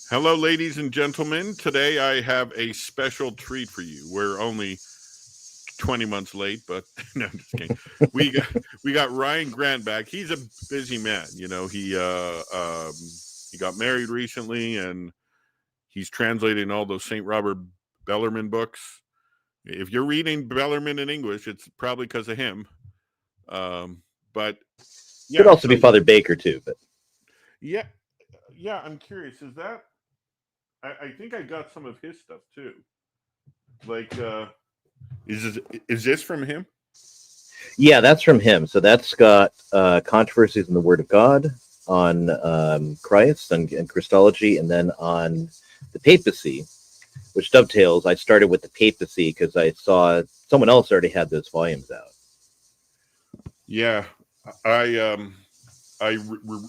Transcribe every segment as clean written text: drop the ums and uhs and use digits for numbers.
Hello, ladies and gentlemen. Today I have a special treat for you. We're only 20 months late, but no, I'm just kidding. We got we got Ryan Grant back. He's a busy man. He got married recently, and he's translating all those St. Robert Bellarmine books. If you're reading Bellarmine in English, it's probably because of him. But Could yeah, also be so Father Baker too, but yeah, yeah. I'm curious. Is that? I think I got some of his stuff too. Like, is this from him? yeah, that's from him. So that's got controversies in the Word of God, on Christ and Christology, and then on the papacy, which dovetails. I started with the papacy because I saw someone else already had those volumes out. Yeah, I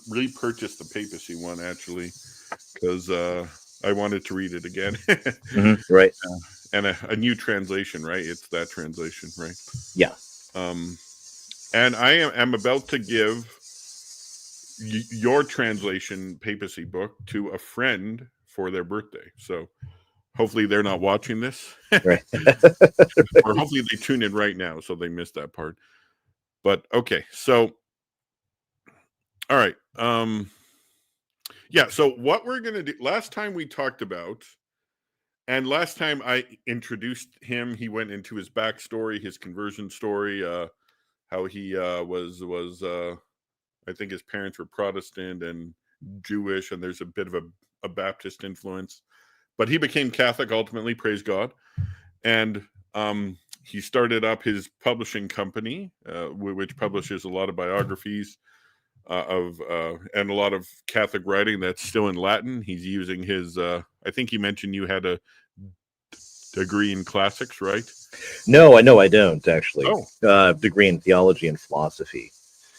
repurchased the papacy one actually because I wanted to read it again. Right. And a new translation, right? It's that translation, right? Yeah. Um, and I am about to give your translation papacy book to a friend for their birthday. So hopefully they're not watching this, Right. or hopefully they tune in right now so they missed that part. But okay, so all right, yeah. So what we're gonna do? Last time we talked about, and last time I introduced him, he went into his backstory, his conversion story, how he was. I think his parents were Protestant and Jewish, and there's a bit of a Baptist influence. But he became Catholic ultimately, praise God. And he started up his publishing company, which publishes a lot of biographies of and a lot of Catholic writing that's still in Latin. He's using his. I think he mentioned you had a degree in classics, right? No, I don't actually. Oh, Degree in theology and philosophy.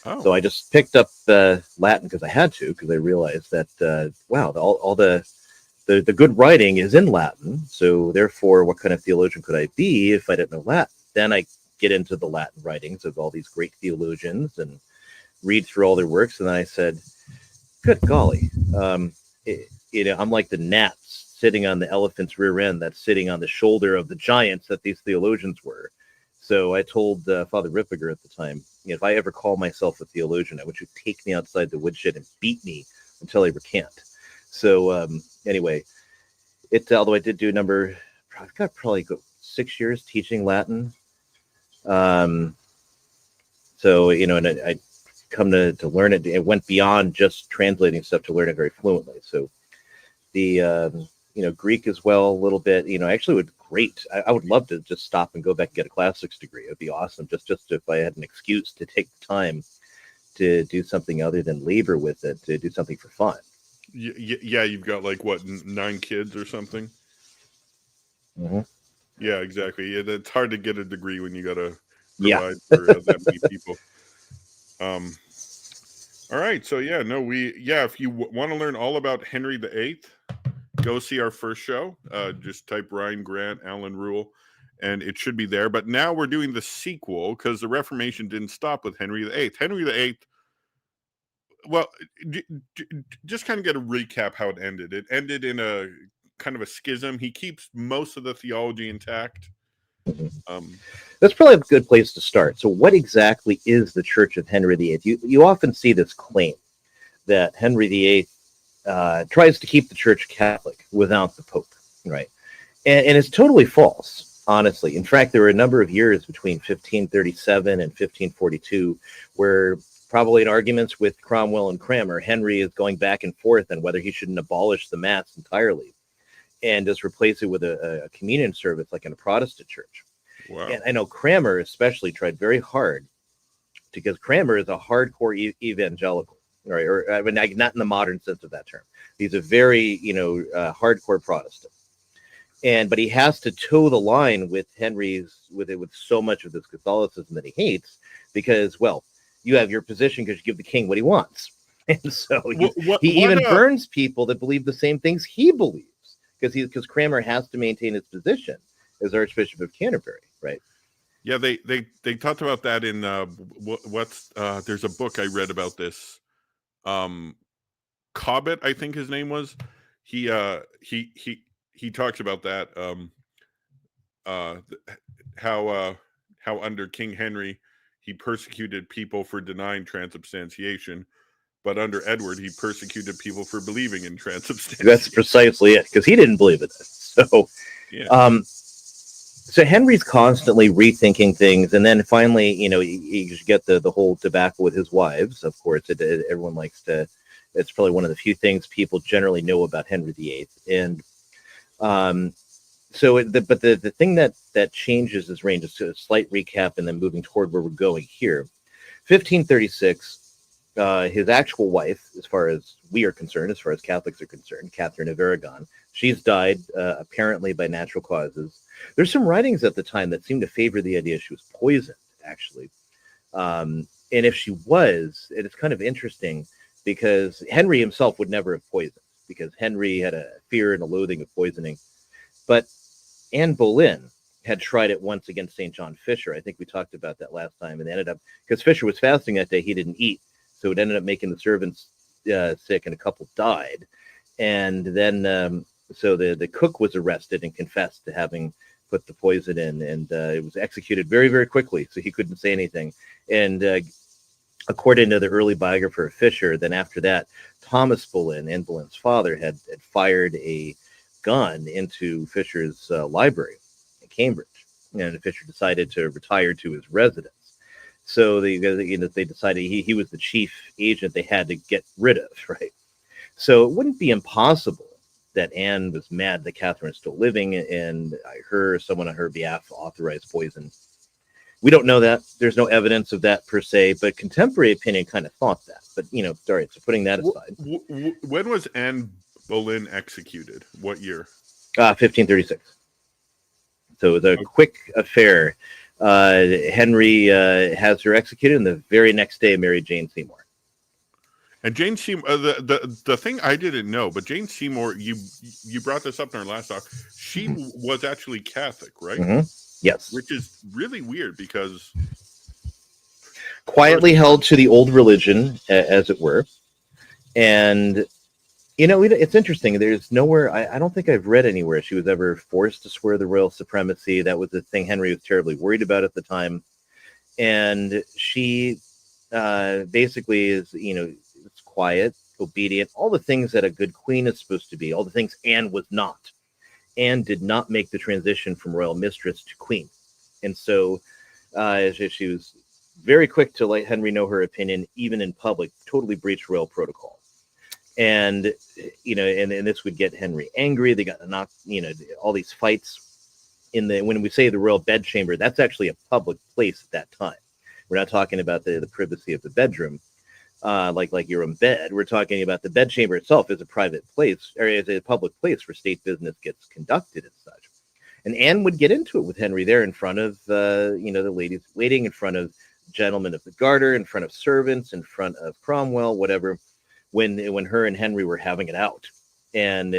So oh, I just picked up Latin because I had to, because I realized that wow, all the good writing is in Latin. So therefore, what kind of theologian could I be if I didn't know Latin? Then I get into the Latin writings of all these great theologians and read through all their works, and then I said, "Good golly, I'm like the gnats sitting on the elephant's rear end that's sitting on the shoulder of the giants that these theologians were." So I told Father Rippiger at the time, if I ever call myself a theologian, I want you to take me outside the woodshed and beat me until I recant. So anyway, although I did do I've got probably 6 years teaching Latin. Um, so and I come to learn it. It went beyond just translating stuff to learn it very fluently. So the Greek as well a little bit. Actually would great. I would love to just stop and go back and get a classics degree. It'd be awesome. Just if I had an excuse to take the time to do something other than labor with it, to do something for fun. yeah. You've got like what 9 kids or something. Mm-hmm. Yeah, exactly. Yeah, it's hard to get a degree when you got to Yeah. provide for that many people. Um, all right, so yeah, no, if you want to learn all about Henry VIII, go see our first show. Just type Ryan Grant, Alan Rule, and it should be there. But now we're doing the sequel because the Reformation didn't stop with Henry VIII. Henry VIII. Well, just kind of get a recap how it ended. It ended in a kind of a schism. He keeps most of the theology intact. That's probably a good place to start. So, what exactly is the Church of Henry VIII? You often see this claim that Henry VIII tries to keep the Church Catholic without the Pope, right? And it's totally false, honestly. In fact, there were a number of years between 1537 and 1542 where, probably in arguments with Cromwell and Cranmer, Henry is going back and forth on whether he shouldn't abolish the Mass entirely and just replace it with a communion service like in a Protestant church. Wow. And I know Cranmer especially tried very hard, because Cranmer is a hardcore evangelical, right? Or I mean, not in the modern sense of that term. He's a very, hardcore Protestant, but he has to toe the line with with so much of this Catholicism that he hates, because, well, you have your position because you give the king what he wants, and so he even burns people that believe the same things he believes, because Cranmer has to maintain his position as Archbishop of Canterbury, right? Yeah, they talked about that in there's a book I read about this. Cobbett, I think his name was. he talks about that, how under King Henry he persecuted people for denying transubstantiation, but under Edward he persecuted people for believing in transubstantiation. That's precisely it, because he didn't believe in it. So, yeah. So Henry's constantly rethinking things, and then finally, you get the whole debacle with his wives. Of course, everyone likes to. It's probably one of the few things people generally know about Henry VIII, and the thing that changes his reign, just a slight recap, and then moving toward where we're going here. 1536, his actual wife, as far as we are concerned, as far as Catholics are concerned, Catherine of Aragon, she's died apparently by natural causes. There's some writings at the time that seem to favor the idea she was poisoned, actually. And if she was, it's kind of interesting because Henry himself would never have poisoned, because Henry had a fear and a loathing of poisoning. But Anne Boleyn had tried it once against St. John Fisher. I think we talked about that last time, and ended up, because Fisher was fasting that day, he didn't eat. So it ended up making the servants sick, and a couple died. And then, so the cook was arrested and confessed to having put the poison in, and it was executed very, very quickly, so he couldn't say anything. And according to the early biographer of Fisher, then after that, Thomas Boleyn, Anne Boleyn's father, had fired a gun into Fisher's library in Cambridge, and Fisher decided to retire to his residence. So they decided he was the chief agent they had to get rid of, right? So it wouldn't be impossible that Anne was mad that Catherine was still living, and someone on her behalf authorized poison. We don't know that. There's no evidence of that per se, but contemporary opinion kind of thought that. But, all right, so putting that aside. When was Anne Boleyn executed? What year? 1536. So it was a quick affair. Henry has her executed, and the very next day married Jane Seymour. And Jane Seymour, the thing I didn't know, but Jane Seymour, you brought this up in our last talk. She was actually Catholic, right? Mm-hmm. Yes. Which is really weird because quietly held to the old religion, as it were. And it's interesting. There's nowhere, I don't think I've read anywhere she was ever forced to swear the royal supremacy. That was the thing Henry was terribly worried about at the time. And she basically is, it's quiet, obedient, all the things that a good queen is supposed to be, all the things Anne was not. Anne did not make the transition from royal mistress to queen. And so she was very quick to let Henry know her opinion, even in public, totally breached royal protocol. And, and this would get Henry angry. They got knocked, all these fights when we say the royal bedchamber, that's actually a public place at that time. We're not talking about the privacy of the bedroom, like your own bed. We're talking about the bedchamber itself as a private place, or as a public place where state business gets conducted and such. And Anne would get into it with Henry there in front of, the ladies waiting, in front of gentlemen of the garter, in front of servants, in front of Cromwell, whatever, when her and Henry were having it out. And,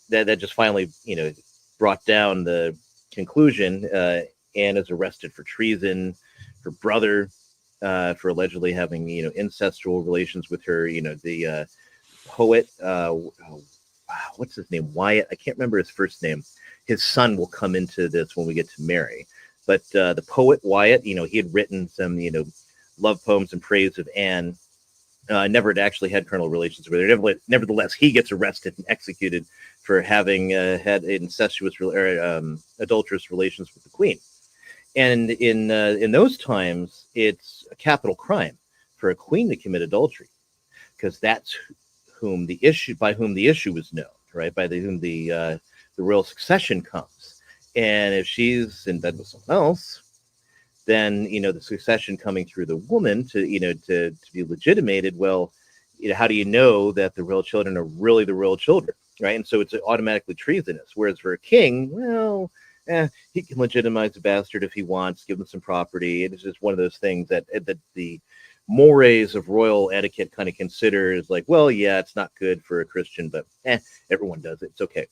that just finally, brought down the conclusion. Anne is arrested for treason. Her brother, for allegedly having, incestual relations with her, the poet, what's his name? Wyatt. I can't remember his first name. His son will come into this when we get to Mary. But the poet Wyatt, he had written some, love poems in praise of Anne. Never had actually had carnal relations with her. Nevertheless, he gets arrested and executed for having had incestuous adulterous relations with the queen. And in those times, it's a capital crime for a queen to commit adultery, because that's by whom the issue is known, right? By whom the royal succession comes. And if she's in bed with someone else, then the succession coming through the woman to be legitimated. Well, how do you know that the royal children are really the royal children, right? And so it's automatically treasonous. Whereas for a king, well, he can legitimize a bastard if he wants, give him some property. It's just one of those things that the mores of royal etiquette kind of considers, like, well, yeah, it's not good for a Christian, but everyone does it. It's okay.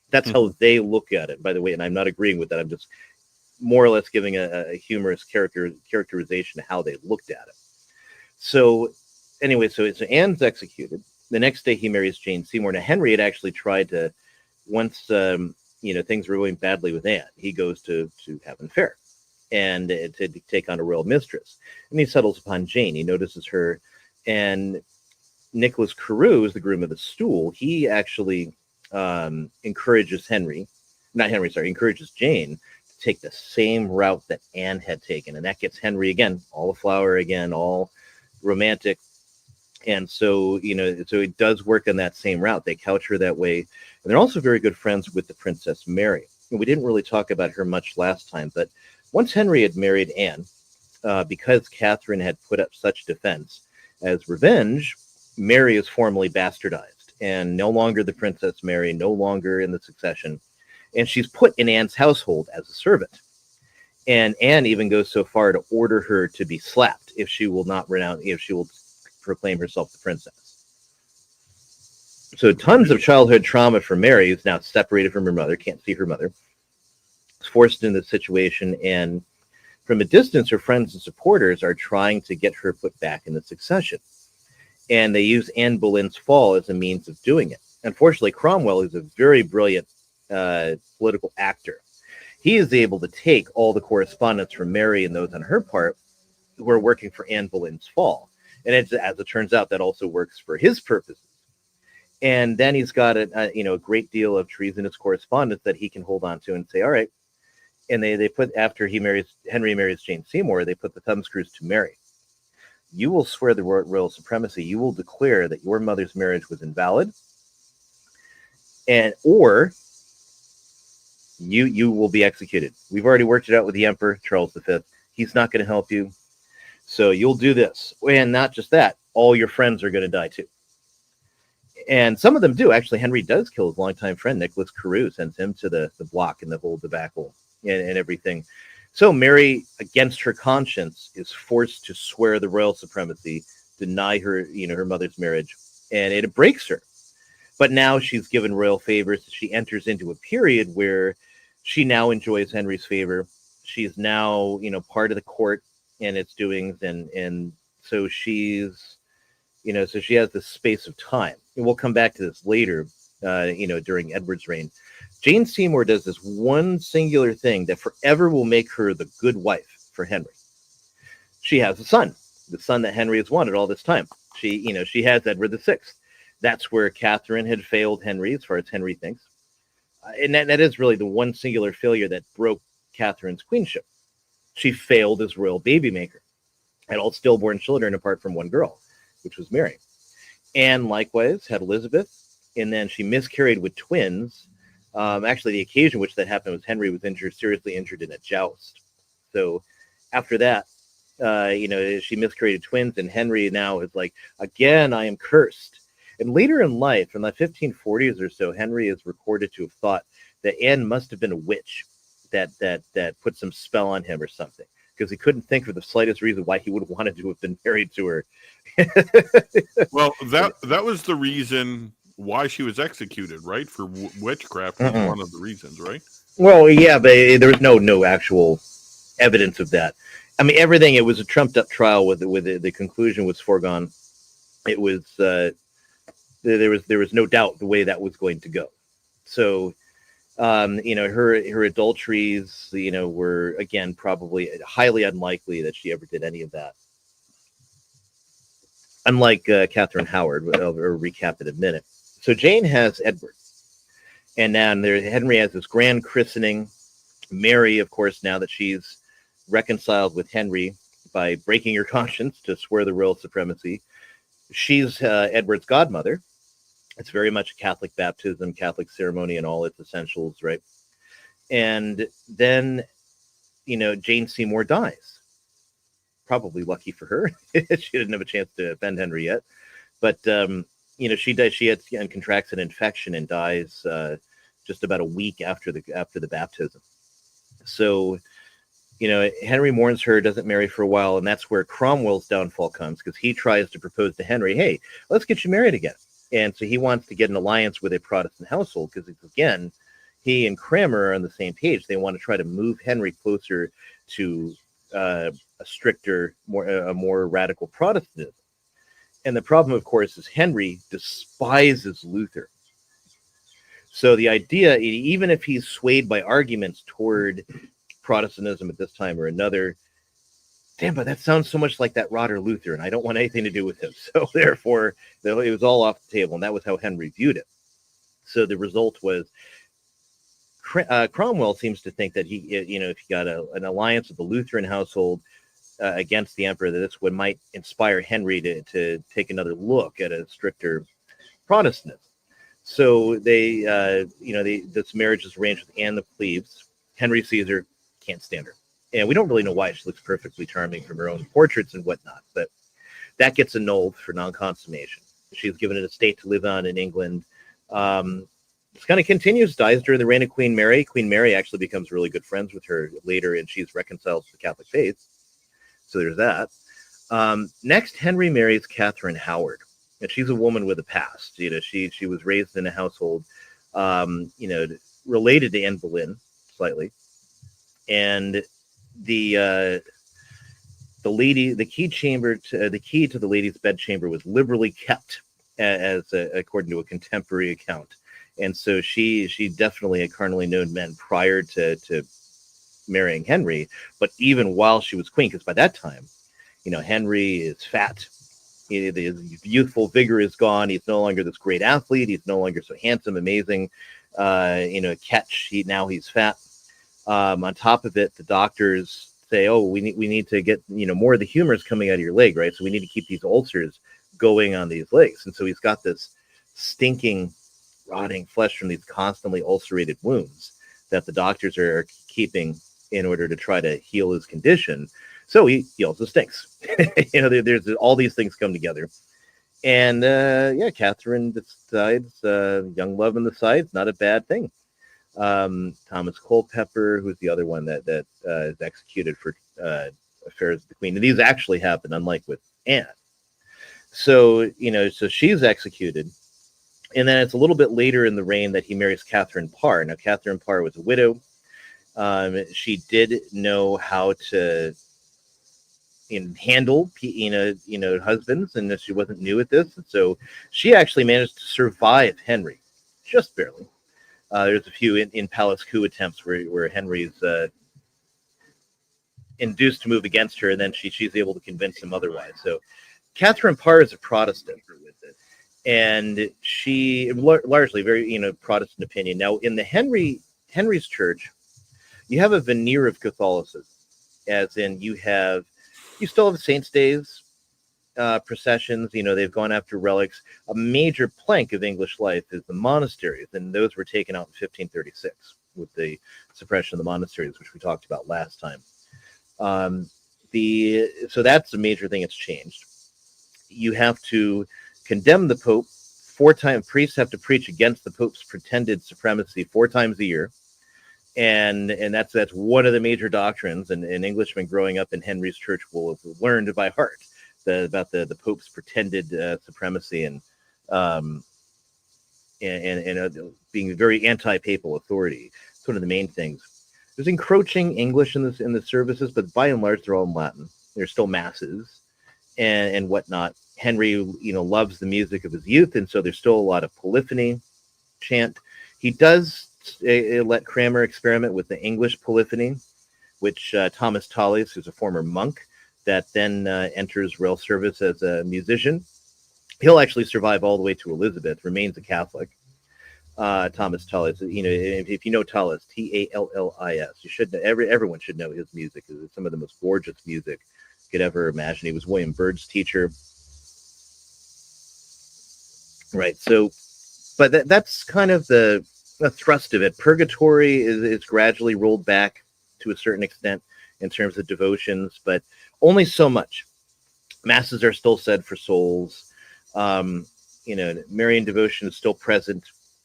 That's how they look at it, by the way. And I'm not agreeing with that. I'm just more or less giving a humorous characterization of how they looked at it. So anyway, so Anne's executed. the next day he marries Jane Seymour. Now Henry had actually tried to, once things were going badly with Anne, he goes to have an affair and to take on a royal mistress, and he settles upon Jane. He notices her, and Nicholas Carew is the groom of the stool. He actually encourages encourages Jane to take the same route that Anne had taken, and that gets Henry again, all a flower again, all romantic. And so, so it does work on that same route. They couch her that way. And they're also very good friends with the Princess Mary. And we didn't really talk about her much last time, but once Henry had married Anne, because Catherine had put up such defense, as revenge, Mary is formally bastardized and no longer the Princess Mary, no longer in the succession. And she's put in Anne's household as a servant. And Anne even goes so far to order her to be slapped if she will proclaim herself the princess. So tons of childhood trauma for Mary, who's now separated from her mother, can't see her mother, is forced into the situation, and from a distance, her friends and supporters are trying to get her put back in the succession. And they use Anne Boleyn's fall as a means of doing it. Unfortunately, Cromwell is a very brilliant political actor. He is able to take all the correspondence from Mary and those on her part who are working for Anne Boleyn's fall. And as it turns out, that also works for his purposes. And then he's got a great deal of treasonous correspondence that he can hold on to and say, all right. And they put, after Henry marries Jane Seymour, they put the thumbscrews to Mary. You will swear the royal supremacy. You will declare that your mother's marriage was invalid, or you will be executed. We've already worked it out with the Emperor Charles V. He's not going to help you. So you'll do this. And not just that, all your friends are going to die too. And some of them do. Actually, Henry does kill his longtime friend, Nicholas Carew, sends him to the block in the whole debacle and everything. So Mary, against her conscience, is forced to swear the royal supremacy, deny her, her mother's marriage, and it breaks her. But now she's given royal favors. She enters into a period where she now enjoys Henry's favor. She is now, part of the court and its doings, and so she's, so she has this space of time. And we'll come back to this later, during Edward's reign. Jane Seymour does this one singular thing that forever will make her the good wife for Henry. She has a son, the son that Henry has wanted all this time. She has Edward VI. That's where Catherine had failed Henry, as far as Henry thinks. And that is really the one singular failure that broke Catherine's queenship. She failed as royal baby maker, had all stillborn children apart from one girl, which was Mary. Anne likewise had Elizabeth, and then she miscarried with twins. Actually, the occasion which that happened was Henry was seriously injured in a joust. So after that, she miscarried twins, and Henry now is like, again, I am cursed. And later in life, in the 1540s or so, Henry is recorded to have thought that Anne must have been a witch that put some spell on him or something, because he couldn't think of the slightest reason why he would have wanted to have been married to her. Well, that was the reason why she was executed, right? For witchcraft was one of the reasons, right? Well, yeah, but there was no actual evidence of that. I mean, everything, it was a trumped up trial with the conclusion was foregone. It was there was no doubt the way that was going to go. So her adulteries, were again probably highly unlikely that she ever did any of that. Unlike Catherine Howard, I'll recap in a minute. So Jane has Edward, and now Henry has this grand christening. Mary, of course, now that she's reconciled with Henry by breaking her conscience to swear the royal supremacy, she's Edward's godmother. It's very much a Catholic baptism, Catholic ceremony, and all its essentials, right? And then, Jane Seymour dies. Probably lucky for her. She didn't have a chance to offend Henry yet. But, she dies. She contracts an infection and dies just about a week after the baptism. So, Henry mourns her, doesn't marry for a while, and that's where Cromwell's downfall comes, because he tries to propose to Henry, hey, let's get you married again. And so he wants to get an alliance with a Protestant household, because, again, he and Cranmer are on the same page. They want to try to move Henry closer to a stricter, more radical Protestantism. And the problem, of course, is Henry despises Luther. So the idea, even if he's swayed by arguments toward Protestantism at this time or another, damn, but that sounds so much like that rotter Luther, and I don't want anything to do with him. So therefore, it was all off the table, and that was how Henry viewed it. So the result was Cromwell seems to think that he, if you got an alliance with the Lutheran household against the emperor, that this would might inspire Henry to take another look at a stricter Protestantism. So this marriage is arranged with Anne the Cleves. Henry Caesar can't stand her. And we don't really know why. She looks perfectly charming from her own portraits and whatnot, but that gets annulled for non-consummation. She's given an estate to live on in England. This kind of continues, dies during the reign of Queen Mary. Queen Mary actually becomes really good friends with her later, and she's reconciled to the Catholic faith. So there's that. Next, Henry marries Catherine Howard. And she's a woman with a past. She was raised in a household, related to Anne Boleyn slightly, and the key to the lady's bedchamber was liberally kept, as according to a contemporary account. And so she definitely had carnally known men prior to marrying Henry, but even while she was queen, because by that time, Henry is fat. His youthful vigor is gone. He's no longer this great athlete. He's no longer so handsome, amazing. Catch. He's fat. On top of it, the doctors say, "Oh, we need to get more of the humors coming out of your leg, right? So we need to keep these ulcers going on these legs." And so he's got this stinking, rotting flesh from these constantly ulcerated wounds that the doctors are keeping in order to try to heal his condition. So he also stinks. There's all these things come together. And Catherine decides young love on the side, not a bad thing. Thomas Culpeper, who's the other one that is executed for affairs with the queen. And these actually happen, unlike with Anne. So she's executed. And then it's a little bit later in the reign that he marries Catherine Parr. Now, Catherine Parr was a widow. She did know how to handle husbands, and she wasn't new at this, and so she actually managed to survive Henry, just barely. There's a few in palace coup attempts where Henry's induced to move against her, and then she's able to convince him otherwise. So Catherine Parr is a Protestant, and she largely very Protestant opinion. Now in the Henry's church, you have a veneer of Catholicism, as in you still have Saints' Days processions. They've gone after relics. A major plank of English life is the monasteries, and those were taken out in 1536 with the suppression of the monasteries, which we talked about last time. So that's a major thing that's changed. You have to condemn the Pope 4 times. Priests have to preach against the Pope's pretended supremacy 4 times a year. And that's one of the major doctrines, and an Englishman growing up in Henry's church will have learned by heart about the Pope's pretended supremacy and being very anti-papal authority. It's one of the main things. There's encroaching English in the services, but by and large they're all in Latin. There's still masses and whatnot. Henry, loves the music of his youth, and so there's still a lot of polyphony chant. He does let Cranmer experiment with the English polyphony, which Thomas Tallis, who's a former monk that then enters royal service as a musician. He'll actually survive all the way to Elizabeth, remains a Catholic. Thomas Tallis, if you know Tallis, Tallis, you should know, everyone should know his music. It's some of the most gorgeous music you could ever imagine. He was William Byrd's teacher. Right, so, but that's kind of the thrust of it. Purgatory is gradually rolled back to a certain extent in terms of devotions, but only so much. Masses are still said for souls. Marian devotion is still present.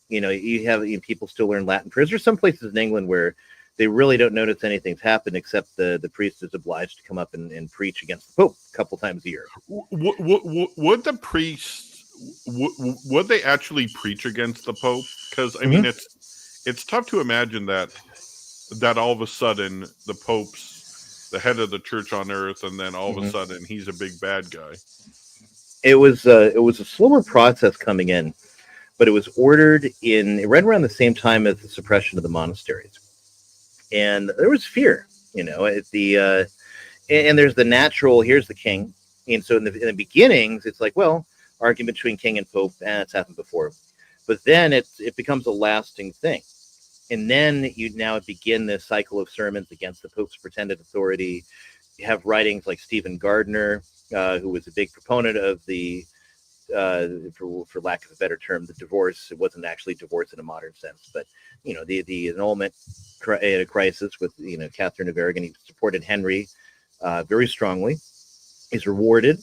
You have people still learn Latin prayers. There's some places in England where they really don't notice anything's happened, except the priest is obliged to come up and preach against the Pope a couple times a year. Would the priests would they actually preach against the Pope? Because I mean, it's tough to imagine that all of a sudden the Pope's the head of the church on earth, and then all of a sudden he's a big bad guy. it was a slower process coming in, but it was ordered in right around the same time as the suppression of the monasteries, and there was fear, at the and there's the natural. Here's the king, and so in the beginnings, it's like, well, argument between king and pope, and it's happened before, but then it becomes a lasting thing. And then you now begin this cycle of sermons against the Pope's pretended authority. You have writings like Stephen Gardiner, who was a big proponent of the, for lack of a better term, the divorce. It wasn't actually divorce in a modern sense, but the annulment crisis with Catherine of Aragon. He supported Henry very strongly. He's rewarded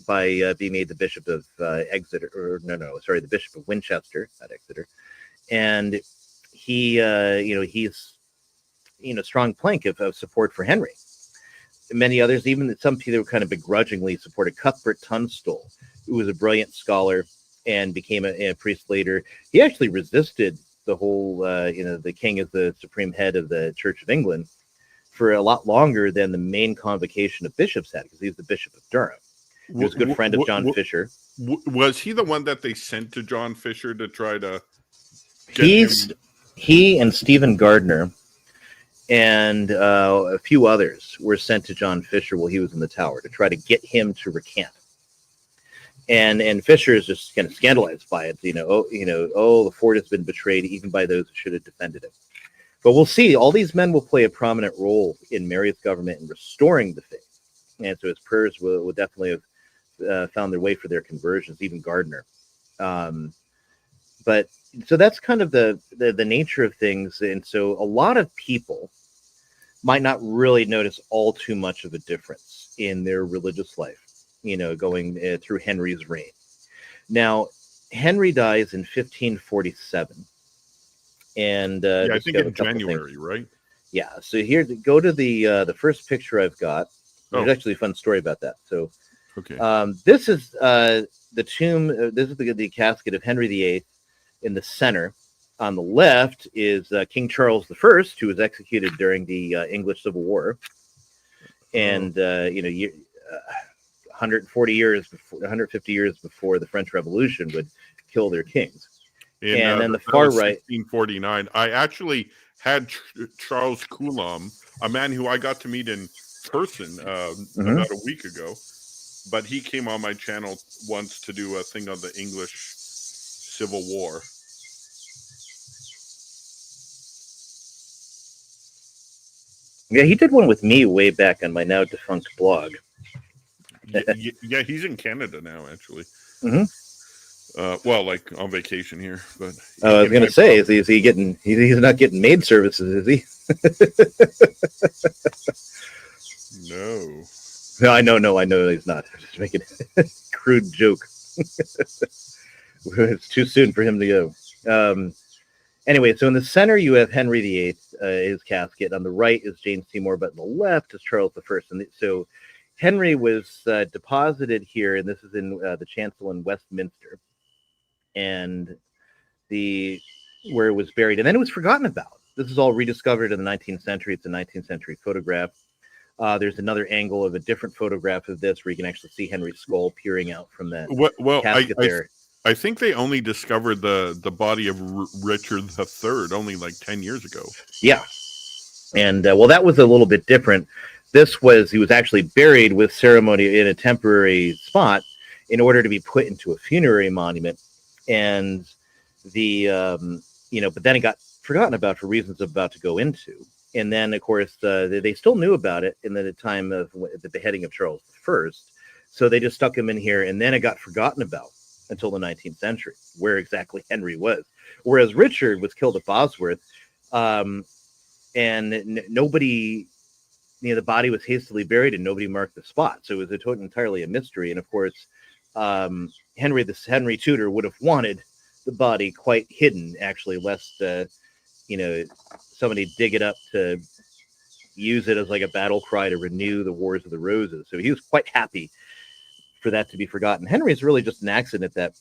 by being made the Bishop of Exeter, the Bishop of Winchester, not Exeter, and he's strong plank of support for Henry. Many others, even some people who kind of begrudgingly supported Cuthbert Tunstall, who was a brilliant scholar and became a priest later. He actually resisted the whole, the king as the supreme head of the Church of England for a lot longer than the main convocation of bishops had, because he's the Bishop of Durham. He was a good friend of John Fisher. Was he the one that they sent to John Fisher to try to He and Stephen Gardiner and a few others were sent to John Fisher while he was in the Tower to try to get him to recant. And Fisher is just kind of scandalized by it. The fort has been betrayed even by those who should have defended it. But we'll see. All these men will play a prominent role in Mary's government in restoring the faith. And so his prayers will definitely have found their way for their conversions, even Gardiner. But so that's kind of the nature of things. And so a lot of people might not really notice all too much of a difference in their religious life, going through Henry's reign. Now, Henry dies in 1547. And I think in January, right? Yeah. So here, go to the first picture I've got. There's actually a fun story about that. So, okay. This is the tomb. This is the casket of Henry VIII. In the center, on the left, is King Charles I, who was executed during the English Civil War, and 150 years before the French Revolution would kill their kings. And then the far right, 1649. I actually had Charles Coulomb, a man who I got to meet in person about a week ago, but he came on my channel once to do a thing on the English Civil War. Yeah, he did one with me way back on my now defunct blog. Yeah, he's in Canada now, actually. Mm-hmm. Like on vacation here. But I was going to say, is he getting? He's not getting maid services, is he? No. I know he's not. I'm just making a crude joke. It's too soon for him to go. Anyway, so in the center you have Henry VIII, his casket. On the right is Jane Seymour, but on the left is Charles I. And so Henry was deposited here, and this is in the chancel in Westminster, and where it was buried, and then it was forgotten about. This is all rediscovered in the 19th century. It's a 19th century photograph. There's another angle of a different photograph of this where you can actually see Henry's skull peering out from that casket there. I think they only discovered the body of Richard III only like 10 years ago. Yeah. And, that was a little bit different. He was actually buried with ceremony in a temporary spot in order to be put into a funerary monument. And but then it got forgotten about for reasons I'm about to go into. And then, of course, they still knew about it in the time of the beheading of Charles I. So they just stuck him in here, and then it got forgotten about until the 19th century, where exactly Henry was. Whereas Richard was killed at Bosworth, and nobody, the body was hastily buried and nobody marked the spot. So it was entirely a mystery. And of course, Henry Tudor would have wanted the body quite hidden, actually, lest, somebody dig it up to use it as like a battle cry to renew the Wars of the Roses. So he was quite happy for that to be forgotten. Henry is really just an accident that,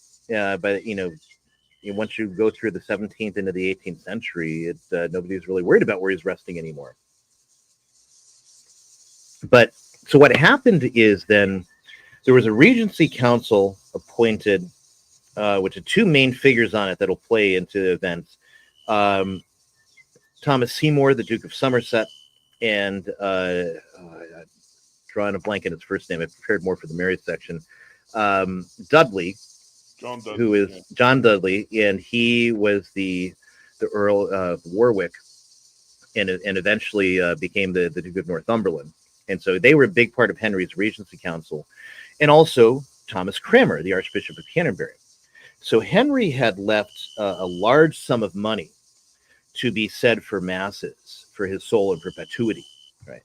once you go through the 17th into the 18th century, nobody's really worried about where he's resting anymore. But so what happened is then There was a Regency Council appointed, which had two main figures on it that'll play into the events. Thomas Seymour, the Duke of Somerset, and drawing a blank in his first name. I prepared more for the married section. Dudley, John Dudley, who is John Dudley, and he was the Earl of Warwick, and eventually became the Duke of Northumberland. And so they were a big part of Henry's Regency Council, and also Thomas Cranmer, the Archbishop of Canterbury. So Henry had left a large sum of money to be said for masses for his soul in perpetuity, right?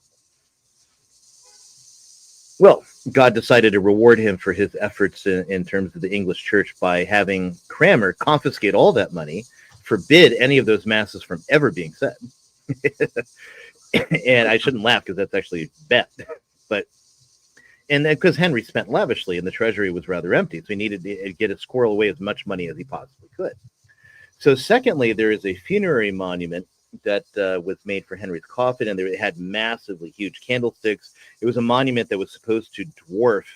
Well, God decided to reward him for his efforts in terms of the English church by having Cranmer confiscate all that money, forbid any of those masses from ever being said. And I shouldn't laugh because that's actually bad. And because Henry spent lavishly and the treasury was rather empty, so he needed to get it squirrel away as much money as he possibly could. So secondly, there is a funerary monument that was made for Henry's coffin, and it had massively huge candlesticks. It was a monument that was supposed to dwarf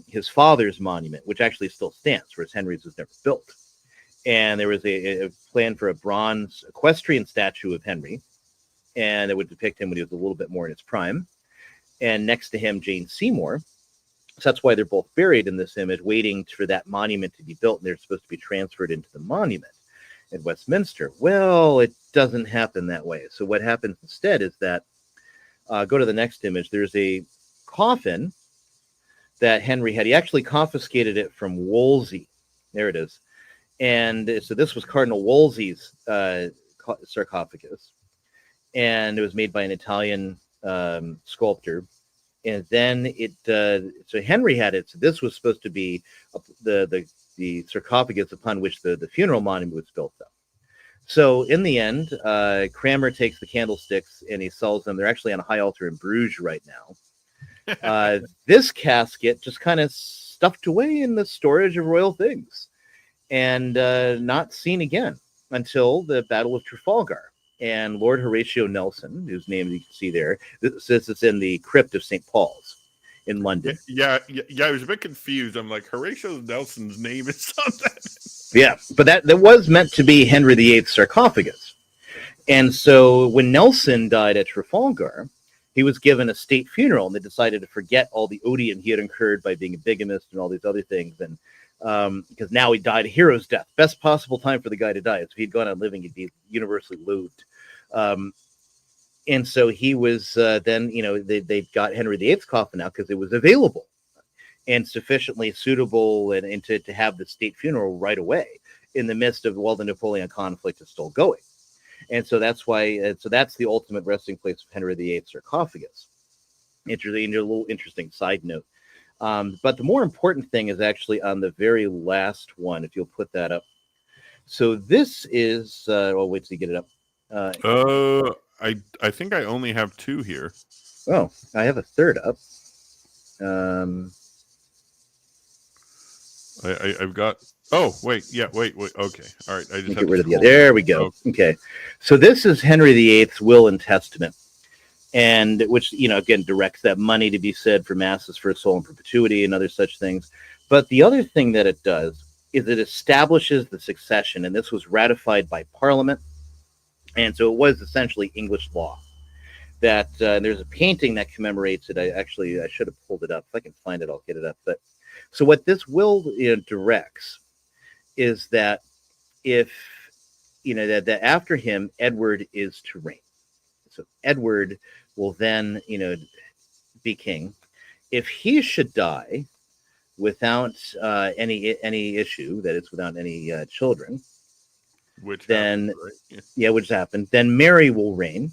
his father's monument, which actually still stands, whereas Henry's was never built. And there was a plan for a bronze equestrian statue of Henry, and it would depict him when he was a little bit more in his prime. And next to him, Jane Seymour. So that's why they're both buried in this image, waiting for that monument to be built, and they're supposed to be transferred into the monument at Westminster. Well, it doesn't happen that way. So what happens instead is that, go to the next image, there's a coffin that Henry had. He actually confiscated it from Wolsey. There it is. And so this was Cardinal Wolsey's sarcophagus, and it was made by an Italian sculptor. And then so Henry had it. So this was supposed to be the sarcophagus upon which the funeral monument was built up. So in the end, Cranmer takes the candlesticks and he sells them. They're actually on a high altar in Bruges right now. This casket just kind of stuffed away in the storage of royal things and not seen again until the Battle of Trafalgar. And Lord Horatio Nelson, whose name you can see there, this is in the crypt of St. Paul's in London. Yeah. I was a bit confused. I'm like, Horatio Nelson's name is on that. Yeah, but that was meant to be Henry VIII's sarcophagus. And so when Nelson died at Trafalgar, he was given a state funeral, and they decided to forget all the odium he had incurred by being a bigamist and all these other things. And because now he died a hero's death, best possible time for the guy to die. If he'd gone on living, he'd be universally loathed. And so he was then, they got Henry VIII's coffin out because it was available and sufficiently suitable and to have the state funeral right away in the midst of, the Napoleon conflict is still going. And so that's why, that's the ultimate resting place of Henry VIII's sarcophagus. Interesting, a little interesting side note. But the more important thing is actually on the very last one, if you'll put that up. So this is, I'll wait till you get it up. I think I only have two here. Oh, I have a third up. I've got. Oh, wait. Yeah, wait. Okay. All right. I just get rid of the other. There we go. Okay. So this is Henry VIII's will and testament, and which, again, directs that money to be said for masses for his soul in perpetuity and other such things. But the other thing that it does is it establishes the succession, and this was ratified by Parliament. And so it was essentially English law. That there's a painting that commemorates it. I should have pulled it up. If I can find it, I'll get it up. But so what this will directs is that if that after him, Edward is to reign. So Edward will then be king. If he should die without any issue, that is without any children. Which happened. Then Mary will reign.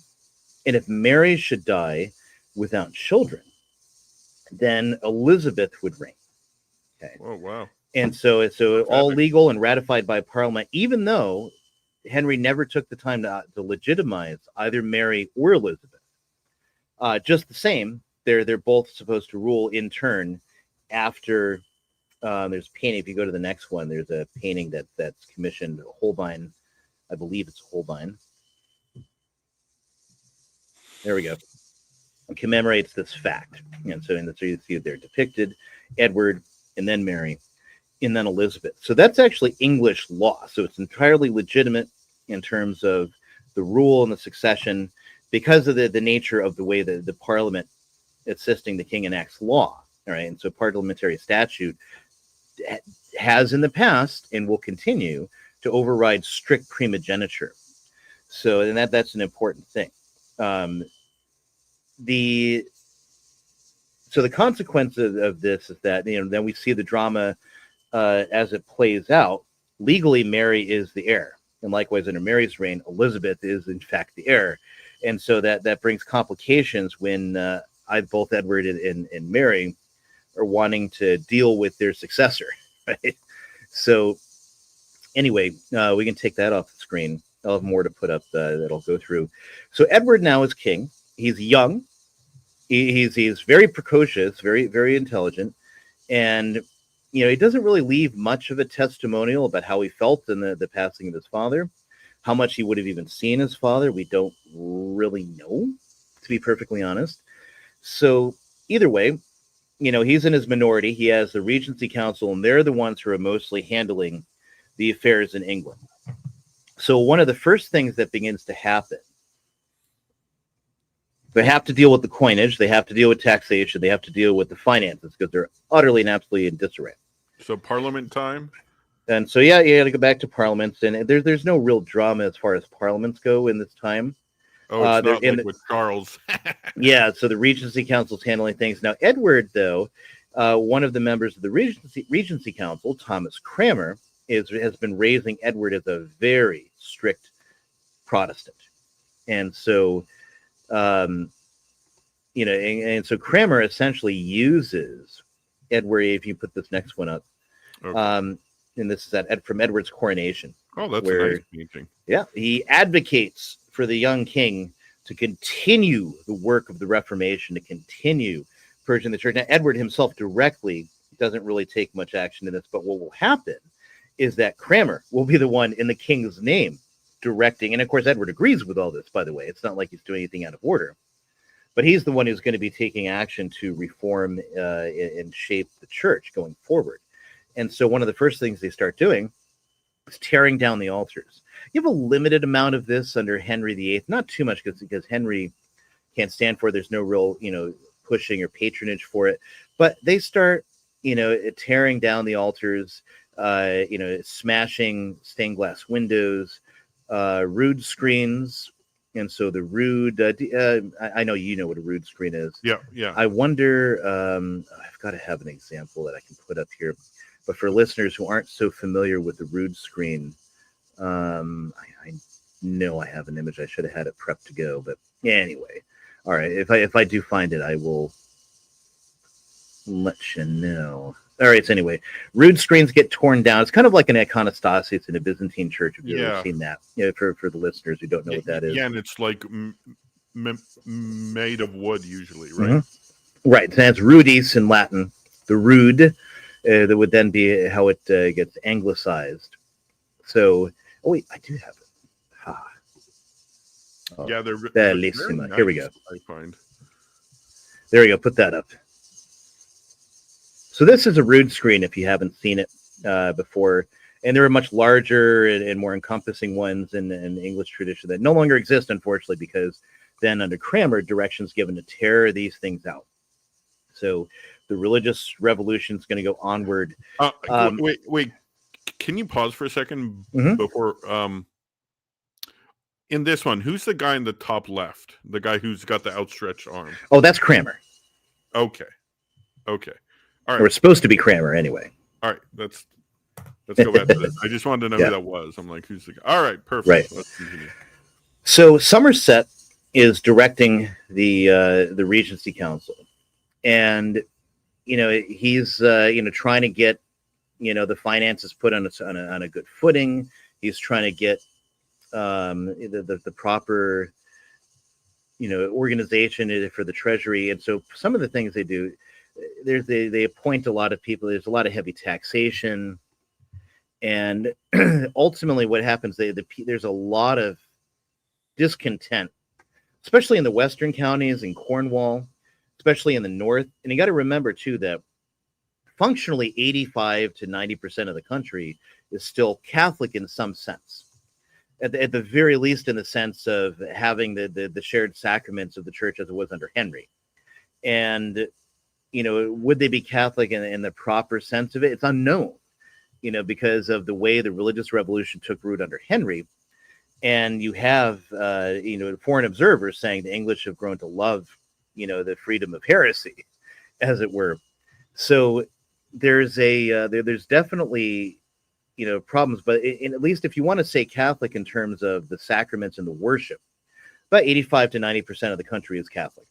And if Mary should die without children, then Elizabeth would reign. Okay. Oh, wow. And so all legal and ratified by Parliament, even though Henry never took the time to legitimize either Mary or Elizabeth. Just the same, they're both supposed to rule in turn after. There's painting. If you go to the next one, there's a painting that's commissioned, Holbein. I believe it's Holbein. There we go. commemorates this fact. And so you see they're depicted, Edward, and then Mary, and then Elizabeth. So that's actually English law. So it's entirely legitimate in terms of the rule and the succession because of the nature of the way the Parliament assisting the king enacts law. All right. And so parliamentary statute has in the past and will continue to override strict primogeniture. So, and that's an important thing. The consequence of this is that, then we see the drama as it plays out. Legally, Mary is the heir. And likewise, under Mary's reign, Elizabeth is, in fact, the heir. And so that brings complications when both Edward and Mary are wanting to deal with their successor. Right? So anyway, we can take that off the screen. I'll have more to put up that I'll go through. So Edward now is king. He's young. He's very precocious, very, very intelligent. And, he doesn't really leave much of a testimonial about how he felt in the passing of his father. How much he would have even seen his father, we don't really know, to be perfectly honest. So either way, he's in his minority. He has the Regency Council, and they're the ones who are mostly handling the affairs in England. So one of the first things that begins to happen, they have to deal with the coinage, they have to deal with taxation, they have to deal with the finances because they're utterly and absolutely in disarray. So Parliament time? And so, you got to go back to parliaments, and there's no real drama as far as parliaments go in this time. Oh, it's not like with Charles. Yeah, so the Regency Council's handling things. Now, Edward, though, one of the members of the Regency Council, Thomas Cranmer, has been raising Edward as a very strict Protestant. And so, and so Cranmer essentially uses Edward, if you put this next one up, okay. And this is from Edward's coronation. Oh, that's a nice painting. Yeah, he advocates for the young king to continue the work of the Reformation, to continue purging the church. Now, Edward himself directly doesn't really take much action in this, but what will happen is that Cranmer will be the one in the king's name directing. And of course, Edward agrees with all this, by the way. It's not like he's doing anything out of order, but he's the one who's going to be taking action to reform and shape the church going forward. And so one of the first things they start doing is tearing down the altars. You have a limited amount of this under Henry VIII, not too much because Henry can't stand for it. There's no real, pushing or patronage for it. But they start, tearing down the altars, smashing stained glass windows, rood screens. And so the rood, I know you know what a rood screen is. Yeah. I wonder, I've got to have an example that I can put up here. But for listeners who aren't so familiar with the rood screen, I know I have an image. I should have had it prepped to go. But anyway, all right. If I do find it, I will let you know. All right. So anyway, rood screens get torn down. It's kind of like an iconostasis in a Byzantine church. If you've ever seen that, for the listeners who don't know what that is. Yeah, and it's like made of wood usually, right? Mm-hmm. Right. So that's rudis in Latin. The rood. That would then be how it gets anglicized. So, oh wait, I do have it. Oh, yeah, they're bellissima. Nice, here we go. I find. There we go. Put that up. So this is a rood screen if you haven't seen it before. And there are much larger and more encompassing ones in the English tradition that no longer exist, unfortunately, because then under Cranmer, directions given to tear these things out. So the religious revolution is going to go onward. Wait. Can you pause for a second before? In this one, who's the guy in the top left? The guy who's got the outstretched arm? Oh, that's Cranmer. Okay. All right. Or it's supposed to be Cranmer anyway. All right. Let's go back to this. I just wanted to know who that was. I'm like, who's the guy? All right. Perfect. Right. Let's continue. So Somerset is directing the Regency Council. And, he's, trying to get, the finances put on a good footing. He's trying to get the proper, organization for the treasury. And so some of the things they do, they appoint a lot of people. There's a lot of heavy taxation. And ultimately what happens, there's a lot of discontent especially in the western counties in Cornwall, especially in the north. And you got to remember too that functionally 85 to 90% of the country is still Catholic in some sense. At the very least, in the sense of having the shared sacraments of the church as it was under Henry. And, would they be Catholic in the proper sense of it? It's unknown, because of the way the religious revolution took root under Henry. And you have, foreign observers saying the English have grown to love, the freedom of heresy, as it were. So there's there's definitely, problems, but at least if you want to say Catholic in terms of the sacraments and the worship, about 85 to 90% of the country is Catholic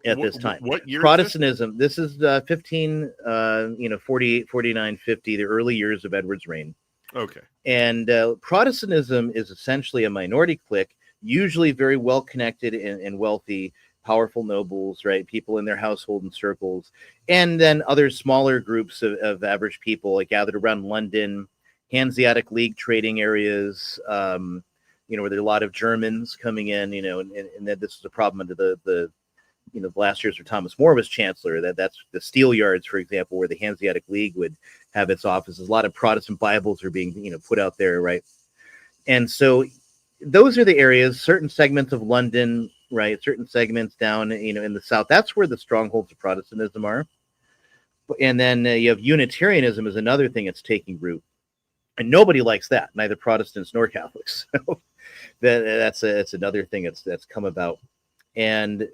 at this time. What year? Protestantism, this is 48, 49, 50, the early years of Edward's reign. Okay. And Protestantism is essentially a minority clique, usually very well connected and wealthy, powerful nobles, right? People in their household and circles, and then other smaller groups of average people like gathered around London, Hanseatic League trading areas, where there are a lot of Germans coming in, and that this is a problem under the last years where Thomas More was chancellor. That's the steel yards, for example, where the Hanseatic League would have its offices. A lot of Protestant Bibles are being, put out there, right? And so those are the areas, certain segments of London, right? Certain segments down, in the south. That's where the strongholds of Protestantism are. And then you have Unitarianism is another thing that's taking root, and nobody likes that, neither Protestants nor Catholics. So that's another thing that's come about, and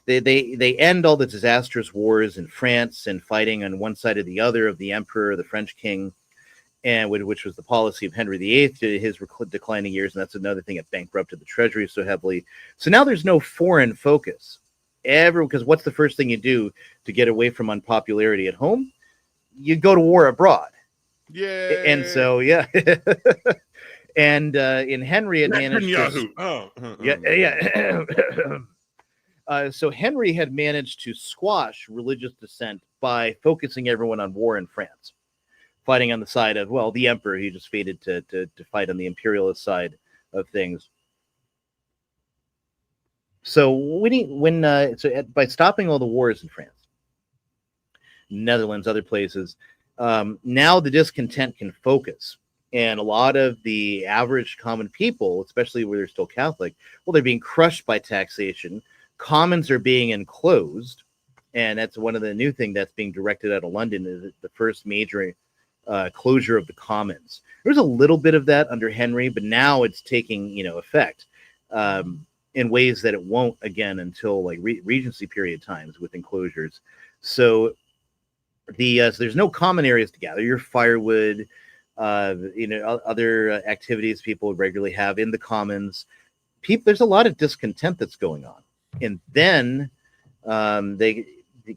they end all the disastrous wars in France and fighting on one side or the other of the emperor, the French king, and which was the policy of Henry VIII to his declining years. And that's another thing that bankrupted the treasury so heavily. So now there's no foreign focus ever, because what's the first thing you do to get away from unpopularity at home? You go to war abroad. Yeah. And so, yeah. And in Henry, it managed so Henry had managed to squash religious dissent by focusing everyone on war in France, fighting on the side of, the emperor. He just fated to fight on the imperialist side of things. So by stopping all the wars in France, Netherlands, other places, now the discontent can focus. And a lot of the average common people, especially where they're still Catholic, they're being crushed by taxation. Commons are being enclosed. And that's one of the new things that's being directed out of London, is the first major closure of the commons. There was a little bit of that under Henry, but now it's taking effect in ways that it won't again until like Regency period times with enclosures. So so there's no common areas to gather your firewood, other activities people regularly have in the commons. There's a lot of discontent that's going on, and then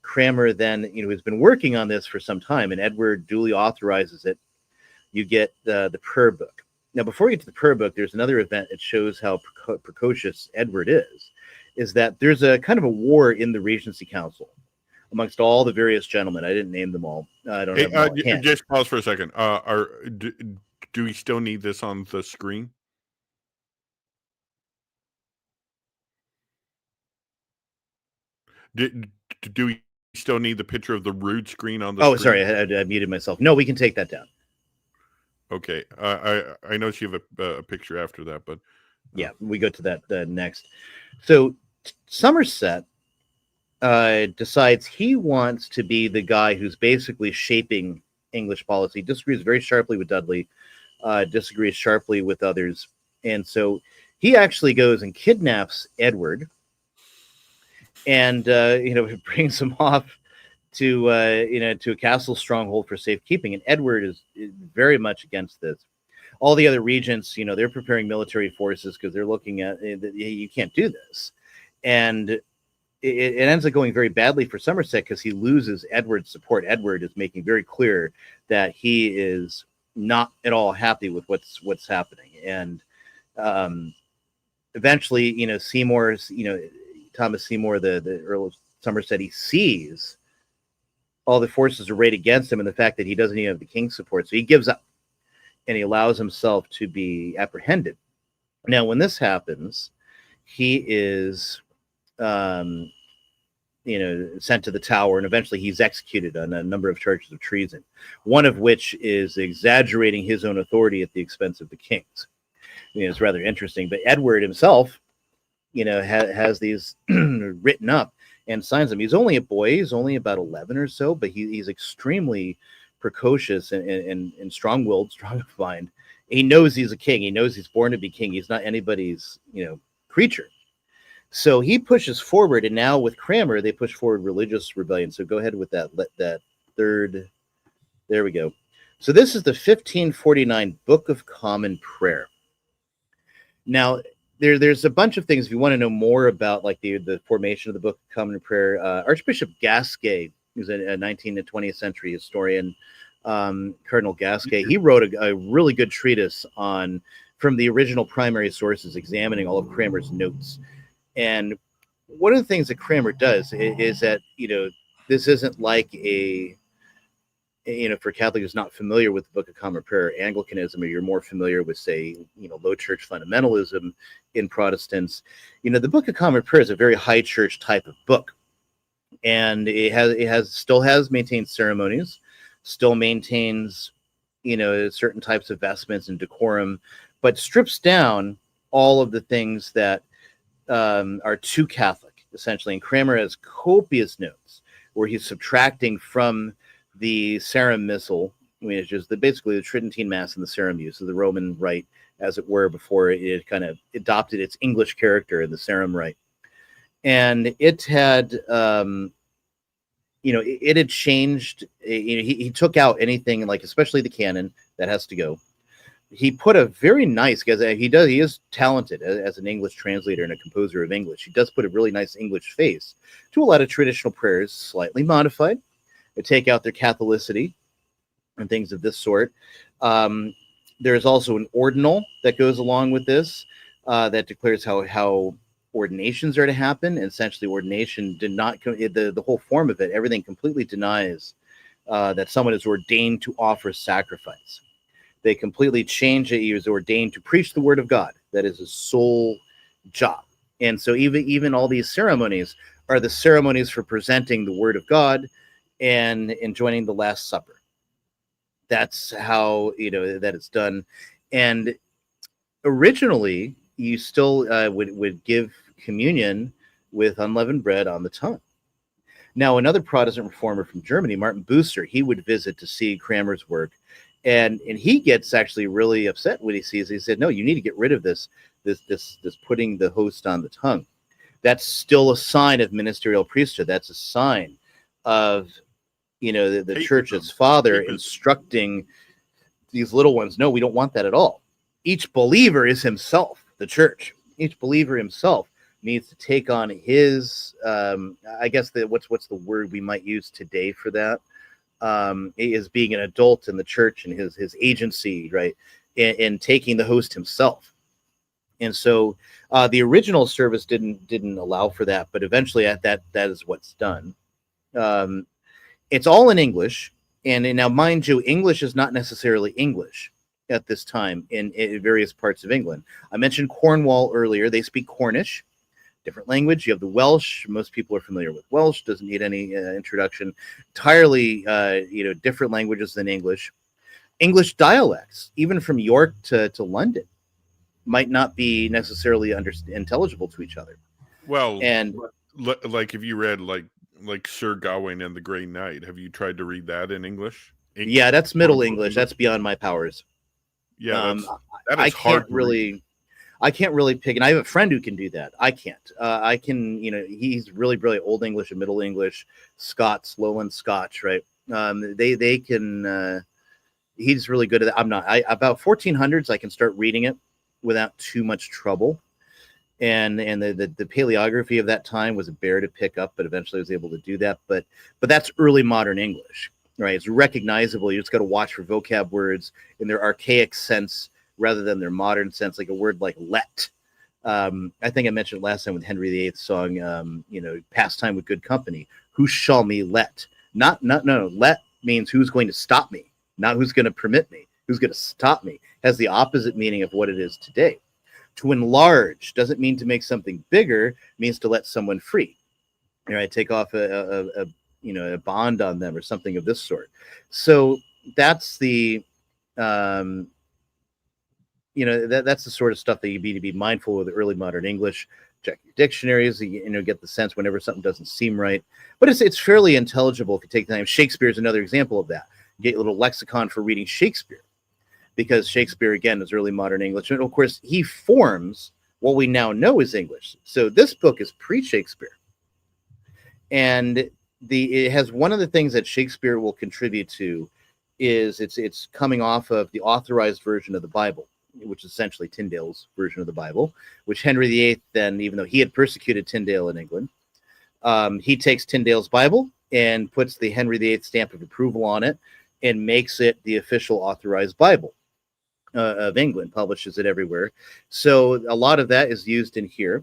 Cranmer then, has been working on this for some time, and Edward duly authorizes it. You get the prayer book. Now, before we get to the prayer book, there's another event that shows how precocious Edward is that there's a kind of a war in the Regency Council amongst all the various gentlemen. I didn't name them all. I don't have them all at hand. Just pause for a second. Do we still need this on the screen? Do we still need the picture of the root screen on the screen? Sorry, I muted myself. No, we can take that down. Okay. I know you have a picture after that, but yeah, we go to that next. So Somerset decides he wants to be the guy who's basically shaping English policy. Disagrees very sharply with Dudley, disagrees sharply with others, and so he actually goes and kidnaps Edward, and brings him off to to a castle stronghold for safekeeping. And Edward is very much against this. All the other regents, they're preparing military forces because they're looking at you can't do this, and it ends up going very badly for Somerset because he loses Edward's support. Edward is making very clear that he is not at all happy with what's happening, and eventually, Seymour's, Thomas Seymour, the Earl of Somerset, he sees all the forces arrayed against him and the fact that he doesn't even have the king's support. So he gives up and he allows himself to be apprehended. Now, when this happens, he is, um, sent to the Tower, and eventually he's executed on a number of charges of treason, one of which is exaggerating his own authority at the expense of the king's. It's rather interesting. But Edward himself, has these written up and signs them. He's only a boy. He's only about 11 or so, but he's extremely precocious and strong-willed, strong of mind. He knows he's a king. He knows he's born to be king. He's not anybody's, creature. So he pushes forward, and now with Cranmer, they push forward religious rebellion. So go ahead with that third. There we go. So this is the 1549 Book of Common Prayer. Now, there's a bunch of things if you want to know more about, like the formation of the Book of Common Prayer. Archbishop Gasquet, who's a 19th and 20th century historian, Cardinal Gasquet, he wrote a really good treatise from the original primary sources, examining all of Cranmer's notes. And one of the things that Cranmer does is that, this isn't like for a Catholic who's not familiar with the Book of Common Prayer, Anglicanism, or you're more familiar with, say, low church fundamentalism in Protestants, the Book of Common Prayer is a very high church type of book. And it still has maintained ceremonies, still maintains, certain types of vestments and decorum, but strips down all of the things that are too Catholic, essentially. And Cranmer has copious notes where he's subtracting from the Sarum Missal, which is basically the Tridentine Mass and the Sarum use of the Roman Rite, as it were, before it kind of adopted its English character in the Sarum Rite. And it had, it had changed. He took out anything, like especially the canon, that has to go. He put a very nice, because he is talented as an English translator and a composer of English. He does put a really nice English face to a lot of traditional prayers, slightly modified. They take out their Catholicity and things of this sort. There's also an ordinal that goes along with this that declares how ordinations are to happen. And essentially, ordination did not, the whole form of it, everything completely denies that someone is ordained to offer sacrifice. They completely change it. He was ordained to preach the word of God. That is his sole job. And so even all these ceremonies are the ceremonies for presenting the word of God and joining the Last Supper. That's how, that it's done. And originally, you still would give communion with unleavened bread on the tongue. Now, another Protestant reformer from Germany, Martin Bucer, he would visit to see Cranmer's work. And he gets actually really upset when he sees it. He said, no, you need to get rid of this putting the host on the tongue. That's still a sign of ministerial priesthood. That's a sign of, the church's father instructing these little ones. No, we don't want that at all. Each believer is himself, the church. Each believer himself needs to take on his, I guess, what's the word we might use today for that? Is being an adult in the church and his agency, right, in taking the host himself. And so the original service didn't allow for that, but eventually that is what's done. It's all in English, and now mind you, English is not necessarily English at this time in various parts of England. I mentioned Cornwall earlier. They speak Cornish. Different language. You have the Welsh. Most people are familiar with Welsh. Doesn't need any introduction. Entirely, different languages than English. English dialects, even from York to London, might not be necessarily intelligible to each other. Well, and like if you read like Sir Gawain and the Grey Knight, have you tried to read that in English? Yeah, that's Middle English. That's beyond my powers. Yeah, that is hard. I can't really pick, and I have a friend who can do that. I can't. I can, he's really, really Old English and Middle English, Scots, Lowland Scotch, right? They can, he's really good at that. I'm not. About 1400s, I can start reading it without too much trouble. And the paleography of that time was a bear to pick up, but eventually I was able to do that. But that's early modern English, right? It's recognizable. You just got to watch for vocab words in their archaic sense rather than their modern sense, like a word like let. I think I mentioned last time with Henry VIII song, pastime with good company. Who shall me let? No. Let means who's going to stop me, not who's going to permit me. Who's going to stop me has the opposite meaning of what it is today. To enlarge doesn't mean to make something bigger, it means to let someone free. Take off a bond on them or something of this sort. So that's the that's the sort of stuff that you need to be mindful of. The early modern English. Check your dictionaries, get the sense whenever something doesn't seem right. But it's fairly intelligible if you take the time. Shakespeare is another example of that. You get a little lexicon for reading Shakespeare, because Shakespeare, again, is early modern English. And of course, he forms what we now know as English. So this book is pre-Shakespeare. And it has one of the things that Shakespeare will contribute to is it's coming off of the authorized version of the Bible, which is essentially Tyndale's version of the Bible, which Henry VIII then, even though he had persecuted Tyndale in England, he takes Tyndale's Bible and puts the Henry VIII stamp of approval on it and makes it the official authorized Bible of England, publishes it everywhere. So a lot of that is used in here.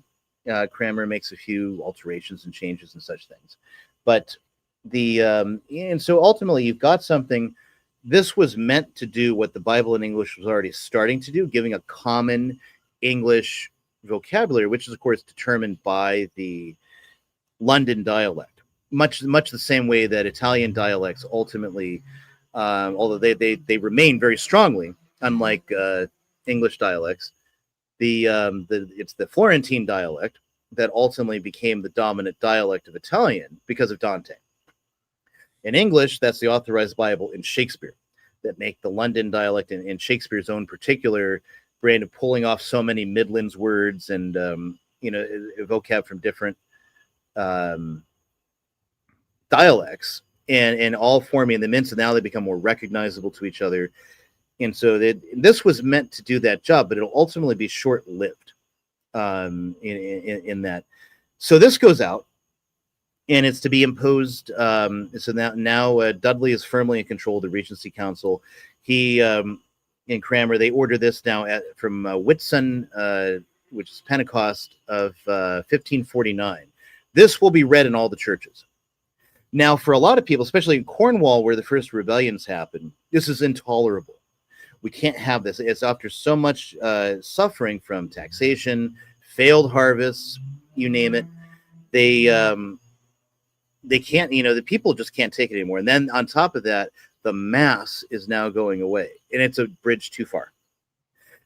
Cranmer makes a few alterations and changes and such things. But and so ultimately you've got something. This was meant to do what the Bible in English was already starting to do, giving a common English vocabulary, which is, of course, determined by the London dialect. Much the same way that Italian dialects ultimately, although they remain very strongly, unlike English dialects, it's the Florentine dialect that ultimately became the dominant dialect of Italian because of Dante. In English, that's the authorized Bible in Shakespeare that make the London dialect and Shakespeare's own particular brand of pulling off so many Midlands words and vocab from different dialects and all forming them in. So now they become more recognizable to each other. And so this was meant to do that job, but it'll ultimately be short-lived in that. So this goes out. And it's to be imposed. So now Dudley is firmly in control of the Regency Council. He and Cranmer, they order this now from Whitsun, which is Pentecost of 1549. This will be read in all the churches. Now, for a lot of people, especially in Cornwall, where the first rebellions happened, this is intolerable. We can't have this. It's after so much suffering from taxation, failed harvests, you name it. They can't, the people just can't take it anymore. And then on top of that, the mass is now going away, and it's a bridge too far.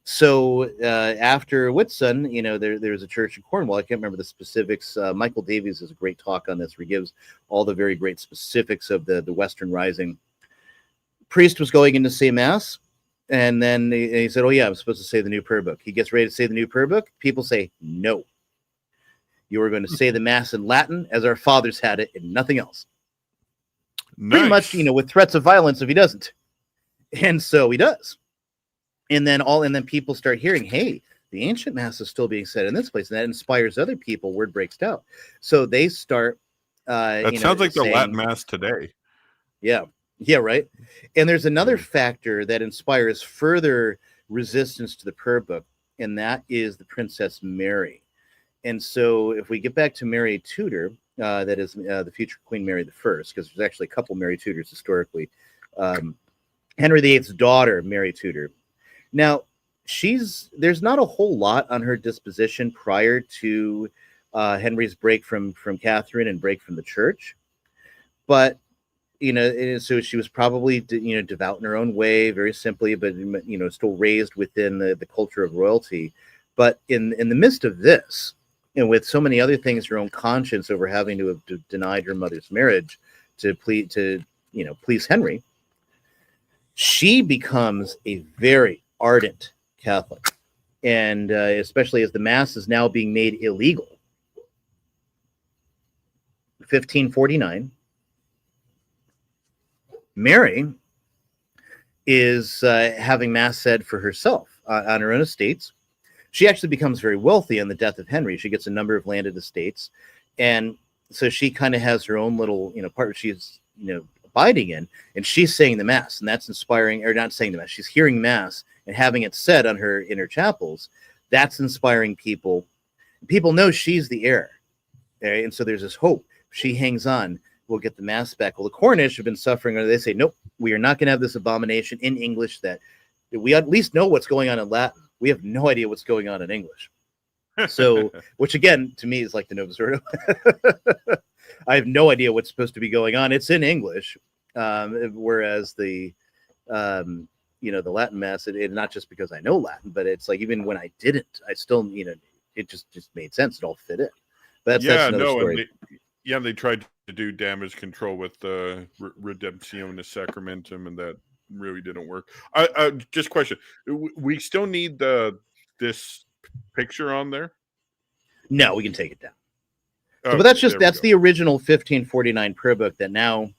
So after Whitsun, there's a church in Cornwall. I can't remember the specifics. Michael Davies has a great talk on this where he gives all the very great specifics of the Western Rising. Priest was going in to say mass, and then he said, "Oh yeah, I'm supposed to say the new prayer book." He gets ready to say the new prayer book. People say, "No. You are going to say the mass in Latin as our fathers had it and nothing else." Nice. Pretty much, with threats of violence if he doesn't. And so he does. And then people start hearing, hey, the ancient mass is still being said in this place. And that inspires other people. Word breaks out. So they start. That sounds like the Latin mass today. Yeah. Yeah, right. And there's another factor that inspires further resistance to the prayer book, and that is the Princess Mary. And so if we get back to Mary Tudor, that is the future Queen Mary I, because there's actually a couple Mary Tudors historically. Henry VIII's daughter, Mary Tudor. Now, there's not a whole lot on her disposition prior to Henry's break from Catherine and break from the church. But, so she was probably, devout in her own way, very simply, but, still raised within the culture of royalty. But in the midst of this, and with so many other things, her own conscience over having to have denied her mother's marriage to please Henry, she becomes a very ardent Catholic. And especially as the mass is now being made illegal. 1549, Mary is having mass said for herself on her own estates. She actually becomes very wealthy on the death of Henry. She gets a number of landed estates. And so she kind of has her own little, part she's, abiding in, and she's saying the mass, and that's inspiring, or not saying the mass, she's hearing mass and having it said in her chapels. That's inspiring people. People know she's the heir. Okay? And so there's this hope. She hangs on. We'll get the mass back. Well, the Cornish have been suffering. They say, nope, we are not going to have this abomination in English that we at least know what's going on in Latin. We have no idea what's going on in English. So, which again, to me is like the Novus Ordo. I have no idea what's supposed to be going on. It's in English, whereas the the Latin Mass, it not just because I know Latin, but it's like even when I didn't, I still, it just made sense. It all fit in. But that's another story. And they tried to do damage control with the Redemptionis Sacramentum, and that really didn't work. Just question: we still need this picture on there? No, we can take it down. So, but that's the original 1549 prayer book that now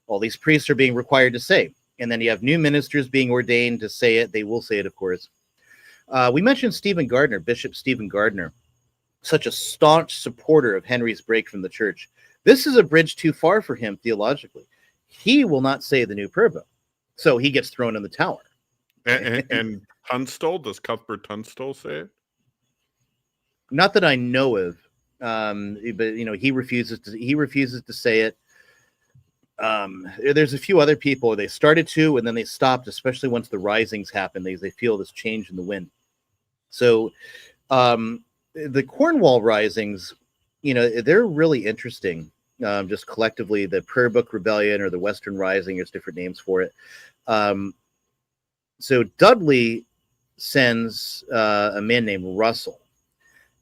all these priests are being required to say. And then you have new ministers being ordained to say it. They will say it, of course. We mentioned Stephen Gardner, Bishop Stephen Gardner, such a staunch supporter of Henry's break from the church. This is a bridge too far for him theologically. He will not say the new prayer book. So he gets thrown in the tower. And Tunstall, does Cuthbert Tunstall say it? Not that I know of. But he refuses to say it. There's a few other people, they started to, and then they stopped, especially once the risings happened. They feel this change in the wind. So the Cornwall risings, they're really interesting. Just collectively, the Prayer Book Rebellion or the Western Rising, there's different names for it. So Dudley sends a man named Russell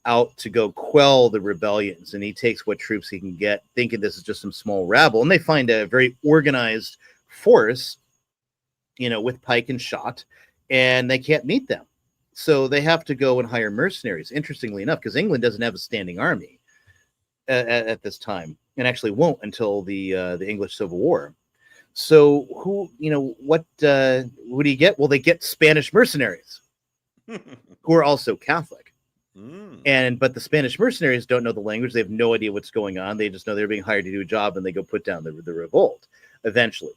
out to go quell the rebellions, and he takes what troops he can get, thinking this is just some small rabble, and they find a very organized force, with pike and shot, and they can't meet them, so they have to go and hire mercenaries. Interestingly enough, because England doesn't have a standing army at this time, and actually won't until the English Civil War. So what do you get? Well, they get Spanish mercenaries who are also Catholic. But the Spanish mercenaries don't know the language. They have no idea what's going on. They just know they're being hired to do a job, and they go put down the revolt eventually.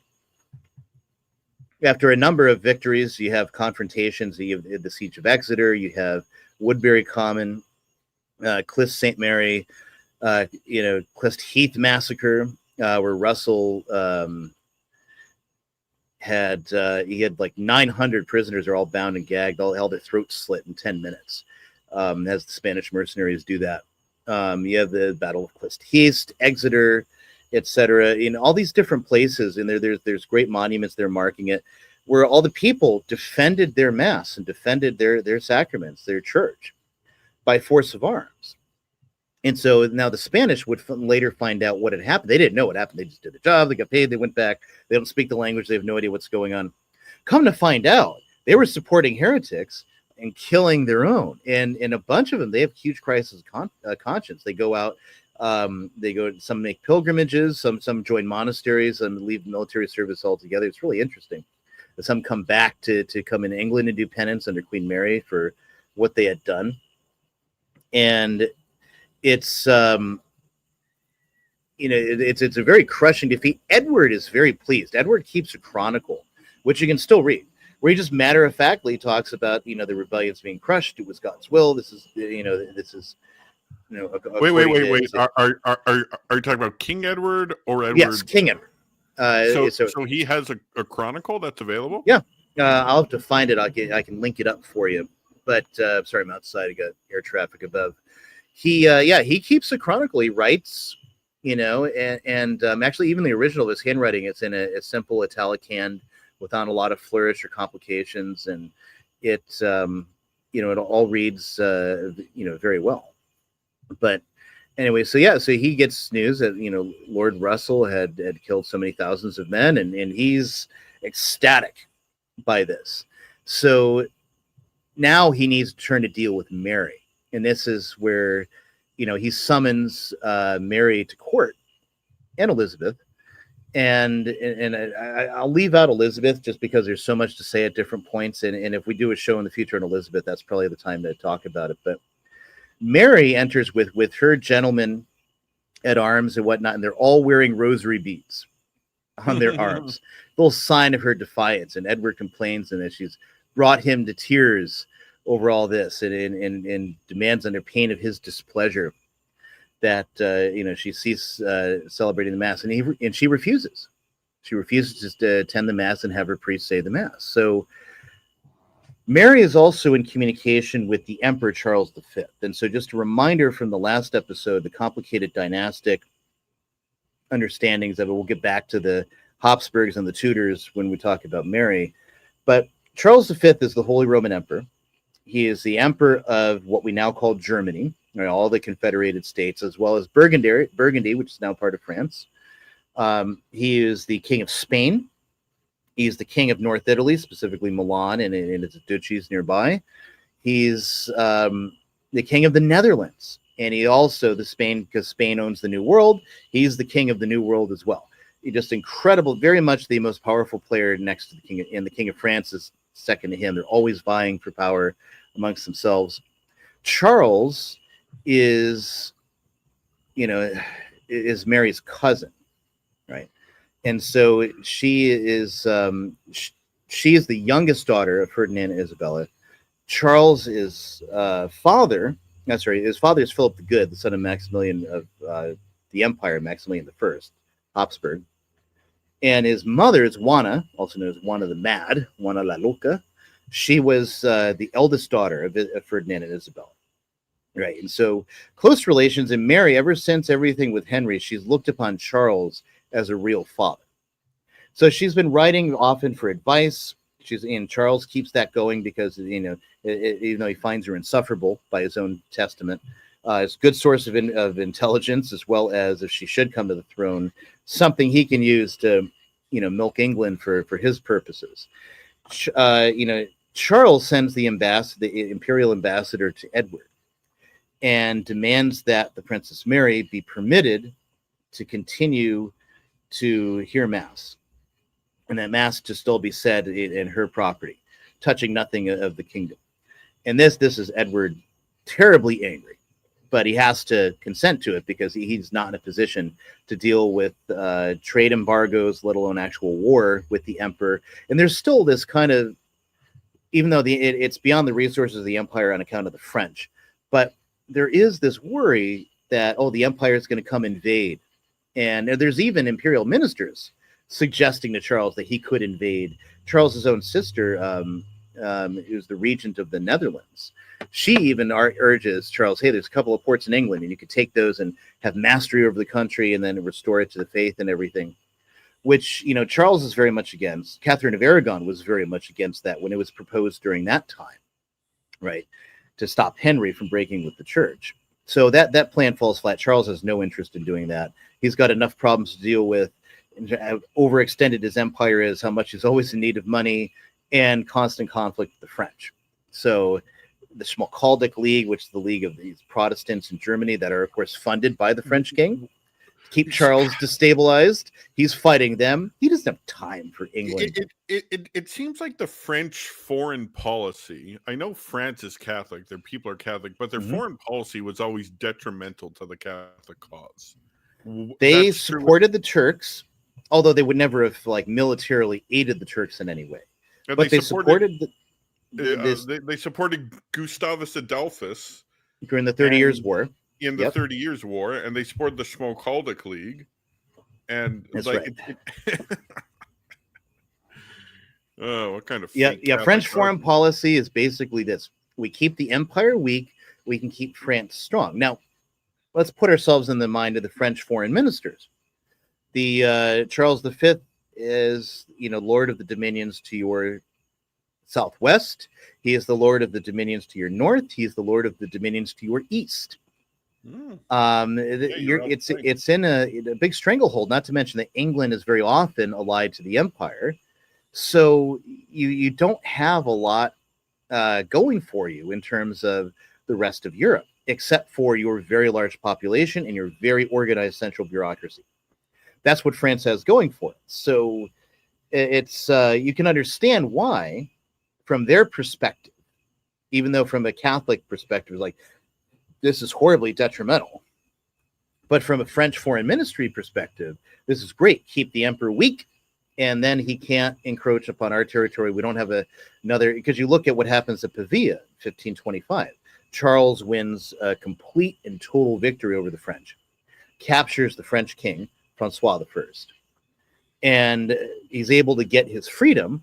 After a number of victories, you have confrontations. You have the Siege of Exeter. You have Woodbury Common, Clist St. Mary, Clist Heath massacre, where Russell had like 900 prisoners are all bound and gagged, all held their throats slit in 10 minutes. As the Spanish mercenaries do that. You have the Battle of Clist Heath, Exeter, etc. In all these different places, and there's great monuments there marking it, where all the people defended their mass and defended their sacraments, their church, by force of arms. And so now the Spanish would later find out what had happened. They didn't know what happened. They just did the job. They got paid. They went back. They don't speak the language. They have no idea what's going on. Come to find out, they were supporting heretics and killing their own, and a bunch of them, they have huge crisis of conscience. They go out, some make pilgrimages, some join monasteries, and leave military service altogether. It's really interesting. Some come back to come in England and do penance under Queen Mary for what they had done, and it's it's a very crushing defeat. Edward is very pleased. Edward keeps a chronicle, which you can still read, where he just matter-of-factly talks about, the rebellions being crushed. It was God's will. This is, wait. Are you talking about King Edward or Edward? Yes, King Edward. So he has a chronicle that's available? Yeah. I'll have to find it. I can link it up for you. But sorry, I'm outside. I got air traffic above. He keeps a chronicle. He writes, and actually even the original of his handwriting, it's in a simple italic hand, without a lot of flourish or complications, and it all reads very well. But anyway, so he gets news that Lord Russell had killed so many thousands of men, and he's ecstatic by this. So now he needs to turn to deal with Mary, and this is where he summons Mary to court and Elizabeth. And I'll leave out Elizabeth just because there's so much to say at different points. And if we do a show in the future on Elizabeth, that's probably the time to talk about it. But Mary enters with her gentlemen at arms and whatnot, and they're all wearing rosary beads on their arms. Little sign of her defiance. And Edward complains and that she's brought him to tears over all this and demands under pain of his displeasure that she cease celebrating the mass, and she refuses. She refuses to attend the mass and have her priest say the mass. So Mary is also in communication with the Emperor Charles V. And so just a reminder from the last episode, the complicated dynastic understandings of it. We'll get back to the Habsburgs and the Tudors when we talk about Mary. But Charles V is the Holy Roman Emperor. He is the emperor of what we now call Germany, all the Confederated States, as well as Burgundy, which is now part of France. He is the king of Spain. He's the king of North Italy, specifically Milan and its duchies nearby. He's the king of the Netherlands. And he also, because Spain owns the New World, he's the king of the New World as well. He's just incredible, very much the most powerful player next to the king. And the king of France is second to him. They're always vying for power amongst themselves. Charles is Mary's cousin, right? And so she is the youngest daughter of Ferdinand and Isabella. Charles is his father is Philip the Good, the son of Maximilian of the Empire, Maximilian I, Habsburg. And his mother is Juana, also known as Juana the Mad, Juana la Loca. She was the eldest daughter of Ferdinand and Isabella. Right. And so close relations. And Mary, ever since everything with Henry, she's looked upon Charles as a real father. So she's been writing often for advice. Charles keeps that going because, even though he finds her insufferable by his own testament, it's a good source of intelligence, as well as, if she should come to the throne, something he can use to, milk England for his purposes. Charles sends the imperial ambassador to Edward and demands that the Princess Mary be permitted to continue to hear Mass, and that Mass to still be said in her property, touching nothing of the kingdom. And this is Edward terribly angry, but he has to consent to it because he's not in a position to deal with trade embargoes, let alone actual war with the emperor. And there's still this kind of, even though it's beyond the resources of the empire on account of the French, but there is this worry that, the empire is going to come invade. And there's even imperial ministers suggesting to Charles that he could invade. Charles's own sister, who's the regent of the Netherlands, she even urges Charles, hey, there's a couple of ports in England, and you could take those and have mastery over the country and then restore it to the faith and everything, which, Charles is very much against. Catherine of Aragon was very much against that when it was proposed during that time, right, to stop Henry from breaking with the church. So that plan falls flat. Charles has no interest in doing that. He's got enough problems to deal with, how overextended his empire is, how much he's always in need of money, and constant conflict with the French. So the Schmalkaldic League, which is the league of these Protestants in Germany that are, of course, funded by the French king, keep Charles destabilized. He's fighting them. He doesn't have time for England. It seems like the French foreign policy, I know France is Catholic, their people are Catholic, but their foreign policy was always detrimental to the Catholic cause. They supported the Turks, although they would never have militarily aided the Turks in any way. But they supported they supported Gustavus Adolphus during the 30 Years' War. In the 30 Years' War, and they supported the Schmalkaldic League. And that's right. What kind of French foreign policy is basically this: we keep the empire weak, we can keep France strong. Now, let's put ourselves in the mind of the French foreign ministers. The Charles V is, lord of the dominions to your southwest. He is the lord of the dominions to your north. He is the lord of the dominions to your east. It's in a big stranglehold. Not to mention that England is very often allied to the empire, so you don't have a lot going for you in terms of the rest of Europe, except for your very large population and your very organized central bureaucracy. That's what France has going for it. So it's you can understand why, from their perspective, even though from a Catholic perspective, like, this is horribly detrimental. But from a French foreign ministry perspective, this is great. Keep the emperor weak, and then he can't encroach upon our territory. We don't have another, because you look at what happens at Pavia, 1525. Charles wins a complete and total victory over the French, captures the French king, Francois I, and he's able to get his freedom,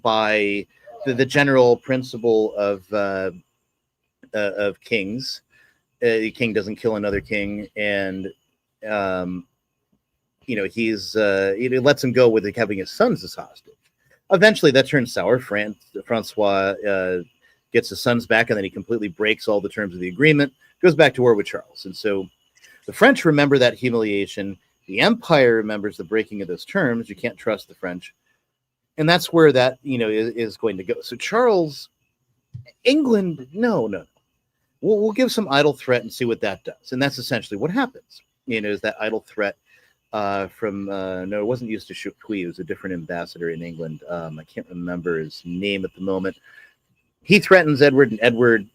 by the general principle of kings. A king doesn't kill another king, and he lets him go with having his sons as hostage. Eventually, that turns sour. Francois gets his sons back, and then he completely breaks all the terms of the agreement, goes back to war with Charles. And so the French remember that humiliation. The Empire remembers the breaking of those terms. You can't trust the French. And that's where that, is going to go. So Charles, England, no. We'll give some idle threat and see what that does. And that's essentially what happens. Is that idle threat from, no, it wasn't Eustace Chapuis. It was a different ambassador in England. I can't remember his name at the moment. He threatens Edward, and Edward,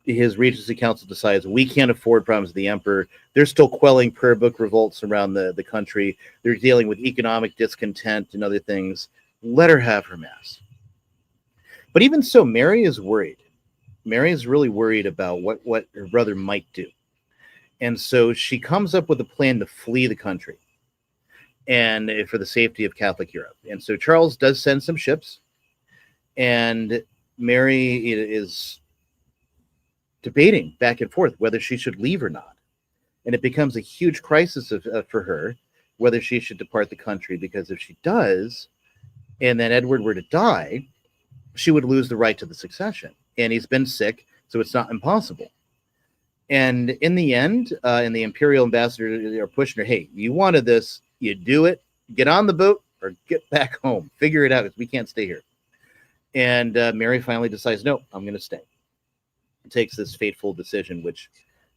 his Regency Council decides we can't afford problems with the Emperor. They're still quelling prayer book revolts around the country. They're dealing with economic discontent and other things. Let her have her mass. But even so, Mary is worried. Mary is really worried about what her brother might do. And so she comes up with a plan to flee the country and for the safety of Catholic Europe. And so Charles does send some ships, and Mary is debating back and forth whether she should leave or not. And it becomes a huge crisis for her whether she should depart the country, because if she does, and then Edward were to die, she would lose the right to the succession. And he's been sick, so it's not impossible. And in the end, and the imperial ambassador are pushing her, hey, you wanted this, you do it, get on the boat or get back home. Figure it out, because we can't stay here. And Mary finally decides, no, I'm going to stay. Takes this fateful decision, which,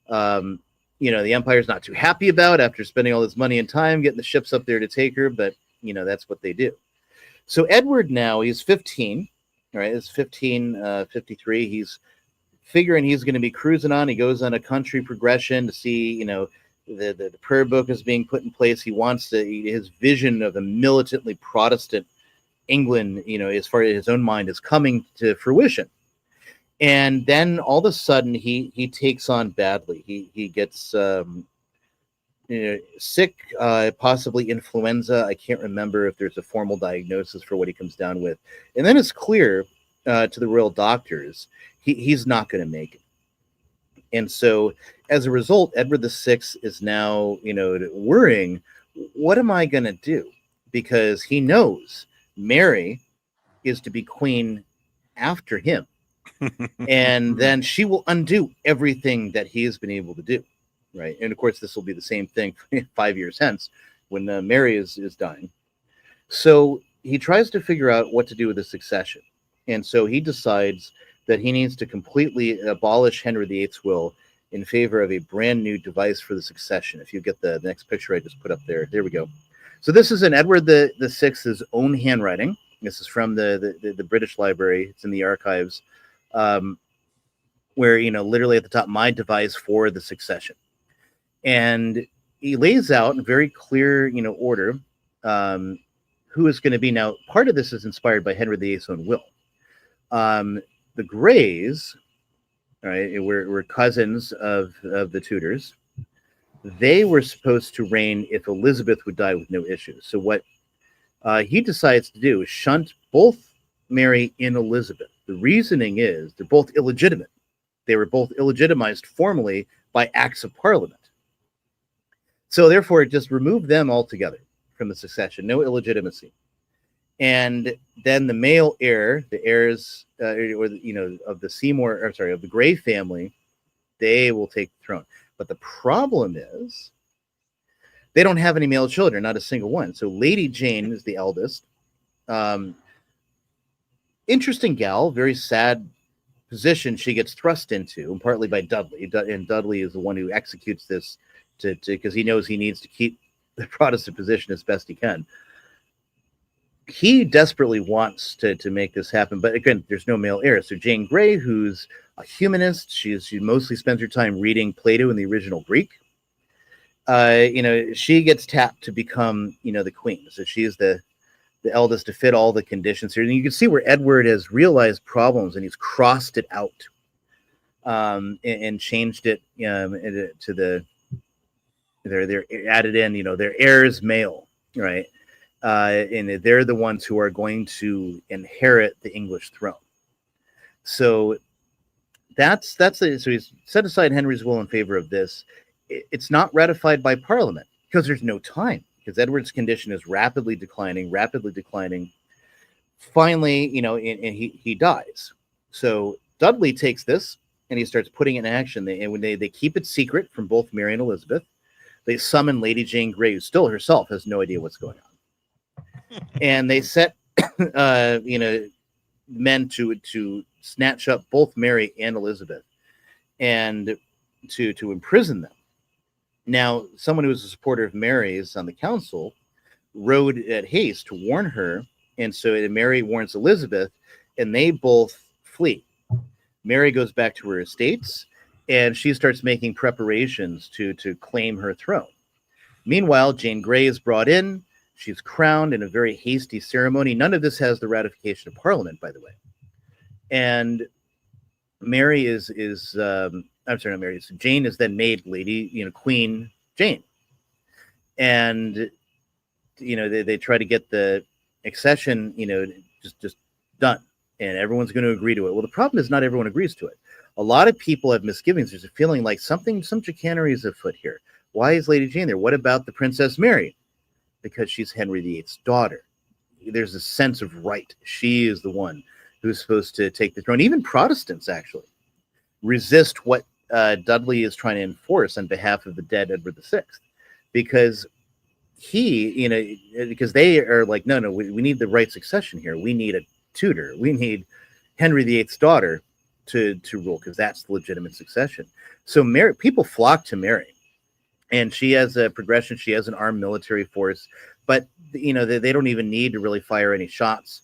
the Empire's not too happy about after spending all this money and time getting the ships up there to take her, but, that's what they do. So Edward now, he's 15, right? It's 1553. He's figuring he's going to be cruising on. He goes on a country progression to see, the prayer book is being put in place. He wants his vision of a militantly Protestant England, as far as his own mind, is coming to fruition. And then all of a sudden he takes on badly. He gets sick, possibly influenza. I can't remember if there's a formal diagnosis for what he comes down with. And then it's clear to the royal doctors he's not going to make it. And so as a result, Edward VI is now, worrying, what am I going to do? Because he knows Mary is to be queen after him. And then she will undo everything that he has been able to do, right? And of course, this will be the same thing 5 years hence when Mary is dying. So he tries to figure out what to do with the succession. And so he decides that he needs to completely abolish Henry VIII's will in favor of a brand new device for the succession. If you get the next picture I just put up there, there we go. So this is in Edward VI's own handwriting. This is from the British Library. It's in the archives. Where, literally at the top, my device for the succession. And he lays out in very clear, order, who is going to be. Now, part of this is inspired by Henry VIII's own will. The Greys, right, were cousins of the Tudors. They were supposed to reign if Elizabeth would die with no issues. So what he decides to do is shunt both Mary and Elizabeth. The reasoning is they're both illegitimate. They were both illegitimized formally by acts of Parliament. So therefore, it just removed them altogether from the succession. No illegitimacy. And then the male heir, the heirs, of the of the Grey family, they will take the throne. But the problem is they don't have any male children, not a single one. So Lady Jane is the eldest. Interesting gal, very sad position she gets thrust into, and partly by Dudley. And Dudley is the one who executes this because he knows he needs to keep the Protestant position as best he can. He desperately wants to make this happen, but again, there's no male heir. So Jane Grey, who's a humanist, she mostly spends her time reading Plato in the original Greek. She gets tapped to become, the queen. So she is the eldest to fit all the conditions here. And you can see where Edward has realized problems and he's crossed it out and changed it to they're added in, their heirs male, right? and they're the ones who are going to inherit the English throne. So so he's set aside Henry's will in favor of this. It's not ratified by Parliament because there's no time, because Edward's condition is rapidly declining. Finally, and he dies. So Dudley takes this and he starts putting it in action. They keep it secret from both Mary and Elizabeth. They summon Lady Jane Grey, who still herself has no idea what's going on. And they set, men to snatch up both Mary and Elizabeth and to imprison them. Now, someone who was a supporter of Mary's on the council rode at haste to warn her. And so Mary warns Elizabeth, and they both flee. Mary goes back to her estates, and she starts making preparations to claim her throne. Meanwhile, Jane Grey is brought in. She's crowned in a very hasty ceremony. None of this has the ratification of Parliament, by the way. And Mary Jane is then made Queen Jane. And, they try to get the accession, just done. And everyone's going to agree to it. Well, the problem is not everyone agrees to it. A lot of people have misgivings. There's a feeling like some chicanery is afoot here. Why is Lady Jane there? What about the Princess Mary? Because she's Henry VIII's daughter. There's a sense of right. She is the one who's supposed to take the throne. Even Protestants actually resist what Dudley is trying to enforce on behalf of the dead Edward VI, because because they are like, no, we need the right succession here. We need a Tudor. We need Henry VIII's daughter to rule, because that's the legitimate succession. So people flock to Mary, and she has a progression. She has an armed military force, but they don't even need to really fire any shots.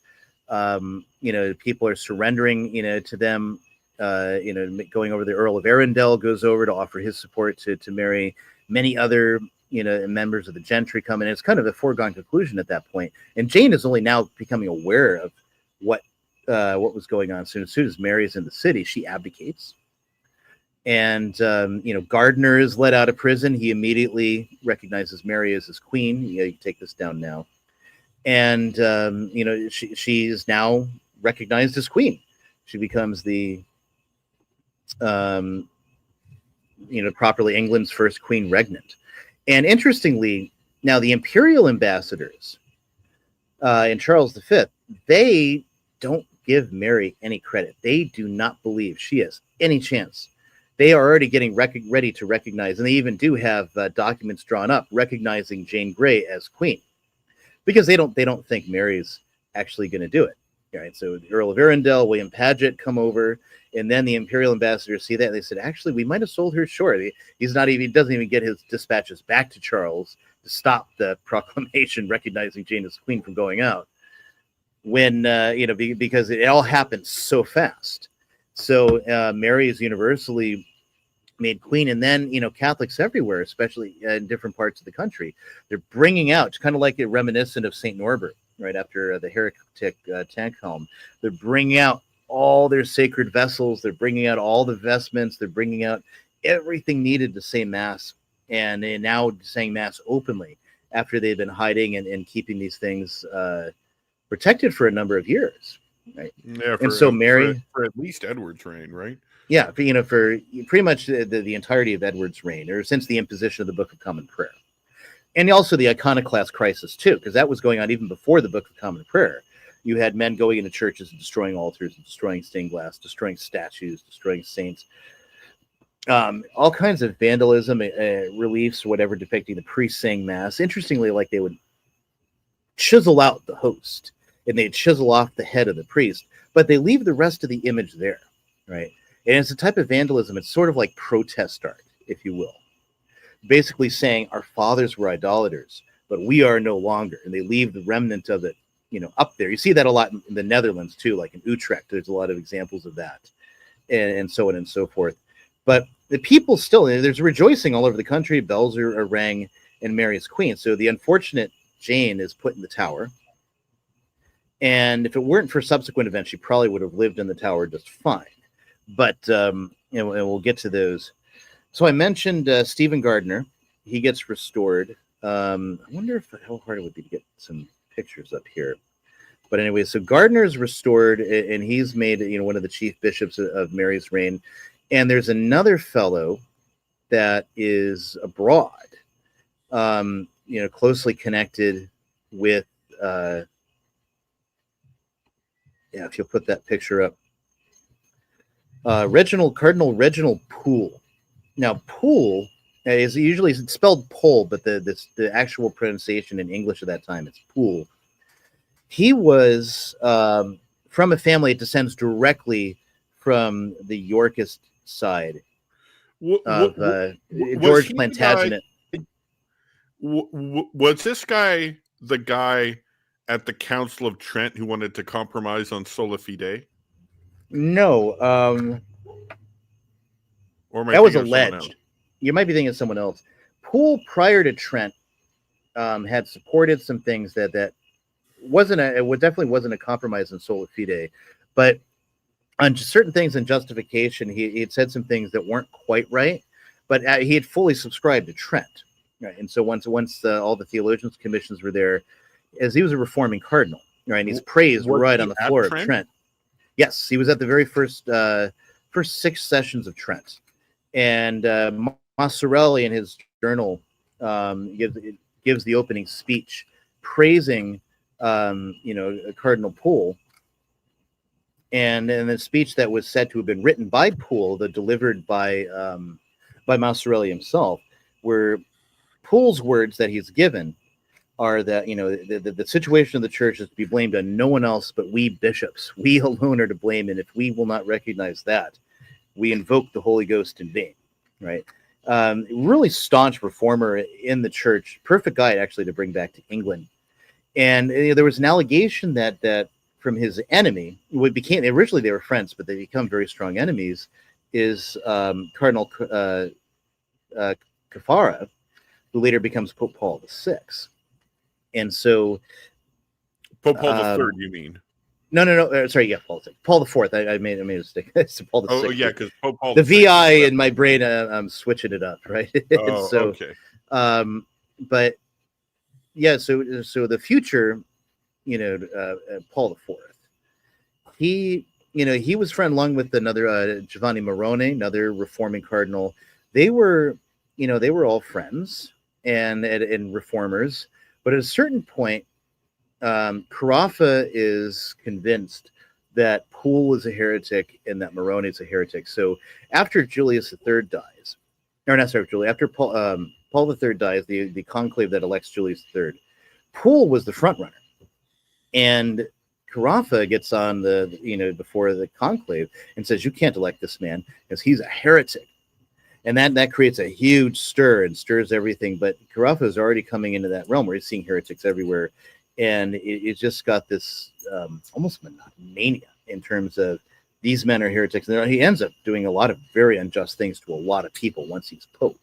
People are surrendering, to them. Going over, the Earl of Arundel goes over to offer his support to Mary. Many other members of the gentry come in. It's kind of a foregone conclusion at that point. And Jane is only now becoming aware of what was going on. So as soon as Mary's in the city, she abdicates. And Gardiner is let out of prison. He immediately recognizes Mary as his queen. You can take this down now. And she is now recognized as queen. She becomes the properly England's first queen regnant. And interestingly, now the imperial ambassadors and Charles V, they don't give Mary any credit. They do not believe she has any chance. They are already getting ready to recognize, and they even do have documents drawn up recognizing Jane Grey as queen, because they don't think Mary's actually going to do it. All right, so the Earl of Arundel, William Paget come over, and then the imperial ambassadors see that, and they said, actually, we might have sold her short. He doesn't even get his dispatches back to Charles to stop the proclamation recognizing Jane as queen from going out, when because it all happened so fast. So Mary is universally made queen, and then Catholics everywhere, especially in different parts of the country, they're bringing out, it's kind of like a reminiscent of Saint Norbert, right after the heretic Tanchelm. They're bringing out all their sacred vessels. They're bringing out all the vestments. They're bringing out everything needed to say mass, and they're now saying mass openly after they've been hiding and keeping these things protected for a number of years. Right. Yeah, and so Mary, for at least Edward's reign, right? Yeah, for pretty much the entirety of Edward's reign, or since the imposition of the Book of Common Prayer, and also the iconoclast crisis too, because that was going on even before the Book of Common Prayer. You had men going into churches and destroying altars, and destroying stained glass, destroying statues, destroying saints, all kinds of vandalism, reliefs, whatever, depicting the priest saying mass. Interestingly, like they would chisel out the host, and they'd chisel off the head of the priest, but they leave the rest of the image there, right? And it's a type of vandalism. It's sort of like protest art, if you will. Basically saying our fathers were idolaters, but we are no longer. And they leave the remnant of it, up there. You see that a lot in the Netherlands too, like in Utrecht. There's a lot of examples of that, and so on and so forth. But the people still, there's rejoicing all over the country. Bells are rang, and Mary is queen. So the unfortunate Jane is put in the Tower. And if it weren't for subsequent events, she probably would have lived in the Tower just fine. But and we'll get to those. So I mentioned Stephen Gardiner. He gets restored. I wonder how hard it would be to get some pictures up here. But anyway, so Gardiner's restored, and he's made, one of the chief bishops of Mary's reign. And there's another fellow that is abroad, closely connected with, if you'll put that picture up, Cardinal Reginald Poole. Now, Poole is usually spelled Pole, but the actual pronunciation in English at that time, it's Poole. He was from a family that descends directly from the Yorkist side of George Plantagenet. Was this guy the guy at the Council of Trent who wanted to compromise on sola fide? No. Or that was alleged. You might be thinking of someone else. Poole, prior to Trent, had supported some things that definitely wasn't a compromise on sola fide, but on certain things in justification, he had said some things that weren't quite right, but he had fully subscribed to Trent, right? And so once all the theologians' commissions were there, as he was a reforming cardinal, right, and he's praised right on the floor of Trent. Yes, he was at the very first 6 sessions of Trent, and Massarelli in his journal gives the opening speech praising Cardinal Poole, and in the speech that was said to have been written by Poole, delivered by Massarelli himself, were Poole's words that he's given are that the situation of the church is to be blamed on no one else but we bishops. We alone are to blame, and if we will not recognize that, we invoke the Holy Ghost in vain. Right? Really staunch reformer in the church. Perfect guy actually to bring back to England. And there was an allegation that from his enemy, what became, originally they were friends, but they become very strong enemies, is Cardinal Caffarra, who later becomes Pope Paul VI. And so Pope Paul III, you mean? No. Sorry, yeah, Paul VI. Paul IV. I made a mistake. It's Paul VI. Oh, yeah, because Pope Paul the VI in my brain, I'm switching it up, right? Oh, so, okay. But yeah, so the future, Paul IV, he was friend along with another Giovanni Morone, another reforming cardinal. They were all friends and reformers, but at a certain point, Carafa is convinced that Poole is a heretic and that Morone is a heretic. So after Julius III dies, after Paul III dies, the conclave that elects Julius III, Poole was the front runner, and Carafa gets on before the conclave and says, "You can't elect this man because he's a heretic," and that creates a huge stir and stirs everything. But Carafa is already coming into that realm where he's seeing heretics everywhere, and it's just got this almost mania in terms of these men are heretics. And he ends up doing a lot of very unjust things to a lot of people once he's pope.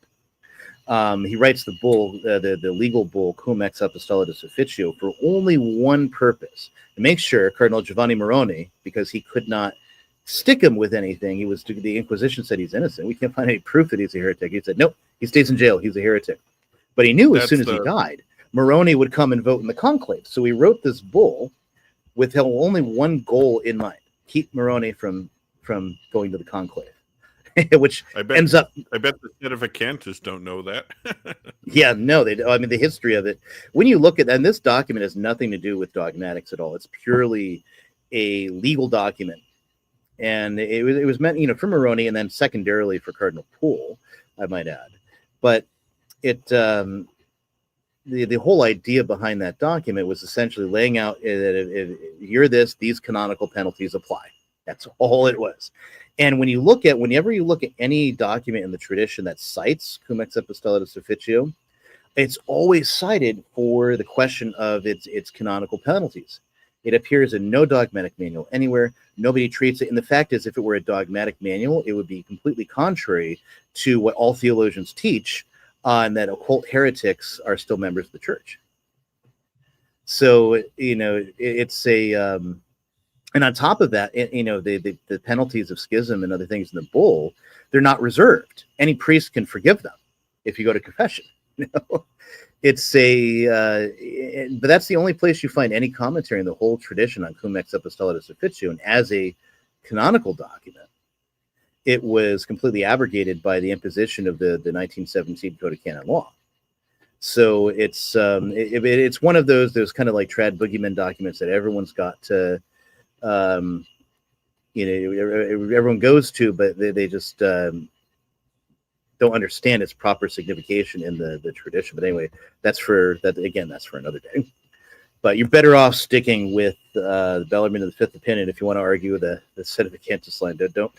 He writes the bull, the legal bull, Cum ex apostolicis officio, for only one purpose: to make sure Cardinal Giovanni Morone, because he could not stick him with anything, the Inquisition said he's innocent. We can't find any proof that he's a heretic. He said, nope, he stays in jail. He's a heretic. But he knew as soon as he died, Morone would come and vote in the conclave. So he wrote this bull with only one goal in mind: keep Morone from going to the conclave. Which ends up. I bet the Sedevacantists don't know that. Yeah, no, they. I mean, the history of it. When you look at that, and this document has nothing to do with dogmatics at all. It's purely a legal document, and it was meant, for Morone, and then secondarily for Cardinal Poole, I might add. But it, the whole idea behind that document was essentially laying out that if you're this, these canonical penalties apply. That's all it was. And whenever you look at any document in the tradition that cites Cum ex apostolicis officio, it's always cited for the question of its canonical penalties. It appears in no dogmatic manual anywhere. Nobody treats it. And the fact is, if it were a dogmatic manual, it would be completely contrary to what all theologians teach, and that occult heretics are still members of the church. So, it's a... And on top of that, the penalties of schism and other things in the bull, they're not reserved. Any priest can forgive them if you go to confession. It's but that's the only place you find any commentary in the whole tradition on Cum Ex Apostolatus Officium. And as a canonical document, it was completely abrogated by the imposition of the 1917 Code of Canon Law. So it's one of those kind of like trad boogeyman documents that everyone's got to, everyone goes to, but they just don't understand its proper signification in the tradition. But anyway, that's for another day. But you're better off sticking with the Bellarmine of the Fifth Opinion if you want to argue the Sedevacantus line. Don't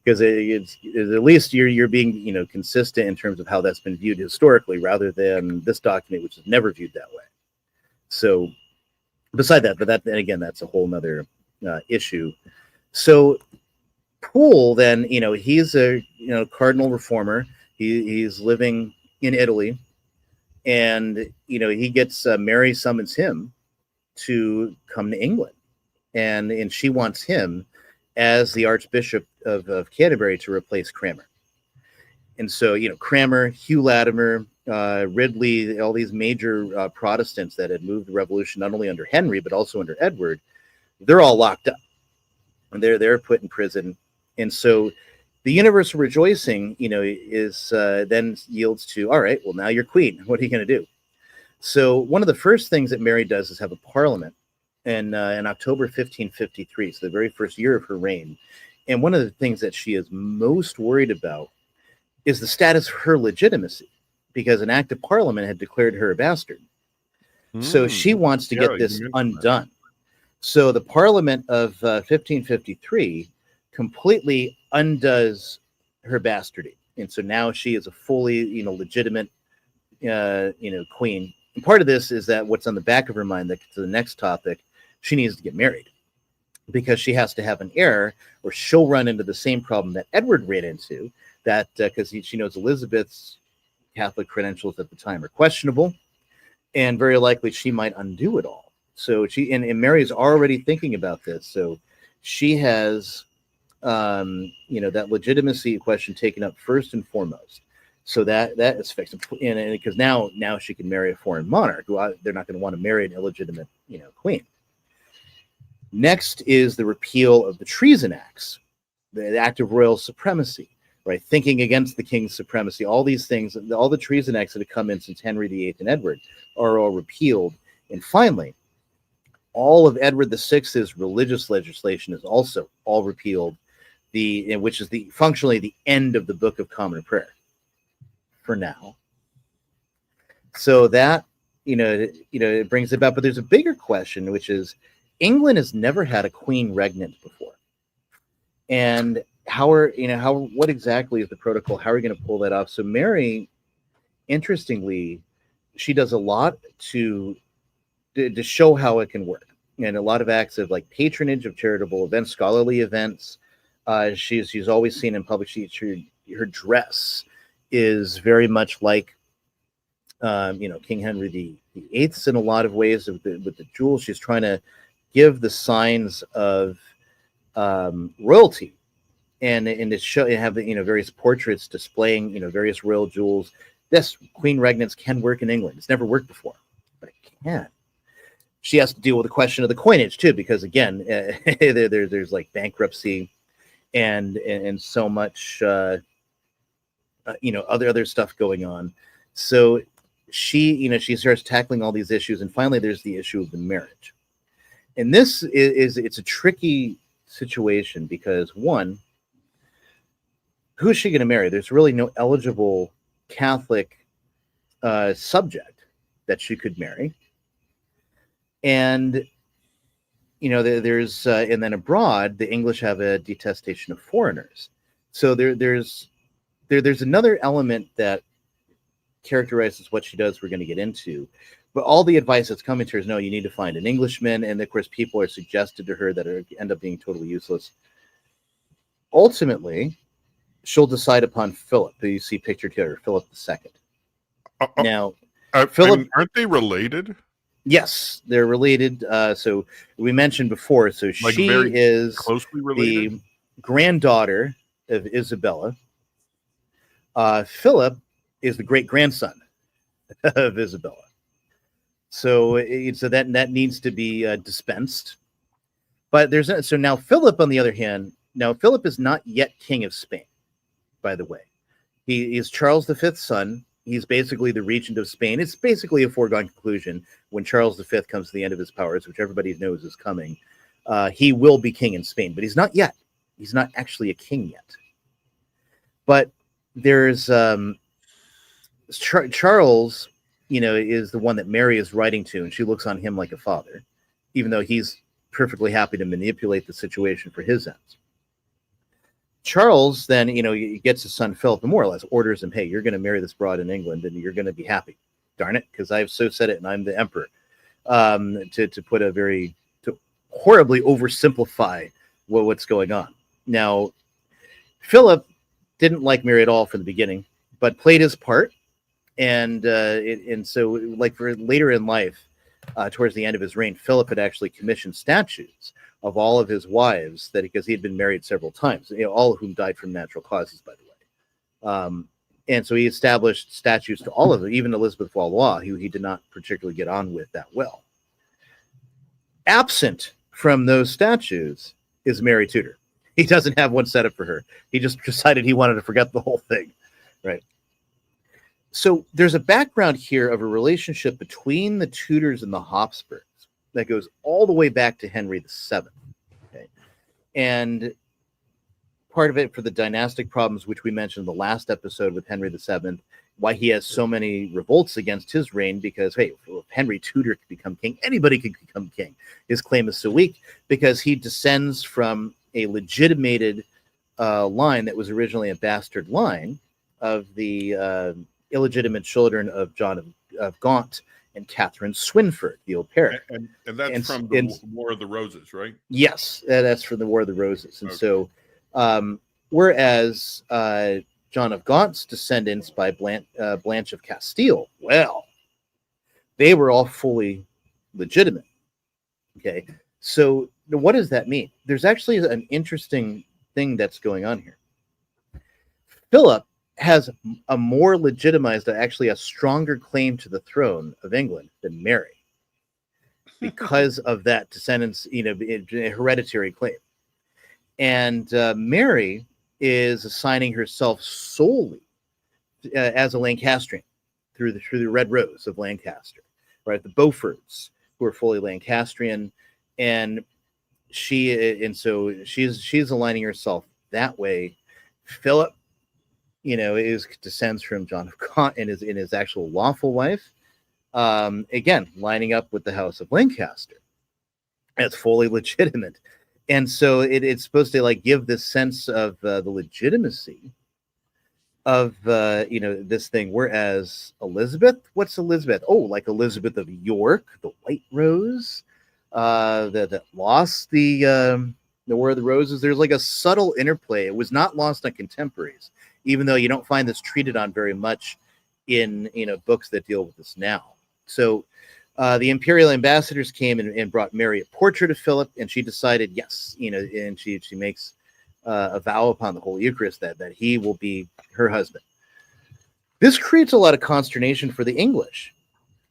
because it's at least you're being consistent in terms of how that's been viewed historically, rather than this document, which is never viewed that way. So beside that, but that's a whole nother issue. So Poole, then, he's a cardinal reformer. He's living in Italy, and he gets Mary summons him to come to England, and she wants him as the Archbishop of Canterbury to replace Cranmer. And so Cranmer, Hugh Latimer, Ridley, all these major Protestants that had moved the revolution not only under Henry but also under Edward, they're all locked up, and they're put in prison. And so the universal rejoicing, is then yields to, all right, well, now you're queen. What are you going to do? So one of the first things that Mary does is have a parliament in October 1553, so the very first year of her reign. And one of the things that she is most worried about is the status of her legitimacy, because an act of parliament had declared her a bastard. So she wants to get this undone. So the parliament of 1553 completely undoes her bastardy, and so now she is a fully legitimate queen. And part of this is that what's on the back of her mind, that to the next topic, she needs to get married, because she has to have an heir, or she'll run into the same problem that Edward ran into, that because she knows Elizabeth's Catholic credentials at the time are questionable, and very likely she might undo it all. So and Mary's already thinking about this, so she has that legitimacy question taken up first and foremost. So that is fixed, and because now she can marry a foreign monarch. They're not going to want to marry an illegitimate queen. Next is the repeal of the Treason Acts, the Act of Royal Supremacy, right? Thinking against the king's supremacy. All these things, all the Treason Acts that have come in since Henry VIII and Edward are all repealed. And finally, all of Edward VI's religious legislation is also all repealed, which is functionally the end of the Book of Common Prayer for now. So that it brings it about. But there's a bigger question, which is England has never had a queen regnant before, and what exactly is the protocol? How are we going to pull that off? So Mary, interestingly, she does a lot to show how it can work, and a lot of acts of like patronage of charitable events, scholarly events. She's always seen in public. Her dress is very much like King Henry VIII's in a lot of ways with the jewels. She's trying to give the signs of royalty, and to show and have various portraits displaying various royal jewels. This queen regnance can work in England. It's never worked before, but it can. She has to deal with the question of the coinage too, because again, there's like bankruptcy and so much other stuff going on. So she starts tackling all these issues, and finally there's the issue of the marriage. And this it's a tricky situation, because one, who's she going to marry? There's really no eligible Catholic subject that she could marry. And there's and then abroad, the English have a detestation of foreigners. So there's another element that characterizes what she does we're going to get into. But all the advice that's coming to her is, no, you need to find an Englishman. And of course, people are suggested to her that end up being totally useless. Ultimately, she'll decide upon Philip, who you see pictured here, Philip II. Now, Philip, aren't they related? Yes, they're related. So we mentioned before. So like she is closely related? The granddaughter of Isabella. Philip is the great grandson of Isabella. So that needs to be dispensed. But so now Philip, on the other hand, Philip is not yet king of Spain, by the way. He is Charles V's son. He's basically the regent of Spain. It's basically a foregone conclusion when Charles V comes to the end of his powers, which everybody knows is coming. He will be king in Spain, but he's not yet. He's not actually a king yet. But there's Charles, is the one that Mary is writing to, and she looks on him like a father, even though he's perfectly happy to manipulate the situation for his ends. Charles then, he gets his son Philip and more or less orders him, hey, you're going to marry this broad in England and you're going to be happy. Darn it, because I've so said it and I'm the emperor. To put to horribly oversimplify what's going on. Now, Philip didn't like Mary at all from the beginning, but played his part. And so like for later in life, towards the end of his reign, Philip had actually commissioned statues of all of his wives, because he had been married several times, all of whom died from natural causes, by the way. And so he established statues to all of them, even Elizabeth Valois, who he did not particularly get on with that well. Absent from those statues is Mary Tudor. He doesn't have one set up for her. He just decided he wanted to forget the whole thing, right? So there's a background here of a relationship between the Tudors and the Habsburgs that goes all the way back to Henry VII. Okay? And part of it for the dynastic problems, which we mentioned in the last episode with Henry VII, why he has so many revolts against his reign, because, hey, if Henry Tudor could become king, anybody could become king. His claim is so weak because he descends from a legitimated line that was originally a bastard line of the illegitimate children of John of Gaunt and Catherine Swynford, the au pair. And that's from the War of the Roses, right? Yes, that's from the War of the Roses. And so, whereas John of Gaunt's descendants by Blanche of Castile, well, they were all fully legitimate. Okay, so what does that mean? There's actually an interesting thing that's going on here. Philip has a more legitimized, actually a stronger claim to the throne of England than Mary, because of that descendants, hereditary claim. And Mary is assigning herself solely as a Lancastrian through the Red Rose of Lancaster, right? The Beauforts, who are fully Lancastrian, and she's aligning herself that way. Philip, descends from John of Gaunt and is in his actual lawful wife. Again, lining up with the House of Lancaster. It's fully legitimate. And so it's supposed to give this sense of the legitimacy of this thing. Whereas Elizabeth, what's Elizabeth? Oh, like Elizabeth of York, the White Rose, that lost the War of the Roses. There's a subtle interplay. It was not lost on contemporaries, even though you don't find this treated on very much in books that deal with this now. So the imperial ambassadors came and brought Mary a portrait of Philip, and she decided yes, and she makes a vow upon the Holy Eucharist that he will be her husband. This creates a lot of consternation for the English.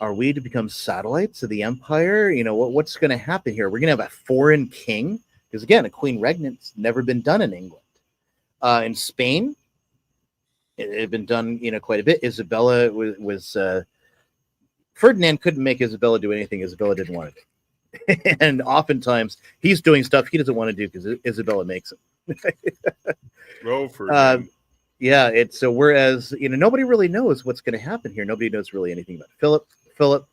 Are we to become satellites of the empire? What's going to happen here? We're going to have a foreign king, because again, a queen regnant's never been done in England. In Spain, it had been done, quite a bit. Isabella was Ferdinand couldn't make Isabella do anything Isabella didn't want to do. And oftentimes he's doing stuff he doesn't want to do because Isabella makes him. Oh, Ferdinand. It's so whereas, nobody really knows what's going to happen here. Nobody knows really anything about Philip. Philip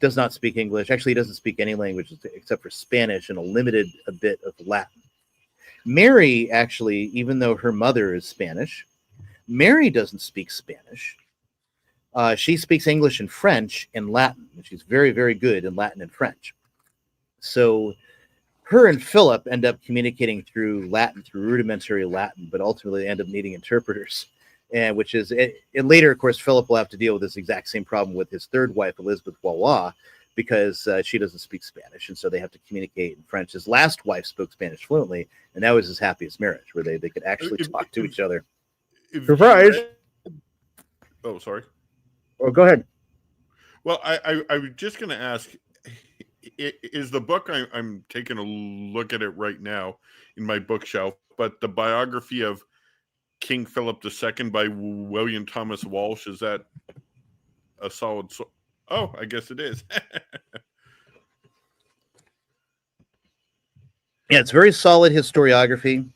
does not speak English. Actually, he doesn't speak any language except for Spanish and a bit of Latin. Mary, actually, even though her mother is Spanish, Mary doesn't speak Spanish. She speaks English and French and Latin, and she's very, very good in Latin and French. So her and Philip end up communicating through Latin, through rudimentary Latin, but ultimately they end up needing interpreters. And later, of course, Philip will have to deal with this exact same problem with his third wife, Elizabeth Valois, because she doesn't speak Spanish, and so they have to communicate in French. His last wife spoke Spanish fluently, and that was his happiest marriage, where they could actually talk to each other. Surprise! Oh, sorry. Oh, go ahead. Well, I was just going to ask, is the book, I'm taking a look at it right now in my bookshelf, but the biography of King Philip II by William Thomas Walsh, is that a solid? Oh, I guess it is. Yeah, it's very solid historiography,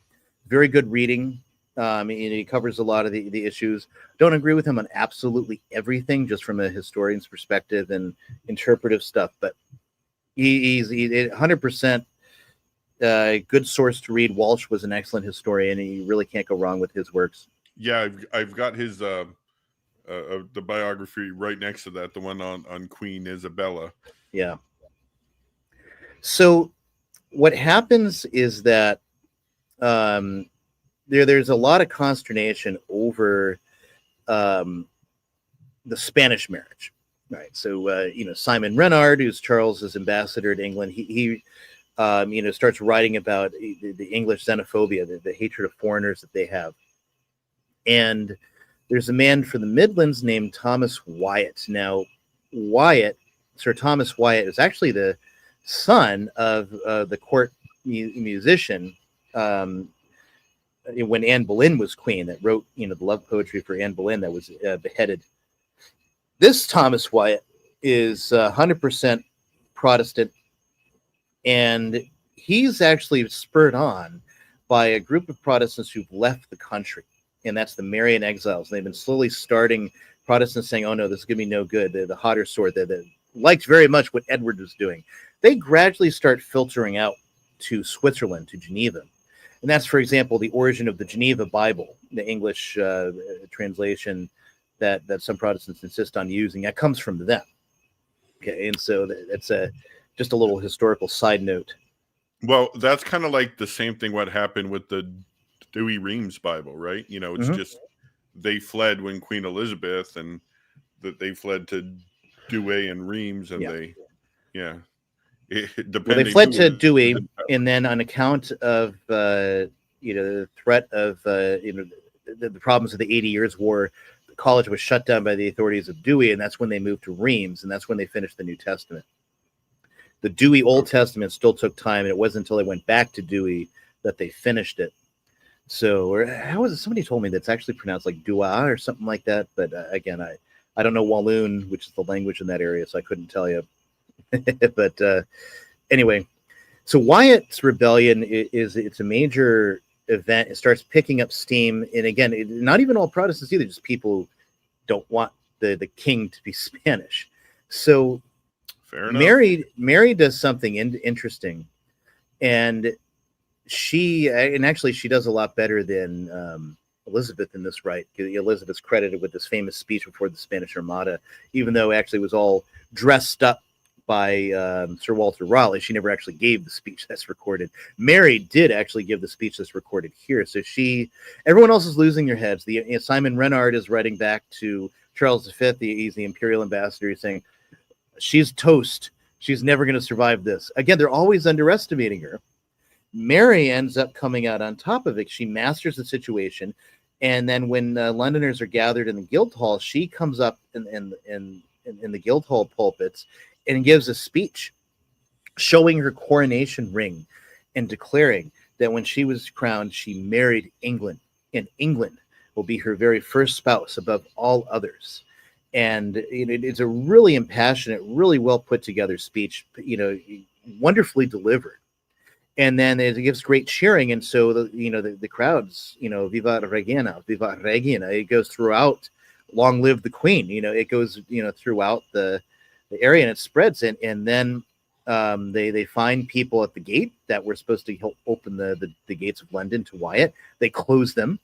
very good reading. He covers a lot of the issues. Don't agree with him on absolutely everything, just from a historian's perspective and interpretive stuff. But he's 100% good source to read. Walsh was an excellent historian, and you really can't go wrong with his works. Yeah, I've got his the biography right next to that, the one on Queen Isabella. Yeah. So what happens is that there's a lot of consternation over the Spanish marriage, right? So Simon Renard, who's Charles's ambassador to England, he starts writing about the English xenophobia, the hatred of foreigners that they have. And there's a man from the Midlands named Thomas Wyatt. Now, Sir Thomas Wyatt, is actually the son of the court musician when Anne Boleyn was queen, that wrote the love poetry for Anne Boleyn that was beheaded. This Thomas Wyatt is 100% Protestant, and he's actually spurred on by a group of Protestants who've left the country, and that's the Marian exiles. They've been slowly starting, Protestants saying, oh no, this is going to be no good. The hotter sort that liked very much what Edward was doing. They gradually start filtering out to Switzerland, to Geneva. And that's, for example, the origin of the Geneva Bible, the English translation that some Protestants insist on using. That comes from them. Okay, and so that's just a little historical side note. Well, that's kind of like the same thing what happened with the Dewey Reams Bible, right? It's just they fled when Queen Elizabeth, and that they fled to Douay and Reims, and they they fled to Douay, and then on account of the threat of the problems of the 80 Years' War, the college was shut down by the authorities of Douay, and that's when they moved to Reims, and that's when they finished the New Testament. The Douay Old Testament still took time, and it wasn't until they went back to Douay that they finished it. So, or how is it? Somebody told me that's actually pronounced like Douai or something like that. But again, I don't know Walloon, which is the language in that area, so I couldn't tell you. But anyway, so Wyatt's rebellion it's a major event. It starts picking up steam, and again, not even all Protestants either. Just people who don't want the king to be Spanish. So fair enough. Mary does something interesting, and she does a lot better than Elizabeth in this, right? Elizabeth's credited with this famous speech before the Spanish Armada, even though actually it was all dressed up by Sir Walter Raleigh. She never actually gave the speech that's recorded. Mary did actually give the speech that's recorded here. So everyone else is losing their heads. Simon Renard is writing back to Charles V. He's the imperial ambassador. He's saying, she's toast. She's never going to survive this. Again, they're always underestimating her. Mary ends up coming out on top of it. She masters the situation. And then when Londoners are gathered in the Guildhall, she comes up in the Guildhall pulpits and gives a speech showing her coronation ring and declaring that when she was crowned, she married England, and England will be her very first spouse above all others. And it's a really impassionate, really well put together speech, wonderfully delivered. And then it gives great cheering, and so the crowds, "Viva Regina, Viva Regina." It goes throughout. Long live the Queen. It goes throughout the area, and it spreads. And then they find people at the gate that were supposed to help open the gates of London to Wyatt. They close them.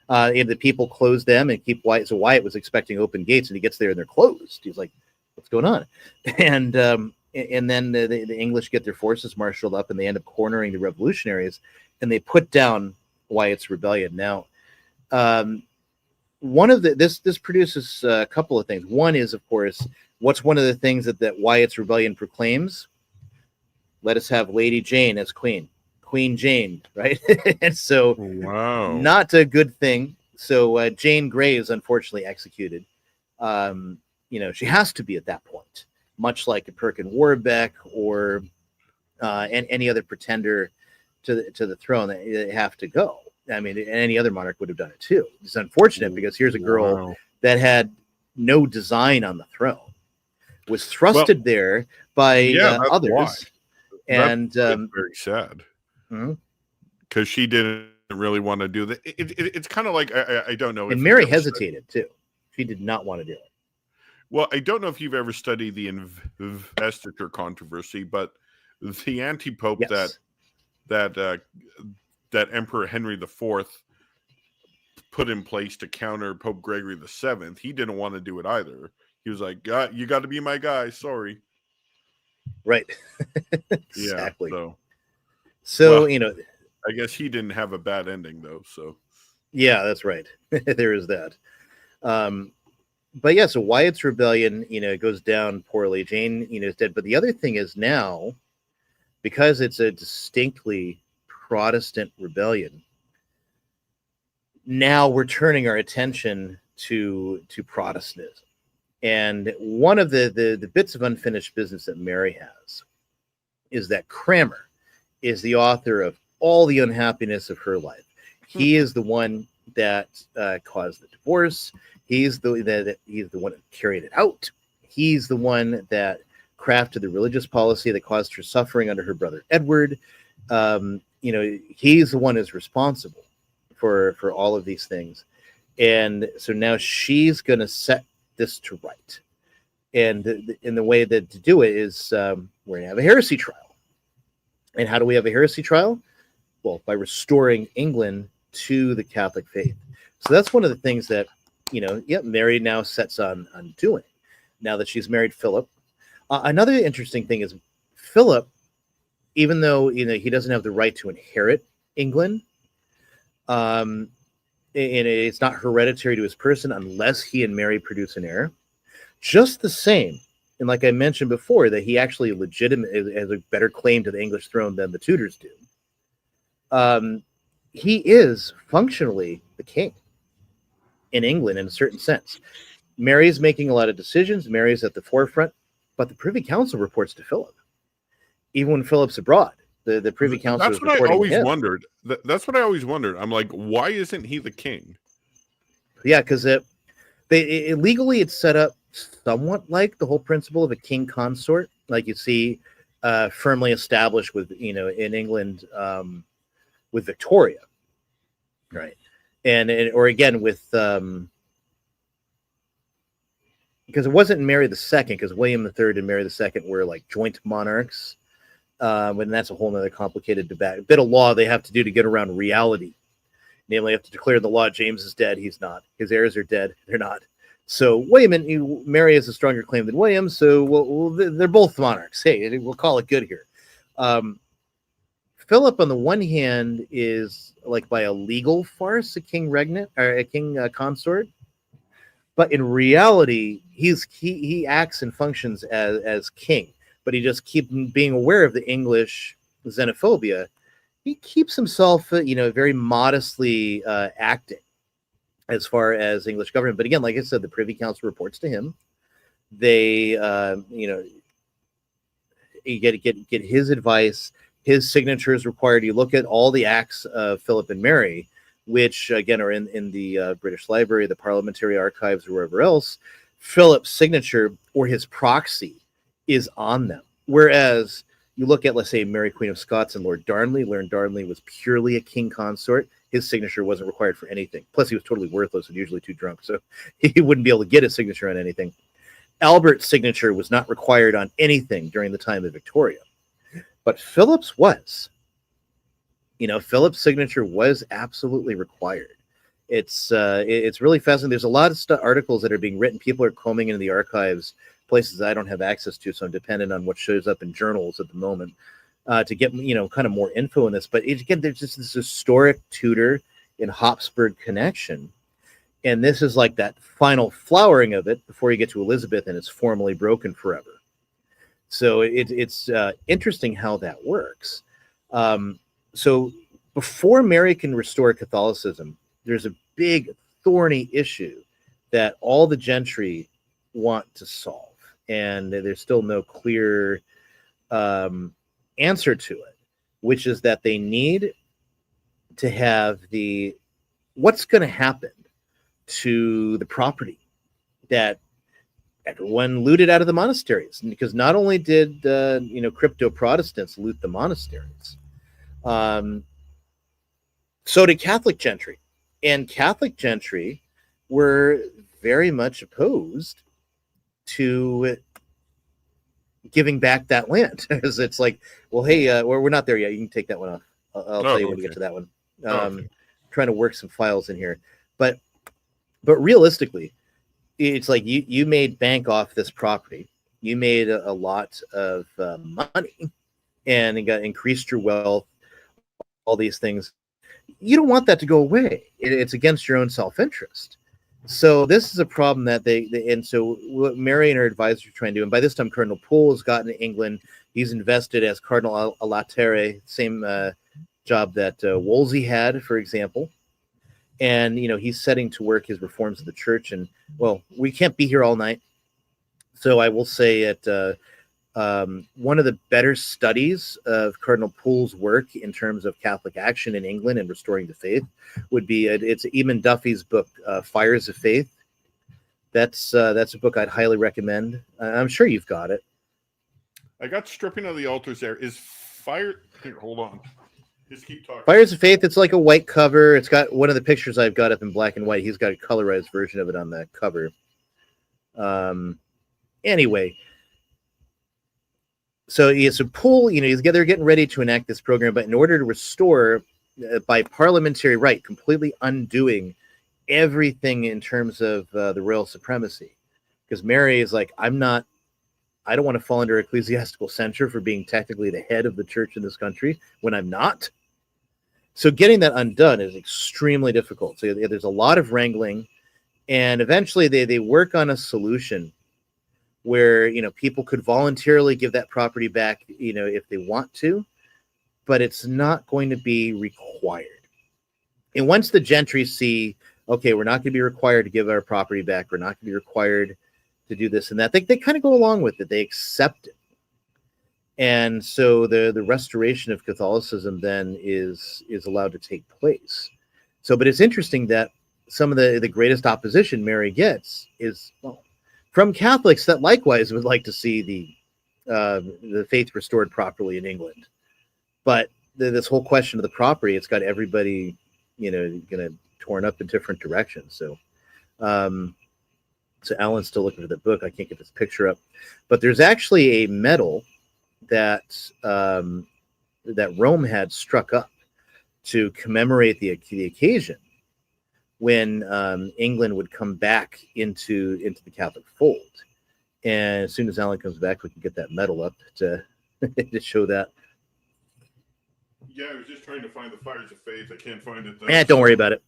And the people close them and keep Wyatt. So Wyatt was expecting open gates, and he gets there and they're closed. He's like, "What's going on?" And then the English get their forces marshaled up, and they end up cornering the revolutionaries, and they put down Wyatt's rebellion. Now, this produces a couple of things. One is, of course, what's one of the things that Wyatt's rebellion proclaims? Let us have Lady Jane as queen, Queen Jane, right? And so, not a good thing. So Jane Grey is unfortunately executed. she has to be at that point, much like a Perkin Warbeck or any other pretender to the throne. They have to go. I mean, any other monarch would have done it too. It's unfortunate because here's a girl that had no design on the throne, was thrusted there by others. Why. And that's very sad because she didn't really want to do that. It's kind of like I don't know. And Mary hesitated too. She did not want to do it. Well, I don't know if you've ever studied the investiture controversy, but the anti-pope that Emperor Henry IV put in place to counter Pope Gregory VII, he didn't want to do it either. He was like, "You got to be my guy." Sorry. Right. Exactly. Yeah. So I guess he didn't have a bad ending though. So. Yeah, that's right. There is that. But yeah, so Wyatt's rebellion, goes down poorly. Jane, is dead. But the other thing is now, because it's a distinctly Protestant rebellion, now we're turning our attention to Protestantism. And one of the bits of unfinished business that Mary has is that Cranmer is the author of all the unhappiness of her life. He is the one that caused the divorce. He's the one that carried it out. He's the one that crafted the religious policy that caused her suffering under her brother Edward. He's the one who's responsible for all of these things. And so now she's going to set this to right. And in the way that to do it is we're going to have a heresy trial. And how do we have a heresy trial? Well, by restoring England to the Catholic faith. So that's one of the things that, Mary now sets on doing now that she's married Philip. Another interesting thing is Philip, even though, he doesn't have the right to inherit England, and it's not hereditary to his person unless he and Mary produce an heir. Just the same, and like I mentioned before, that he actually legitimately has a better claim to the English throne than the Tudors do. He is functionally the king in England in a certain sense. Mary's making a lot of decisions. Mary's at the forefront, but the Privy Council reports to Philip. Even when Philip's abroad, the Privy Council is reporting to him. That's what I always wondered. I'm like, why isn't he the king? Yeah, because legally it's set up somewhat like the whole principle of a king consort, like you see firmly established with in England with Victoria, right? Or again with because it wasn't Mary II, because William III and Mary II were like joint monarchs. And that's a whole other complicated debate. A bit of law they have to do to get around reality. Namely, have to declare the law. James is dead. He's not. His heirs are dead. They're not. So Mary has a stronger claim than William. So they're both monarchs. Hey, we'll call it good here. Philip, on the one hand, is like by a legal farce, a king regnant or a king consort. But in reality, he acts and functions as king. But he just keeps being aware of the English xenophobia. He keeps himself, very modestly acting as far as English government. But again, like I said, the Privy Council reports to him. They, you get his advice. His signature is required. You look at all the acts of Philip and Mary, which again are in the British Library, the Parliamentary Archives, or wherever else. Philip's signature or his proxy is on them. Whereas you look at, let's say, Mary Queen of Scots and Lord Darnley. Lord Darnley was purely a king consort. His signature wasn't required for anything. Plus, he was totally worthless and usually too drunk, so he wouldn't be able to get a signature on anything. Albert's signature was not required on anything during the time of Victoria. But Philip's was. Philip's signature was absolutely required. It's really fascinating. There's a lot of articles that are being written. People are combing into the archives, places I don't have access to, so I'm dependent on what shows up in journals at the moment to get kind of more info on this. But again, there's just this historic Tudor and Habsburg connection, and this is like that final flowering of it before you get to Elizabeth, and it's formally broken forever. So it's interesting how that works. So before Mary can restore Catholicism, there's a big thorny issue that all the gentry want to solve, and there's still no clear answer to it, which is that they need to have what's going to happen to the property that everyone looted out of the monasteries, because not only did crypto Protestants loot the monasteries, so did Catholic gentry, and Catholic gentry were very much opposed to giving back that land. Because it's like, well, hey, we're not there yet. You can take that one off. I'll tell you when we get to that one. Trying to work some files in here, but realistically, it's like you made bank off this property. You made a lot of money, and increased your wealth. All these things, you don't want that to go away. It's against your own self-interest. So this is a problem that and so what Marian and her advisors are trying to do, and by this time Cardinal Pole has gotten to England. He's invested as Cardinal Alatere, same job that Wolsey had, for example. And, he's setting to work his reforms of the church. And, well, we can't be here all night. So I will say that one of the better studies of Cardinal Pole's work in terms of Catholic action in England and restoring the faith would be, it's Eamon Duffy's book, Fires of Faith. That's a book I'd highly recommend. I'm sure you've got it. I got Stripping of the Altars there. Is fire... Here, hold on. Just keep talking. Fires of Faith, it's like a white cover. It's got one of the pictures I've got up in black and white. He's got a colorized version of it on that cover. Anyway, so Pole, they're getting ready to enact this program, but in order to restore by parliamentary right, completely undoing everything in terms of the royal supremacy, because Mary is like, I don't want to fall under ecclesiastical censure for being technically the head of the church in this country when I'm not. So getting that undone is extremely difficult. So there's a lot of wrangling, and eventually they work on a solution where, people could voluntarily give that property back, if they want to, but it's not going to be required. And once the gentry see, okay, we're not going to be required to give our property back, we're not going to be required to do this and that, they kind of go along with it. They accept it. And so the restoration of Catholicism then is allowed to take place. So, but it's interesting that some of the greatest opposition Mary gets is, well, from Catholics that likewise would like to see the faith restored properly in England. But this whole question of the property, it's got everybody, torn up in different directions. So, so Alan's still looking for the book. I can't get this picture up, but there's actually a medal that that Rome had struck up to commemorate the occasion when England would come back into the Catholic fold. And as soon as Alan comes back, we can get that medal up to to show that. Yeah, I was just trying to find the Fires of Faith. I can't find it. Don't worry about it.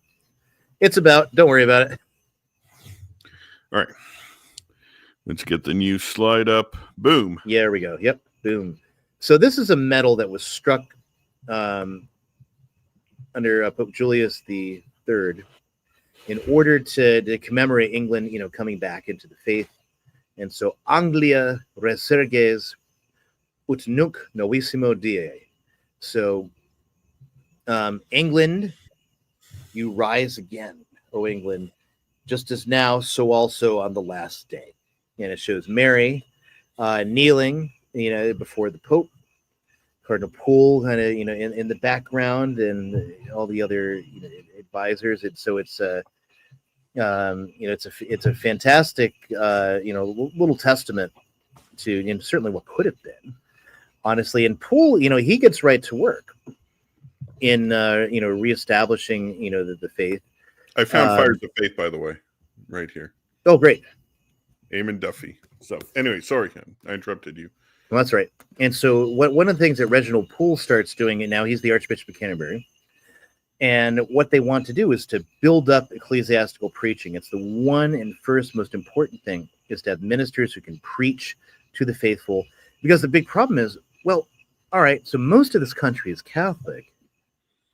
Don't worry about it. All right. Let's get the new slide up. Boom. Yeah, there we go. Yep. Boom. So this is a medal that was struck under Pope Julius III in order to commemorate England, coming back into the faith. And so Anglia resurges ut nunc novissimo die. So England, you rise again, O England, just as now, so also on the last day. And it shows Mary kneeling, before the Pope, Cardinal Pole kind of, in the background, and all the other advisors. It's a fantastic little testament to certainly what could have been, honestly. And Pole, he gets right to work in reestablishing the faith. I found Fires of Faith, by the way, right here. Oh, great. Eamon Duffy. So anyway, sorry, Ken, I interrupted you. Well, that's right. And so one of the things that Reginald Pole starts doing, and now he's the Archbishop of Canterbury, and what they want to do is to build up ecclesiastical preaching. It's the one and first most important thing, is to have ministers who can preach to the faithful. Because the big problem is, well, all right, so most of this country is Catholic.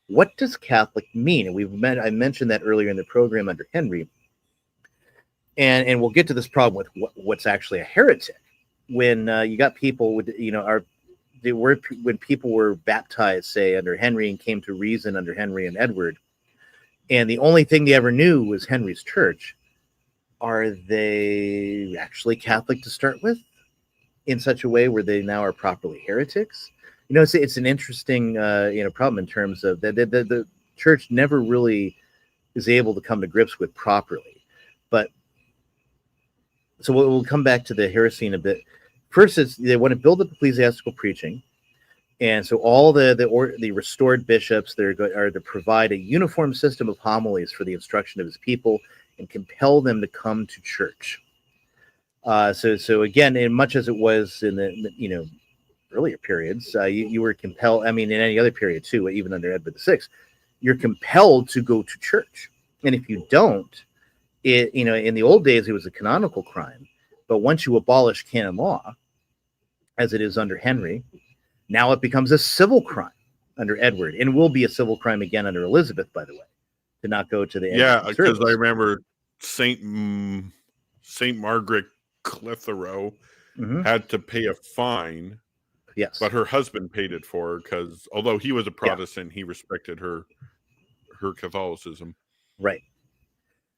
What does Catholic mean? And I mentioned that earlier in the program under Henry. And we'll get to this problem with what's actually a heretic. When you got people with, when people were baptized, say, under Henry and came to reason under Henry and Edward, and the only thing they ever knew was Henry's church, are they actually Catholic to start with in such a way where they now are properly heretics? It's an interesting, problem in terms of the church never really is able to come to grips with properly. But so we'll come back to the heresy in a bit. First, they want to build up ecclesiastical preaching, and so all the restored bishops are to provide a uniform system of homilies for the instruction of his people and compel them to come to church. So again, in much as it was in the earlier periods, you were compelled. I mean, in any other period too, even under Edward VI, you're compelled to go to church, and if you don't, in the old days it was a canonical crime, but once you abolish canon law, as it is under Henry, now it becomes a civil crime under Edward, and will be a civil crime again under Elizabeth, by the way, to not go to the because I remember Saint Margaret Clitheroe had to pay a fine. Yes, but her husband paid it for her because although he was a Protestant, he respected her Catholicism. Right.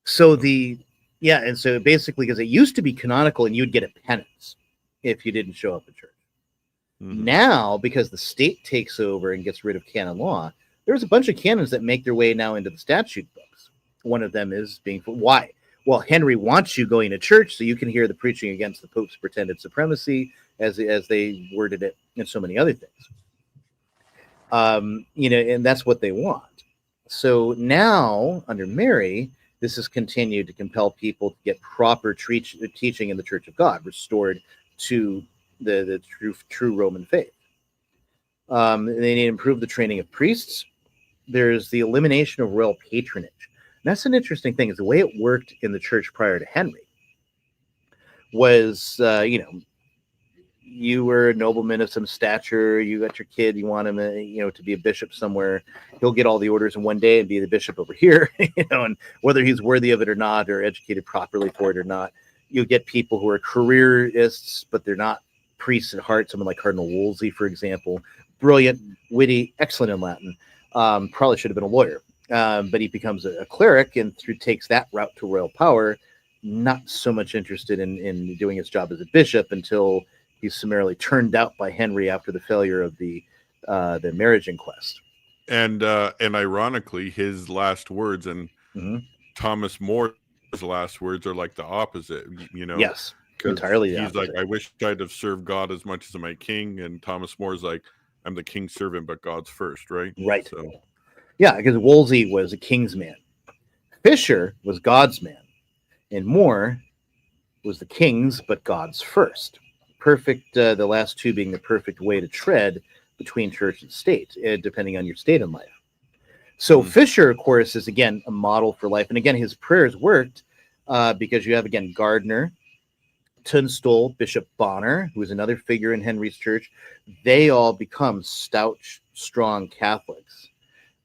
So and so basically, because it used to be canonical and you'd get a penance if you didn't show up at church. Mm-hmm. Now, because the state takes over and gets rid of canon law, there's a bunch of canons that make their way now into the statute books. One of them is why? Well, Henry wants you going to church so you can hear the preaching against the Pope's pretended supremacy, as they worded it, and so many other things. And that's what they want. So now, under Mary, this has continued to compel people to get proper teaching in the Church of God, restored to the true Roman faith. They need to improve the training of priests. There's the elimination of royal patronage. And that's an interesting thing, is the way it worked in the church prior to Henry was, you were a nobleman of some stature, you got your kid, you want him to be a bishop somewhere, he'll get all the orders in one day and be the bishop over here, and whether he's worthy of it or not, or educated properly for it or not. You get people who are careerists, but they're not priests at heart, someone like Cardinal Wolsey, for example, brilliant, witty, excellent in Latin, probably should have been a lawyer, but he becomes a cleric and takes that route to royal power, not so much interested in doing his job as a bishop until he's summarily turned out by Henry after the failure of the marriage inquest. And ironically, his last words and Thomas More's last words are like the opposite. Yes, entirely. He's like, I wish I'd have served God as much as my king, and Thomas More's like, I'm the king's servant, but God's first, right? Right. So, yeah, because Wolsey was a king's man, Fisher was God's man, and More was the king's, but God's first. Perfect, the last two being the perfect way to tread between church and state, depending on your state in life. So Fisher, of course, is, again, a model for life. And again, his prayers worked because you have, again, Gardner, Tunstall, Bishop Bonner, who is another figure in Henry's church. They all become stout, strong Catholics.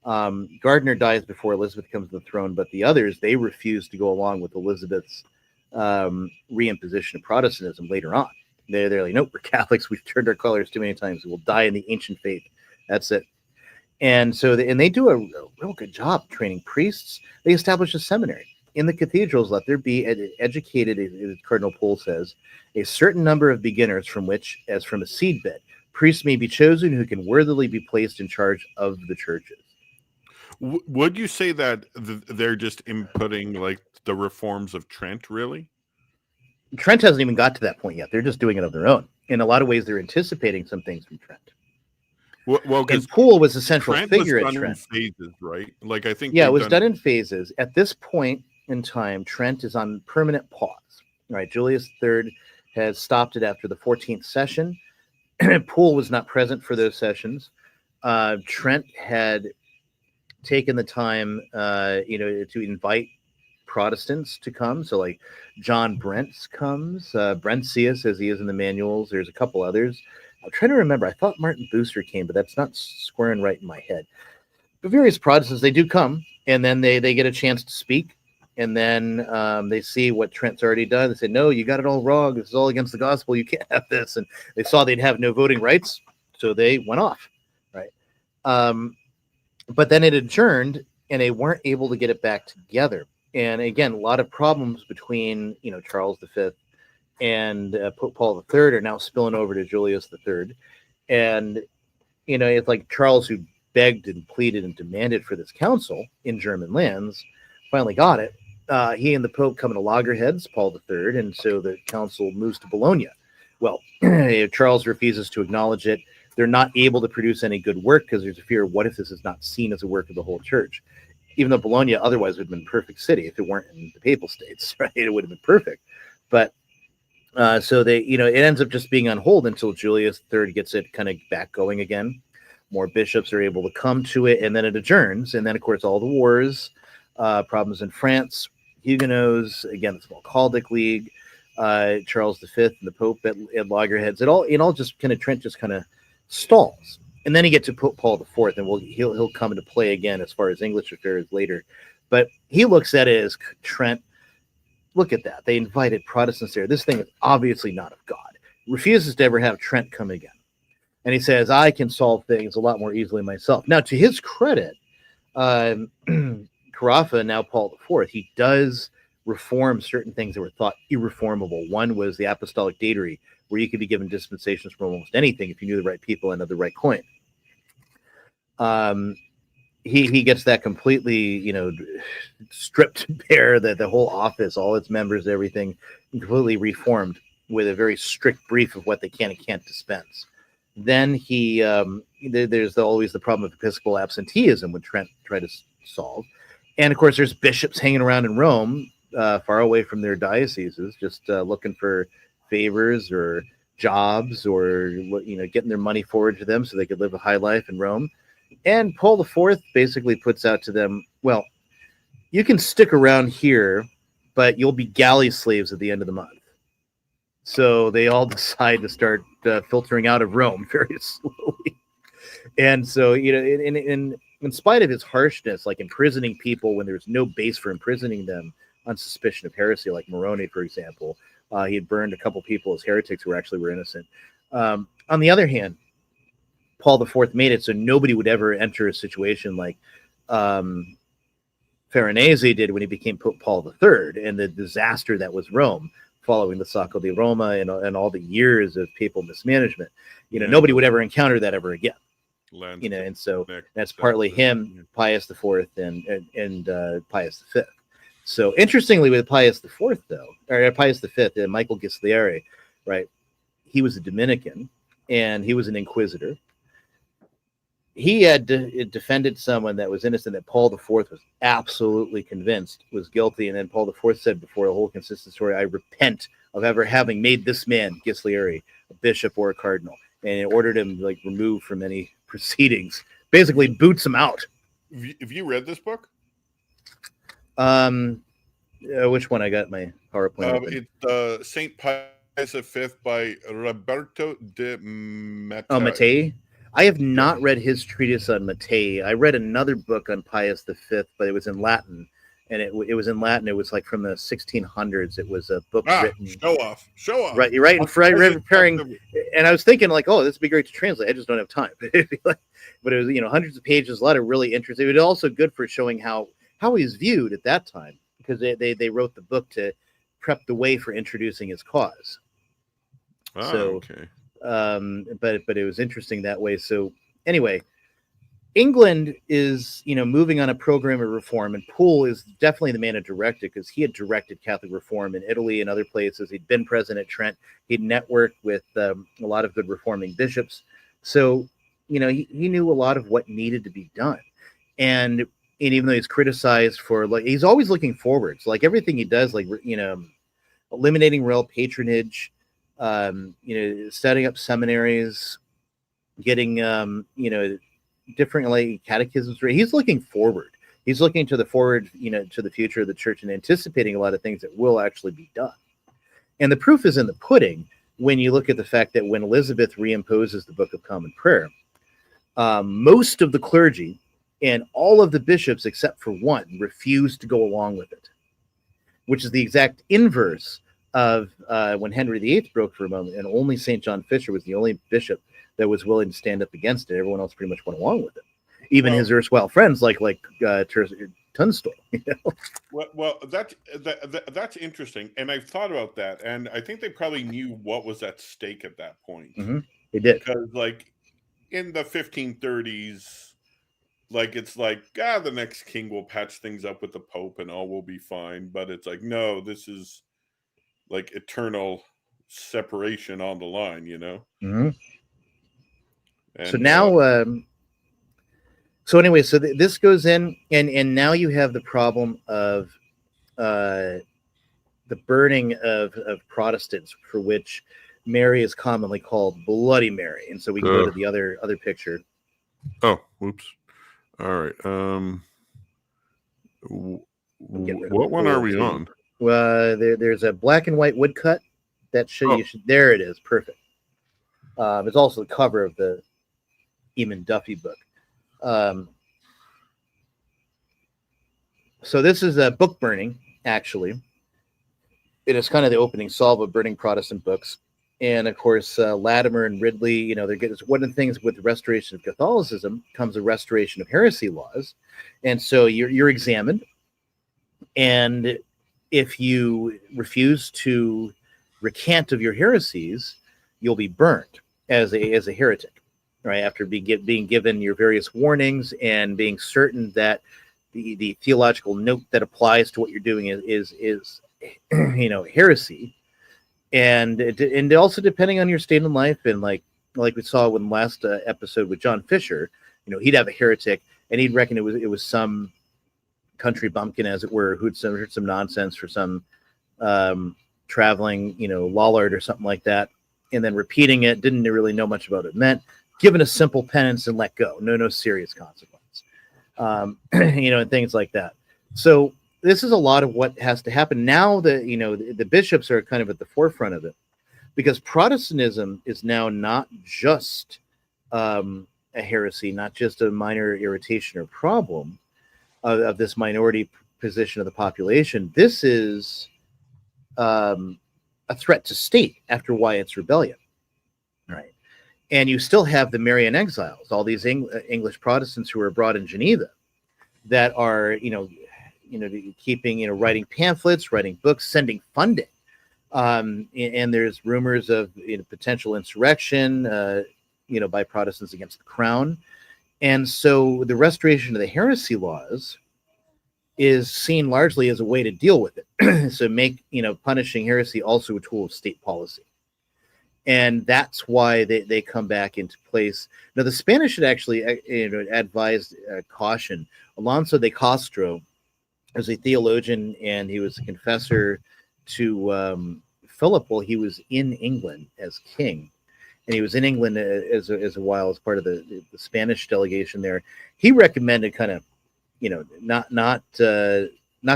Gardner dies before Elizabeth comes to the throne, but the others, they refuse to go along with Elizabeth's reimposition of Protestantism later on. They're like, nope, we're Catholics. We've turned our colors too many times. We'll die in the ancient faith. That's it. And so they do a real good job training priests. They establish a seminary. In the cathedrals, let there be educated, as Cardinal Pole says, a certain number of beginners from which, as from a seedbed, priests may be chosen who can worthily be placed in charge of the churches. Would you say that they're just inputting like the reforms of Trent, really? Trent hasn't even got to that point yet. They're just doing it of their own. In a lot of ways, they're anticipating some things from Trent. Well, and Poole was a central Trent figure was at Trent. In phases, right? Like, I think. Yeah, it was done in phases. At this point in time, Trent is on permanent pause. Right, Julius III has stopped it after the 14th session. Poole was not present for those sessions. Trent had taken the time, to invite Protestants to come. So like John Brent's comes, Brentius, as he is in the manuals. There's a couple others. I'm trying to remember. I thought Martin Booster came, but that's not squaring right in my head. But various Protestants, they do come, and then they get a chance to speak. And then they see what Trent's already done. They say, no, you got it all wrong. This is all against the gospel. You can't have this. And they saw they'd have no voting rights, so they went off, right? But then it adjourned, and they weren't able to get it back together. And again, a lot of problems between, Charles V and Pope Paul III are now spilling over to Julius III. And, it's like Charles, who begged and pleaded and demanded for this council in German lands, finally got it. He and the Pope come to loggerheads, Paul III, and so the council moves to Bologna. Well, Charles refuses to acknowledge it. They're not able to produce any good work because there's a fear, what if this is not seen as a work of the whole church? Even though Bologna otherwise would have been a perfect city if it weren't in the Papal States, right? It would have been perfect. But so they, it ends up just being on hold until Julius III gets it kind of back going again. More bishops are able to come to it, and then it adjourns. And then, of course, all the wars, problems in France, Huguenots, again, the Smalcaldic League, Charles V and the Pope at loggerheads. It all just kind of, Trent just kind of stalls. And then you get to Pope Paul IV, and he'll come into play again as far as English affairs later. But he looks at it as, Trent, look at that. They invited Protestants there. This thing is obviously not of God. Refuses to ever have Trent come again. And he says, I can solve things a lot more easily myself. Now, to his credit, Carafa, now Paul IV, he does reform certain things that were thought irreformable. One was the apostolic datary, where you could be given dispensations from almost anything if you knew the right people and had the right coin. He gets that completely, stripped bare, the whole office, all its members, everything completely reformed with a very strict brief of what they can and can't dispense. Then there's always the problem of episcopal absenteeism, which Trent tried to solve. And of course, there's bishops hanging around in Rome, far away from their dioceses, just looking for favors or jobs or, getting their money forward to them so they could live a high life in Rome. And Paul IV basically puts out to them, well, you can stick around here, but you'll be galley slaves at the end of the month. So they all decide to start filtering out of Rome very slowly. And so, in spite of his harshness, like imprisoning people when there's no base for imprisoning them on suspicion of heresy, like Moroni, for example, he had burned a couple people as heretics who actually were innocent. On the other hand, Paul IV made it so nobody would ever enter a situation like Farnese did when he became Pope Paul III, and the disaster that was Rome following the Sacco di Roma and all the years of papal mismanagement. Nobody would ever encounter that ever again. And so that's partly him, Pius IV, and Pius V. So interestingly, with Pius IV, though, or Pius V, Michael Ghislieri, right? He was a Dominican, and he was an inquisitor. He had defended someone that was innocent that Paul IV was absolutely convinced was guilty. And then Paul IV said before the whole consistory, I repent of ever having made this man, Ghislieri, a bishop or a cardinal. And it ordered him removed from any proceedings, basically boots him out. Have you read this book? Which one? I got my PowerPoint. It's St. Pius V by Roberto de Mattei. Oh, Mattei? I have not read his treatise on Mattei. I read another book on Pius V, but it was in Latin. And it was in Latin. It was from the 1600s. It was a book written. Show off. Right. You're right. And preparing. And I was thinking this would be great to translate. I just don't have time. But it was, hundreds of pages, a lot of really interesting. It was also good for showing how he's viewed at that time, because they wrote the book to prep the way for introducing his cause. Okay. But it was interesting that way. So anyway, England is, moving on a program of reform, and Poole is definitely the man to direct it, because he had directed Catholic reform in Italy and other places. He'd been present at Trent. He'd networked with a lot of good reforming bishops. So, he knew a lot of what needed to be done. And even though he's criticized for, he's always looking forwards, everything he does, eliminating royal patronage, setting up seminaries, getting, different catechisms. He's looking forward. He's looking to the forward, to the future of the church, and anticipating a lot of things that will actually be done. And the proof is in the pudding when you look at the fact that when Elizabeth reimposes the Book of Common Prayer, most of the clergy and all of the bishops, except for one, refused to go along with it. which is the exact inverse of when Henry VIII broke for a moment, and only St. John Fisher was the only bishop that was willing to stand up against it. Everyone else pretty much went along with it. Even his erstwhile friends like Tunstall. You know? Well, that's interesting, and I've thought about that, and I think they probably knew what was at stake at that point. Mm-hmm. They did, because like in the 1530s, like it's like the next king will patch things up with the Pope and all will be fine. But it's like, no, this is like eternal separation on the line, you know. Mm-hmm. And, so now. So anyway, so this goes in, and now you have the problem of the burning of Protestants, for which Mary is commonly called Bloody Mary. And so we can go to the other picture. Oh, whoops. All right. What one are we on? There's a black and white woodcut that you should. There it is. Perfect. It's also the cover of the Eamon Duffy book. So this is a book burning, actually. It is kind of the opening salve of burning Protestant books. And of course, Latimer and Ridley, you know, one of the things with the restoration of Catholicism comes a restoration of heresy laws. And so you're examined. And if you refuse to recant of your heresies, you'll be burned as a heretic, right? After being given your various warnings and being certain that the theological note that applies to what you're doing is you know, heresy. And also depending on your state in life, and like we saw in the last episode with John Fisher, you know, he'd have a heretic and he'd reckon it was some country bumpkin, as it were, who'd heard some nonsense for some traveling, you know, Lollard or something like that, and then repeating it, didn't really know much about what it meant, given a simple penance and let go, no serious consequence, you know, and things like that. So this is a lot of what has to happen now. The bishops are kind of at the forefront of it, because Protestantism is now not just a heresy, not just a minor irritation or problem of this minority position of the population. This is a threat to state after Wyatt's rebellion, right? And you still have the Marian exiles, all these English Protestants who are abroad in Geneva, that are keeping, writing pamphlets, writing books, sending funding, and there's rumors of potential insurrection, by Protestants against the crown. And so the restoration of the heresy laws is seen largely as a way to deal with it. So make, punishing heresy also a tool of state policy. And that's why they come back into place. Now, the Spanish had actually advised caution. Alonso de Castro was a theologian, and he was a confessor to Philip while he was in England as king. And he was in England as a while as part of the Spanish delegation there. He recommended kind of, not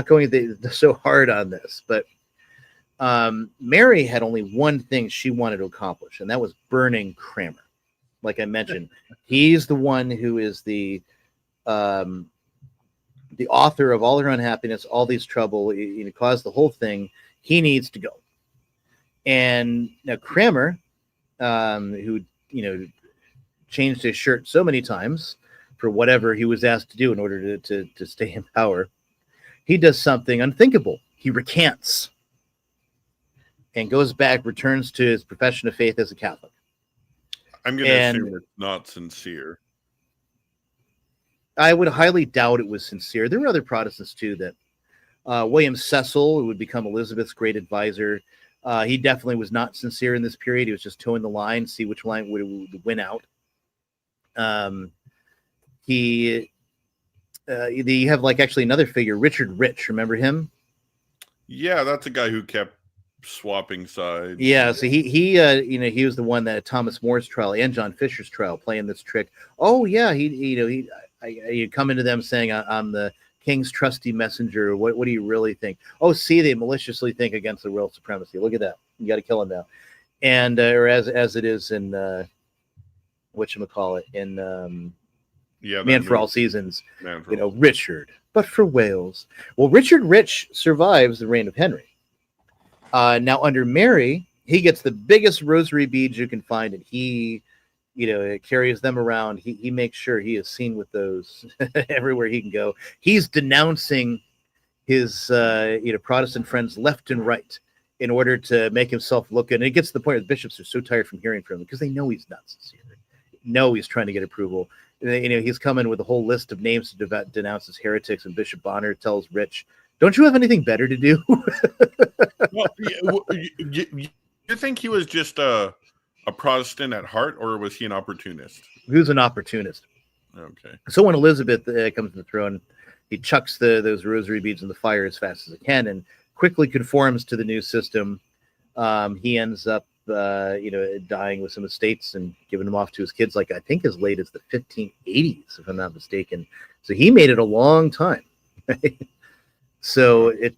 going so hard on this, but Mary had only one thing she wanted to accomplish, and that was burning Cranmer. Like I mentioned, he's the one who is the author of all her unhappiness, all these trouble, caused the whole thing. He needs to go. And now Cranmer, who changed his shirt so many times for whatever he was asked to do in order to stay in power, he does something unthinkable. He recants and goes back, returns to his profession of faith as a Catholic. I'm going to assume it's not sincere. I would highly doubt it was sincere. There were other Protestants too that William Cecil, who would become Elizabeth's great advisor, he definitely was not sincere in this period. He was just towing the line, see which line would win out. You have actually another figure, Richard Rich. Remember him? Yeah, that's a guy who kept swapping sides. Yeah, so he was the one that at Thomas More's trial and John Fisher's trial playing this trick. Oh yeah, he'd come into them saying, "I'm the King's trusty messenger. What do you really think? Oh, see, they maliciously think against the royal supremacy. Look at that. You got to kill him now." And or as it is in whatchamacallit, in Yeah, Man that for All movie. Seasons, Man for All Richard, but for Wales. Well, Richard Rich survives the reign of Henry. Now, under Mary, he gets the biggest rosary beads you can find, and he, carries them around. He makes sure he is seen with those everywhere he can go. He's denouncing his, Protestant friends left and right in order to make himself look good. And it gets to the point where the bishops are so tired from hearing from him because they know he's not sincere. Know he's trying to get approval. He's coming with a whole list of names to denounce as heretics, and Bishop Bonner tells Rich, "Don't you have anything better to do?" Well, you think he was just a Protestant at heart, or was he an opportunist? He was an opportunist. Okay. So when Elizabeth comes to the throne, he chucks those rosary beads in the fire as fast as he can and quickly conforms to the new system. He ends up, dying with some estates and giving them off to his kids, like I think as late as the 1580s, if I'm not mistaken. So he made it a long time. So it's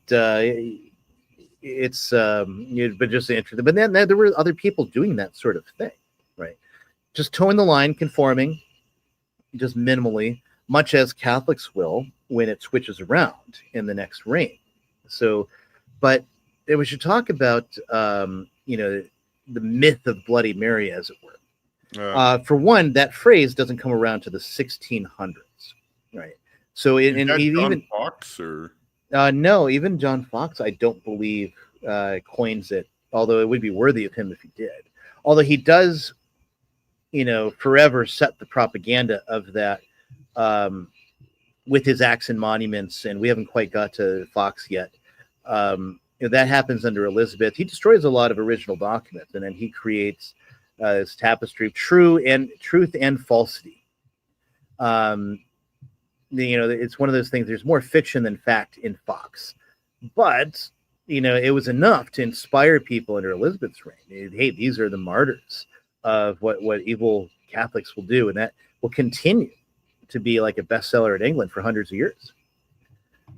but just interesting. But then there were other people doing that sort of thing, right? Just towing the line, conforming, just minimally, much as Catholics will when it switches around in the next reign. So, but we should talk about the myth of Bloody Mary, as it were. For one, that phrase doesn't come around to the 1600s, right? So Is that John even Fox or no, even John Fox, I don't believe coins it. Although it would be worthy of him if he did. Although he does, forever set the propaganda of that with his acts and monuments, and we haven't quite got to Fox yet. That happens under Elizabeth. He destroys a lot of original documents, and then he creates this tapestry of truth and falsity. It's one of those things. There's more fiction than fact in Fox, but it was enough to inspire people under Elizabeth's reign. Hey, these are the martyrs of what evil Catholics will do, and that will continue to be like a bestseller in England for hundreds of years.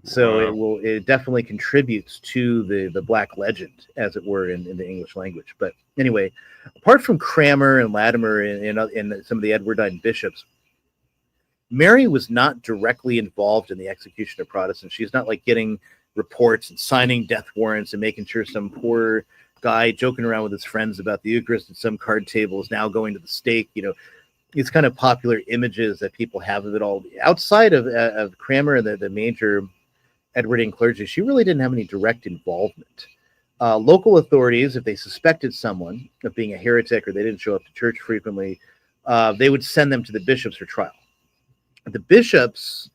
So wow. it definitely contributes to the Black legend, as it were, in the English language. But anyway, apart from Cranmer and Latimer and some of the Edwardine bishops, Mary was not directly involved in the execution of Protestants. She's not like getting reports and signing death warrants and making sure some poor guy joking around with his friends about the Eucharist at some card table is now going to the stake. It's kind of popular images that people have of it all. Outside of Cranmer and the major Edwardian clergy, she really didn't have any direct involvement. Local authorities, if they suspected someone of being a heretic or they didn't show up to church frequently, they would send them to the bishops for trial. The bishops,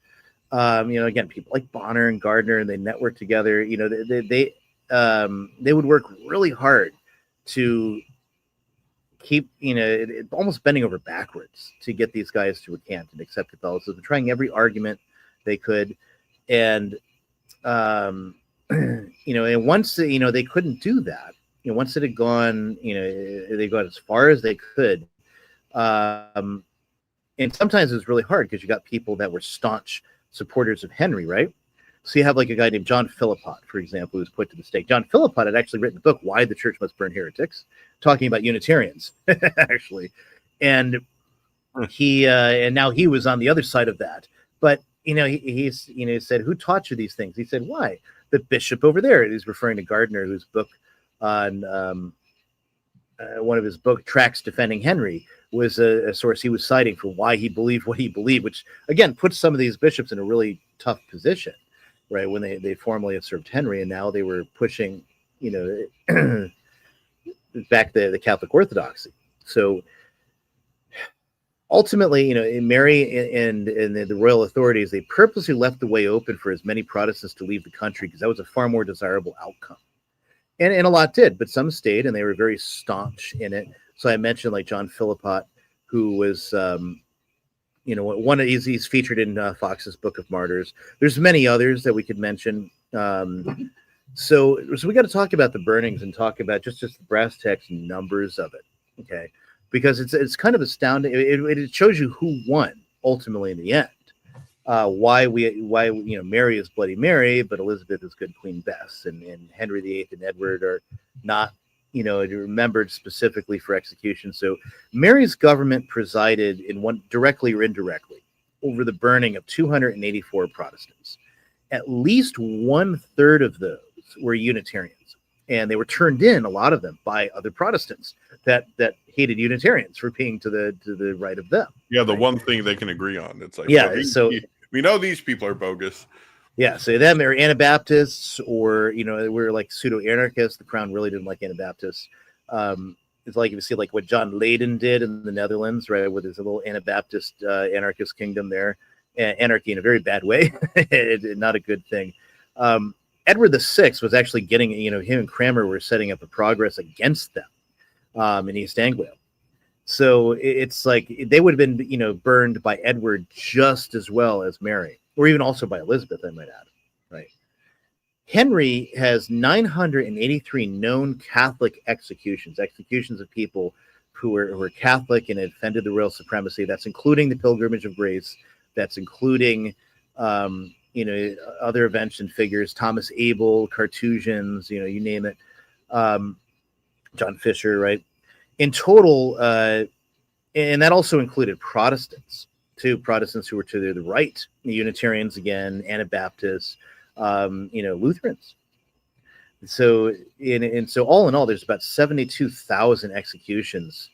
again, people like Bonner and Gardner, and they network together. They would work really hard to keep, almost bending over backwards to get these guys to recant and accept Catholicism, trying every argument they could. And, and once, they couldn't do that. Once it had gone, they got as far as they could. And sometimes it was really hard because you got people that were staunch supporters of Henry, right? So you have like a guy named John Philippot, for example, who was put to the stake. John Philippot had actually written a book, Why the Church Must Burn Heretics, talking about Unitarians, actually. And and now he was on the other side of that. But, he said, who taught you these things? He said, why? The bishop over there. He's referring to Gardner, whose book on one of his book tracts defending Henry was a source he was citing for why he believed what he believed, which again puts some of these bishops in a really tough position, right? When they formerly had served Henry, and now they were pushing, back the Catholic orthodoxy. So ultimately, Mary and the royal authorities, they purposely left the way open for as many Protestants to leave the country because that was a far more desirable outcome. And a lot did, but some stayed, and they were very staunch in it. So I mentioned like John Philippot, who was, one of he's featured in Fox's Book of Martyrs. There's many others that we could mention. So we got to talk about the burnings and talk about just the brass tacks and numbers of it, okay? Because it's kind of astounding. It shows you who won ultimately in the end. Why Mary is Bloody Mary, but Elizabeth is Good Queen Bess, and Henry VIII and Edward are not, remembered specifically for execution. So Mary's government presided in one directly or indirectly over the burning of 284 Protestants. At least 1/3 of those were Unitarians, and they were turned in, a lot of them, by other Protestants that hated Unitarians for being to the right of them. Yeah, the right? one thing they can agree on. It's like, Yeah, well, so we know these people are bogus. yeah, so them are Anabaptists, or we're like pseudo-anarchists. The Crown really didn't like Anabaptists. It's like if you see like what John Leyden did in the Netherlands, right, where there's a little Anabaptist anarchist kingdom there, anarchy in a very bad way, not a good thing. Edward VI was actually getting, him and Cranmer were setting up a progress against them in East Anglia. So it's like they would have been, burned by Edward just as well as Mary, or even also by Elizabeth, I might add, right? Henry has 983 known Catholic executions of people who were Catholic and had defended the royal supremacy. That's including the Pilgrimage of Grace. That's including, other events and figures, Thomas Abel, Carthusians, you name it, John Fisher, right? In total, and that also included Protestants, too, Protestants who were to the right, Unitarians again, Anabaptists, Lutherans. So, so all in all, there's about 72,000 executions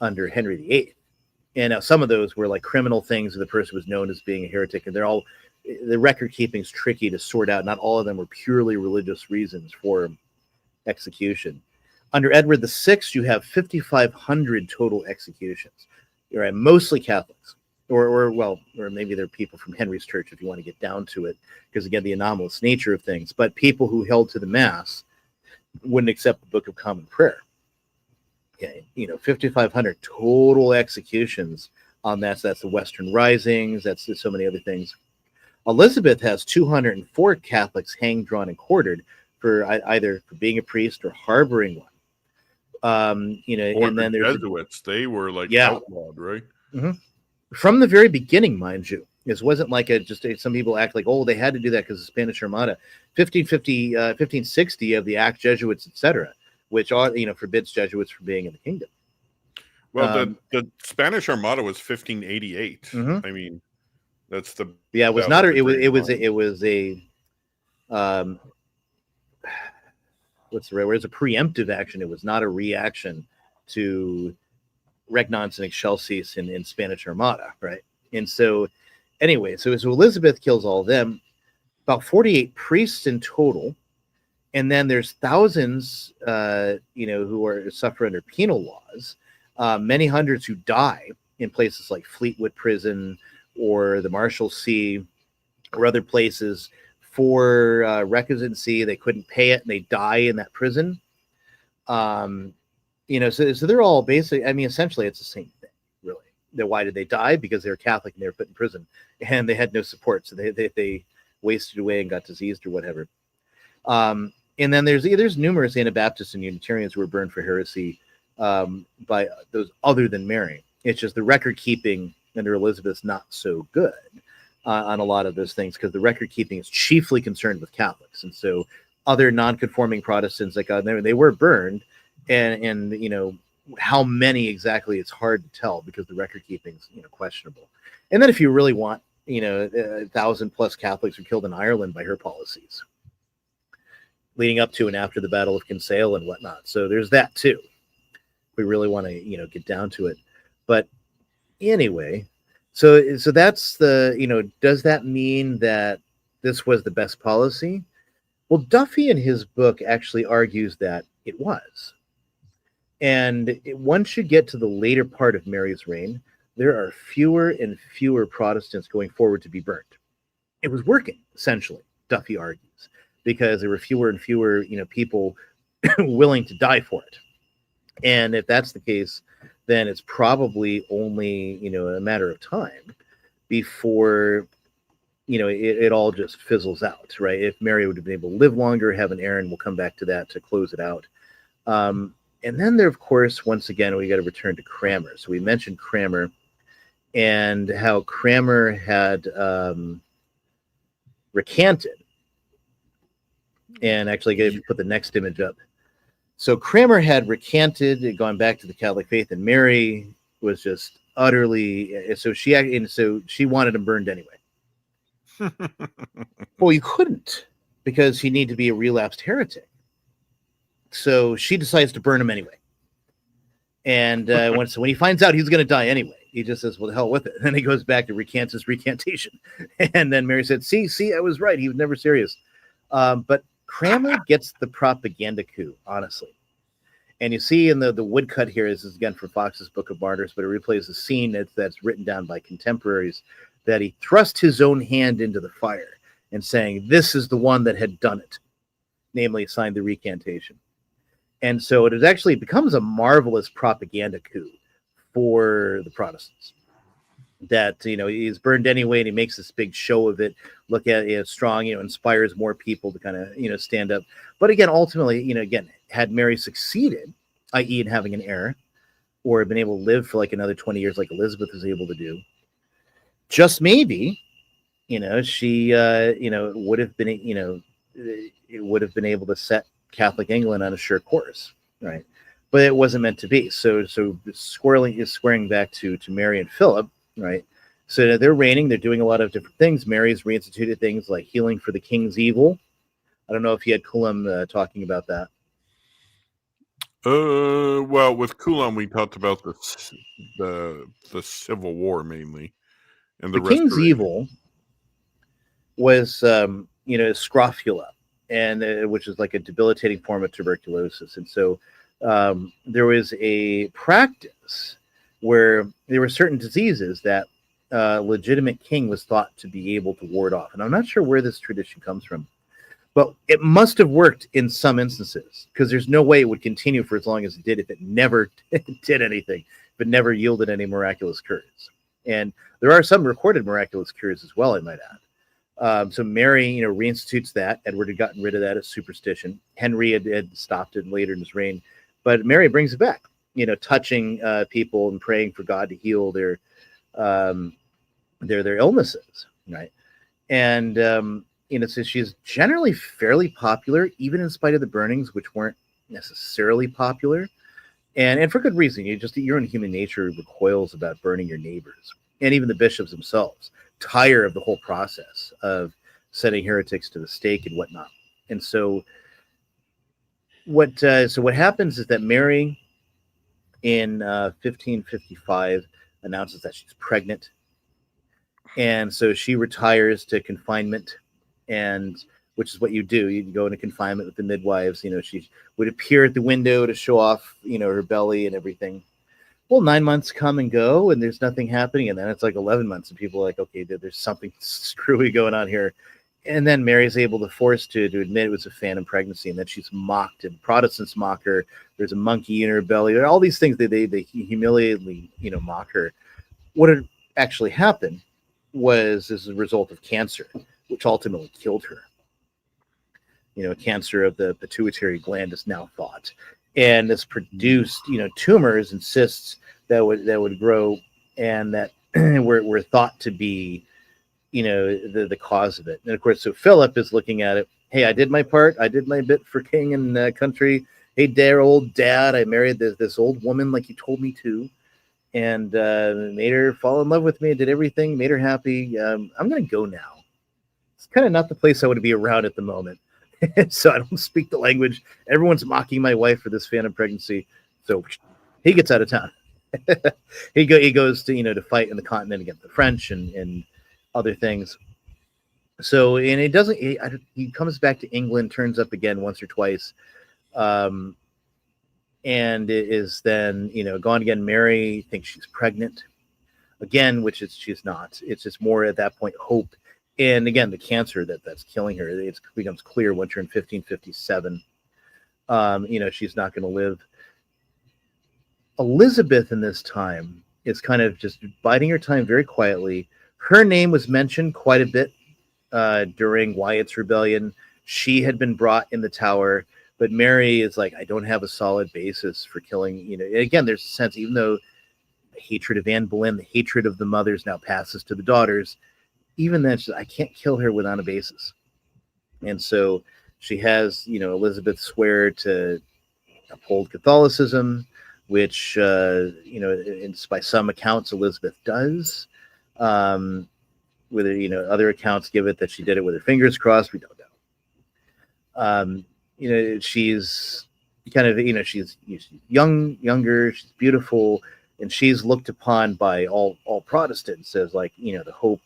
under Henry VIII. And some of those were like criminal things, the person was known as being a heretic, and the record keeping is tricky to sort out. Not all of them were purely religious reasons for execution. Under Edward VI, you have 5,500 total executions. Right, mostly Catholics, or maybe they're people from Henry's church if you want to get down to it, because again, the anomalous nature of things. But people who held to the Mass wouldn't accept the Book of Common Prayer. Okay, 5,500 total executions on that. So that's the Western Risings. That's so many other things. Elizabeth has 204 Catholics hanged, drawn, and quartered for either for being a priest or harboring one. And then there's Jesuits. They were like outlawed, right? Mm-hmm. From the very beginning, mind you. This wasn't like some people act like, they had to do that because of the Spanish Armada. 1550, 1560 of the Act Jesuits, etc., which are, forbids Jesuits from being in the kingdom. Well, the Spanish Armada was 1588. Mm-hmm. I mean, that's the it was not. It was a what's the right word? It was a preemptive action. It was not a reaction to Regnans and Excelsis in Spanish Armada, right? And so, anyway, so Elizabeth kills all of them. About 48 priests in total, and then there's thousands, who are suffer under penal laws. Many hundreds who die in places like Fleetwood Prison or the Marshalsea or other places for recusancy. They couldn't pay it, and they die in that prison. So they're all basically, essentially it's the same thing, really. Why did they die? Because they were Catholic and they were put in prison, and they had no support, so they wasted away and got diseased or whatever. And then there's numerous Anabaptists and Unitarians who were burned for heresy by those other than Mary. It's just the record keeping under Elizabeth's not so good on a lot of those things, because the record keeping is chiefly concerned with Catholics, and so other non-conforming Protestants they were burned, and how many exactly it's hard to tell because the record keeping is questionable. And then if you really want 1,000+ Catholics were killed in Ireland by her policies, leading up to and after the Battle of Kinsale and whatnot. So there's that too. We really want to get down to it, but anyway. So that's does that mean that this was the best policy? Well, Duffy in his book actually argues that it was. And once you get to the later part of Mary's reign, there are fewer and fewer Protestants going forward to be burnt. It was working, essentially, Duffy argues, because there were fewer and fewer, people willing to die for it. And if that's the case, then it's probably only, a matter of time before, it all just fizzles out, right? If Mary would have been able to live longer, have an heir, and we'll come back to that to close it out. And then there, of course, once again, we got to return to Cranmer. So we mentioned Cranmer and how Cranmer had recanted. And actually, put the next image up. So Cranmer had recanted, gone back to the Catholic faith, and Mary was just utterly. So she wanted him burned anyway. Well, you couldn't, because he needed to be a relapsed heretic. So she decides to burn him anyway. And when he finds out he's going to die anyway, he just says, well, the hell with it. And then he goes back to recant his recantation. And then Mary said, see, I was right. He was never serious. But Cranmer gets the propaganda coup, honestly. And you see in the woodcut here, this is again from Fox's Book of Martyrs, but it replays the scene that's written down by contemporaries, that he thrust his own hand into the fire and saying, this is the one that had done it, namely signed the recantation. And so it actually becomes a marvelous propaganda coup for the Protestants. That, he's burned anyway, and he makes this big show of it. Look at it, strong, inspires more people to kind of, stand up. But again, ultimately, again, had Mary succeeded, i.e. in having an heir, or been able to live for like another 20 years like Elizabeth was able to do, just maybe, she, would have been, it would have been able to set Catholic England on a sure course, right? But it wasn't meant to be. So squaring back to Mary and Philip, right? So they're reigning, they're doing a lot of different things. Mary's reinstituted things like healing for the king's evil. I don't know if you had Coulomb talking about that. Well, with Coulomb, we talked about the Civil War mainly, and the king's evil was, scrofula, and which is like a debilitating form of tuberculosis. And so there was a practice where there were certain diseases that legitimate king was thought to be able to ward off. And I'm not sure where this tradition comes from, but it must have worked in some instances, because there's no way it would continue for as long as it did if it never did anything, if it never yielded any miraculous cures. And there are some recorded miraculous cures as well, I might add. So Mary, reinstitutes that. Edward had gotten rid of that as superstition. Henry had stopped it later in his reign, but Mary brings it back. Touching people and praying for God to heal their illnesses, right? And so she's generally fairly popular, even in spite of the burnings, which weren't necessarily popular, and for good reason. Your own human nature recoils about burning your neighbors, and even the bishops themselves tire of the whole process of sending heretics to the stake and whatnot. And so what happens is that Mary, in 1555, announces that she's pregnant, and so she retires to confinement, and which is what you do. You go into confinement with the midwives. She would appear at the window to show off, her belly and everything. Well, 9 months come and go, and there's nothing happening, and then it's like 11 months, and people are like, okay, there's something screwy going on here. And then Mary's able to force to admit it was a phantom pregnancy, and then she's mocked, and Protestants mock her. There's a monkey in her belly. All these things they humiliatingly, mock her. What had actually happened was as a result of cancer, which ultimately killed her. Cancer of the pituitary gland is now thought, and it's produced, tumors and cysts that would grow, and that were thought to be, the cause of it. And of course, so Philip is looking at it. Hey, I did my part. I did my bit for king and country. Hey, dear old dad, I married this old woman like you told me to, and made her fall in love with me. Did everything, made her happy. I'm going to go now. It's kind of not the place I want to be around at the moment. So I don't speak the language. Everyone's mocking my wife for this phantom pregnancy. So he gets out of town. He goes to, to fight in the continent against the French and other things. So, and it doesn't, he comes back to England, turns up again once or twice. And it is then, gone again. Mary thinks she's pregnant again, which is, she's not. It's just more at that point, hope. And again, the cancer that's killing her, it becomes clear once you're in 1557. She's not going to live. Elizabeth in this time is kind of just biding her time very quietly. Her name was mentioned quite a bit during Wyatt's rebellion. She had been brought in the Tower, but Mary is like, I don't have a solid basis for killing. Again, there's a sense, even though the hatred of Anne Boleyn, the hatred of the mothers now passes to the daughters, even then, I can't kill her without a basis. And so she has, Elizabeth swear to uphold Catholicism, which by some accounts Elizabeth does. Whether other accounts give it that she did it with her fingers crossed, we don't know. She's kind of she's younger, she's beautiful, and she's looked upon by all Protestants as like the hope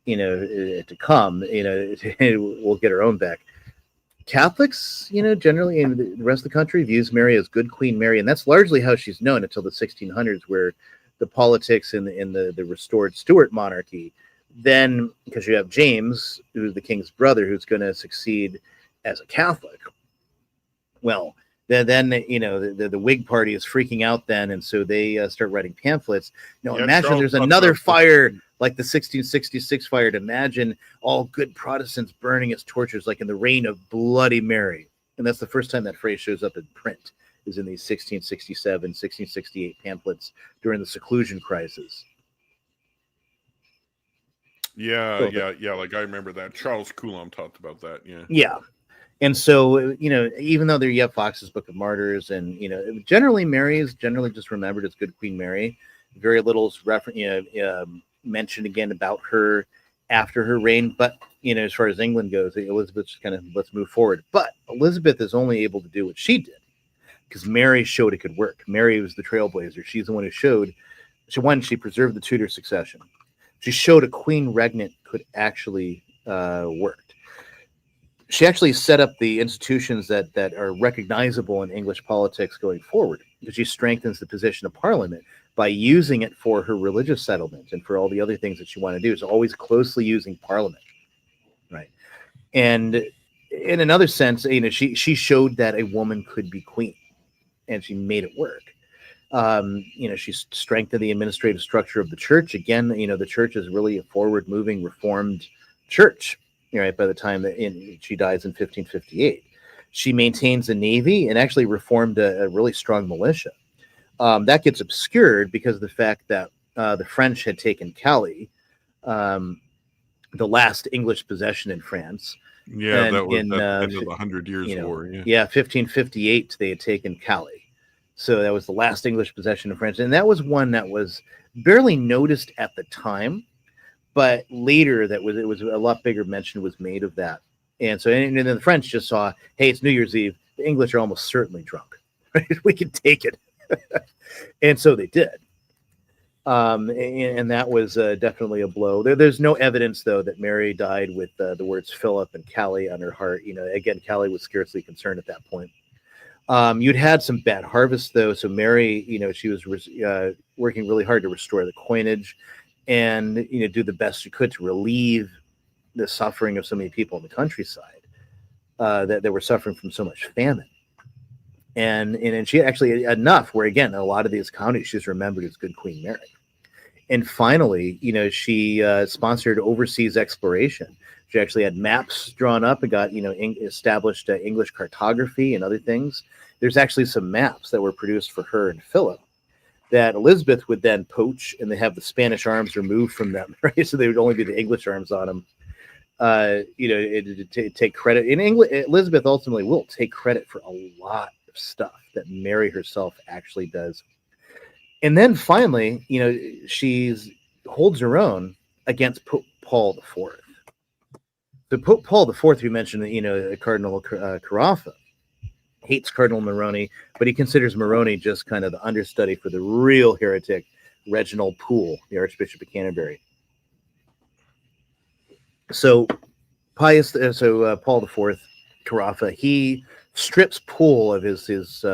to come. We'll get her own back. Catholics, generally in the rest of the country views Mary as good Queen Mary, and that's largely how she's known until the 1600s, where the politics in the restored Stuart monarchy. Then, because you have James, who's the king's brother, who's going to succeed as a Catholic. Well, then the Whig party is freaking out then, and so they start writing pamphlets. Imagine Charles, there's another fire like the 1666 fire. Imagine all good Protestants burning as torches, like in the reign of Bloody Mary. And that's the first time that phrase shows up in print, is in these 1667, 1668 pamphlets during the seclusion crisis. Yeah. Like I remember that. Charles Coulomb talked about that. Yeah. And so, even though you have Fox's Book of Martyrs, and generally Mary is generally just remembered as good Queen Mary. Very little is mentioned again about her after her reign. But as far as England goes, Elizabeth's kind of let's move forward. But Elizabeth is only able to do what she did because Mary showed it could work. Mary was the trailblazer. She's the one who showed. She preserved the Tudor succession. She showed a queen regnant could actually work. She actually set up the institutions that are recognizable in English politics going forward, because she strengthens the position of Parliament by using it for her religious settlement and for all the other things that she wanted to do. Is always closely using Parliament, right? And in another sense, she showed that a woman could be queen, and she made it work. She strengthened the administrative structure of the church. Again, the church is really a forward-moving, reformed church. Right, by the time that she dies in 1558, she maintains a navy and actually reformed a really strong militia. That gets obscured because of the fact that the French had taken Calais, the last English possession in France. Yeah, and that was at the end of the 100 Years' War. Yeah, 1558 they had taken Calais, so that was the last English possession in France, and that was one that was barely noticed at the time. But later, it was a lot bigger mention was made of that, and so and then the French just saw, hey, it's New Year's Eve. The English are almost certainly drunk, right? We can take it, and so they did. And that was definitely a blow. There's no evidence though that Mary died with the words Philip and Calais on her heart. Again, Calais was scarcely concerned at that point. You'd had some bad harvests though, so Mary, she was working really hard to restore the coinage. And do the best she could to relieve the suffering of so many people in the countryside that were suffering from so much famine. And she actually enough where again a lot of these counties she's remembered as good Queen Mary. And finally, she sponsored overseas exploration. She actually had maps drawn up and got established English cartography and other things. There's actually some maps that were produced for her and Philip that Elizabeth would then poach, and they have the Spanish arms removed from them, right? So they would only be the English arms on them. Take credit. In England, Elizabeth ultimately will take credit for a lot of stuff that Mary herself actually does. And then finally, she holds her own against Pope Paul IV. So Pope Paul IV, we mentioned, Cardinal Carafa, hates Cardinal Moroni, but he considers Moroni just kind of the understudy for the real heretic, Reginald Pole, the Archbishop of Canterbury. So Paul IV, Carafa, he strips Pole of his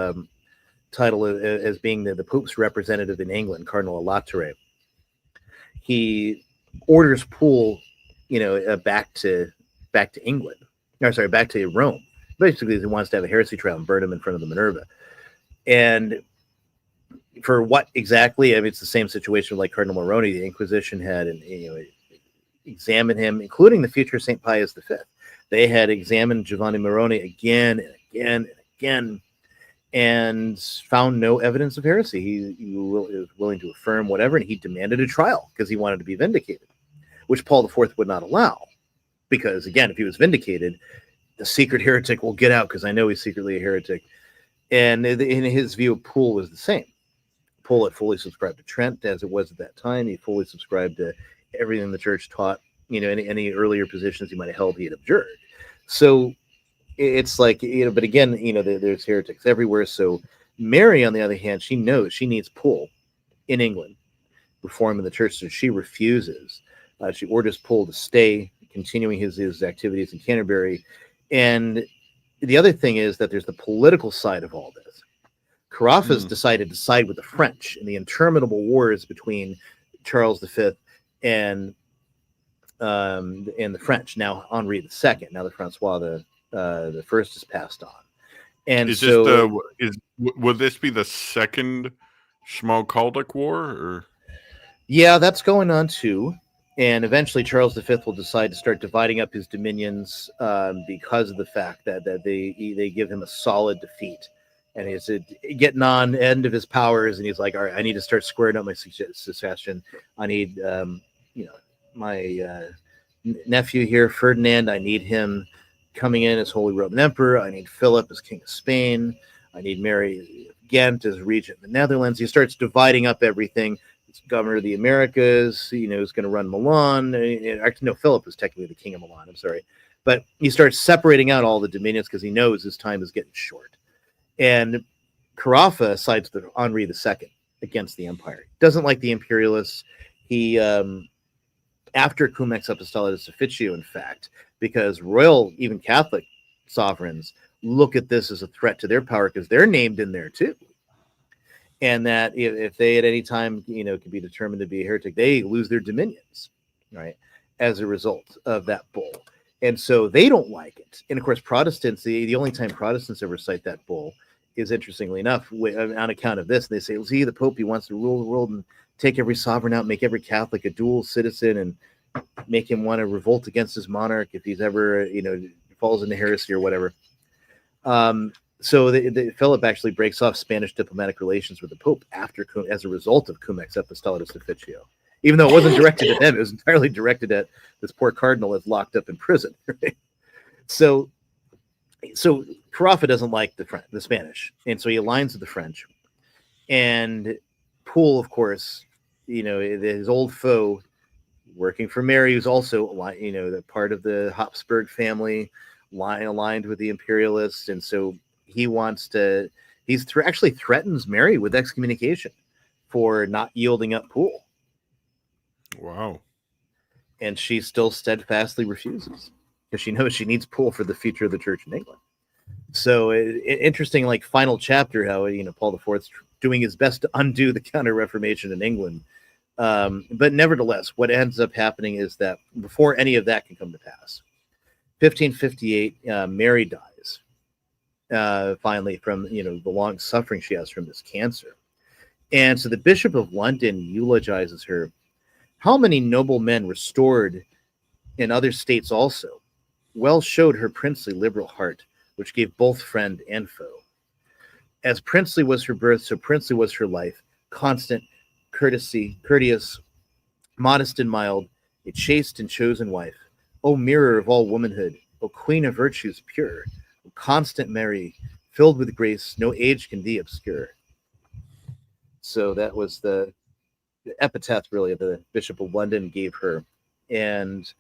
title as being the Pope's representative in England, Cardinal Alatere. He orders Pole, back to England, back to Rome. Basically, he wants to have a heresy trial and burn him in front of the Minerva. And for what exactly? I mean, it's the same situation like Cardinal Moroni. The Inquisition had examined him, including the future St. Pius V. They had examined Giovanni Moroni again and again and again and found no evidence of heresy. He was willing to affirm whatever, and he demanded a trial because he wanted to be vindicated, which Paul IV would not allow. Because, again, if he was vindicated, the secret heretic will get out because I know he's secretly a heretic. And in his view, Pole was the same. Pole had fully subscribed to Trent as it was at that time. He fully subscribed to everything the church taught. Any earlier positions he might have held, he had abjured. So it's like, but again, there's heretics everywhere. So Mary, on the other hand, she knows she needs Pole in England, reforming the church, so she refuses. She orders Pole to stay, continuing his activities in Canterbury. And the other thing is that there's the political side of all this. Carafa's decided to side with the French in the interminable wars between Charles V and the French. Now Henri II. Now that Francois the First has passed on. And will this be the second Schmalkaldic War? Or? Yeah, that's going on too. And eventually Charles V will decide to start dividing up his dominions because of the fact that they give him a solid defeat. And he's getting on end of his powers, and he's like, all right, I need to start squaring up my succession. I need, my nephew here, Ferdinand, I need him coming in as Holy Roman Emperor. I need Philip as King of Spain. I need Mary Ghent as regent of the Netherlands. He starts dividing up everything. He's governor of the Americas, he's going to run Milan. Actually, no, Philip was technically the king of Milan, I'm sorry. But he starts separating out all the dominions because he knows his time is getting short. And Carafa sides with Henri II against the empire. Doesn't like the imperialists. He, after Cum Ex Apostolatus Officio, in fact, because royal, even Catholic sovereigns look at this as a threat to their power because they're named in there too. And that if they at any time, could be determined to be a heretic, they lose their dominions, right, as a result of that bull. And so they don't like it. And of course, Protestants, the only time Protestants ever cite that bull is, interestingly enough, on account of this. And they say, well, see, the Pope, he wants to rule the world and take every sovereign out, make every Catholic a dual citizen, and make him want to revolt against his monarch if he's ever, falls into heresy or whatever. So Philip actually breaks off Spanish diplomatic relations with the Pope as a result of Cum Ex Apostolatus Officio. Even though it wasn't directed at them, it was entirely directed at this poor cardinal that's locked up in prison. Right? So Carafa doesn't like the Spanish, and so he aligns with the French. And Pole, of course, his old foe, working for Mary, who's also the part of the Habsburg family, aligned with the imperialists, and so he wants to. Actually threatens Mary with excommunication for not yielding up Pole. Wow. And she still steadfastly refuses because she knows she needs Pole for the future of the church in England. So interesting, like final chapter, how Paul IV's doing his best to undo the Counter-Reformation in England. But nevertheless, what ends up happening is that before any of that can come to pass, 1558, Mary dies finally from the long suffering she has from this cancer. And so the Bishop of London eulogizes her. How many noble men restored in other states also well showed her princely liberal heart, which gave both friend and foe. As princely was her birth, so princely was her life, constant, courteous, modest and mild, a chaste and chosen wife. O mirror of all womanhood, O queen of virtues pure, O constant Mary, filled with grace, no age can thee obscure. So that was the epitaph, really, the Bishop of London gave her. And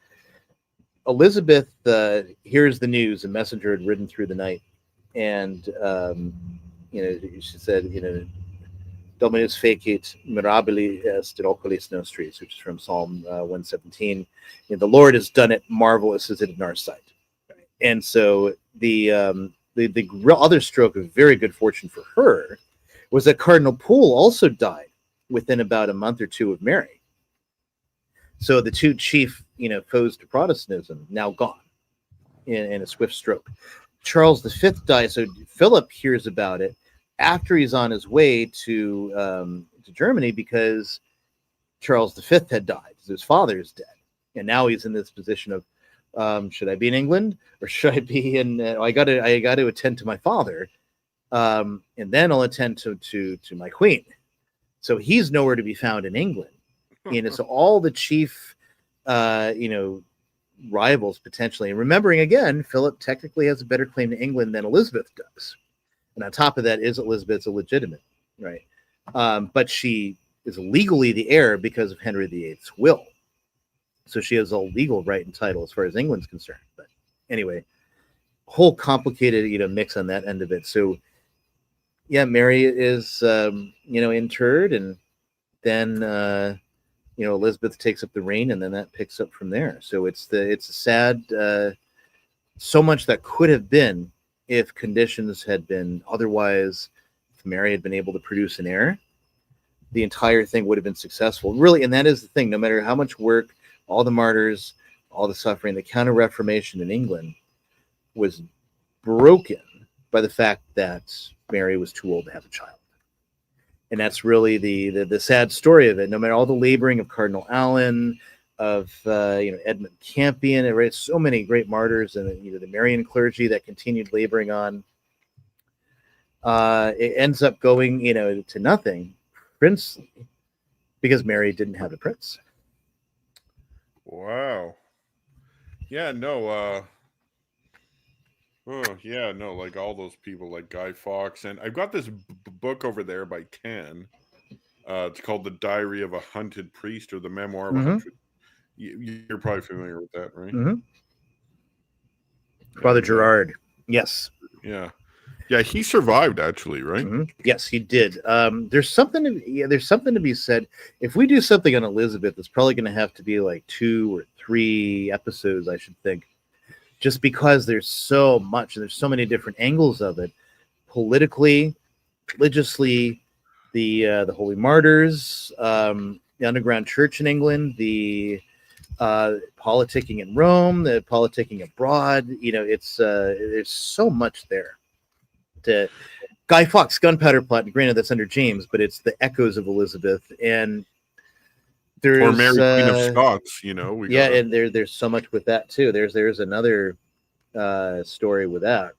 Elizabeth hears the news. A messenger had ridden through the night, and she said, Dominus fecit mirabili est in oculis nostris, which is from Psalm 117. The Lord has done it, marvelous is it in our sight. Right? And so the other stroke of very good fortune for her was that Cardinal Pole also died within about a month or two of Mary. So the two chief, foes to Protestantism now gone in a swift stroke. Charles V dies, so Philip hears about it after he's on his way to Germany because Charles V had died. His father is dead, and now he's in this position of should I be in England or should I be in? I got to attend to my father, and then I'll attend to my queen. So he's nowhere to be found in England. So all the chief, rivals potentially. And remembering again, Philip technically has a better claim to England than Elizabeth does. And on top of that, is Elizabeth's illegitimate, right? But she is legally the heir because of Henry VIII's will. So she has a legal right and title as far as England's concerned. But anyway, whole complicated, mix on that end of it. So yeah, Mary is, interred, and then, Elizabeth takes up the reign, and then that picks up from there. So it's a sad, so much that could have been if conditions had been otherwise. If Mary had been able to produce an heir, the entire thing would have been successful, really. And that is the thing. No matter how much work, all the martyrs, all the suffering, the Counter-Reformation in England was broken by the fact that Mary was too old to have a child. And that's really the sad story of it. No matter all the laboring of Cardinal Allen, of Edmund Campion, right? So many great martyrs, and the Marian clergy that continued laboring on. It ends up going to nothing, princely, because Mary didn't have a prince. Wow. Yeah. No. Oh, yeah, no, like all those people, like Guy Fawkes, and I've got this book over there by Ken. It's called "The Diary of a Hunted Priest" or "The Memoir of a Hunted." You're probably familiar with that, right? Mm-hmm. Father Gerard, yes. Yeah, he survived actually, right? Mm-hmm. Yes, he did. There's something to be said. If we do something on Elizabeth, it's probably going to have to be like 2 or 3 episodes, I should think. Just because there's so much, and there's so many different angles of it, politically, religiously, the Holy Martyrs, the underground church in England, the politicking in Rome, the politicking abroad. It's there's so much there. To Guy Fawkes' gunpowder plot, and granted that's under James, but it's the echoes of Elizabeth, and there's Mary Queen of Scots. And there's so much with that too. There's another story with that.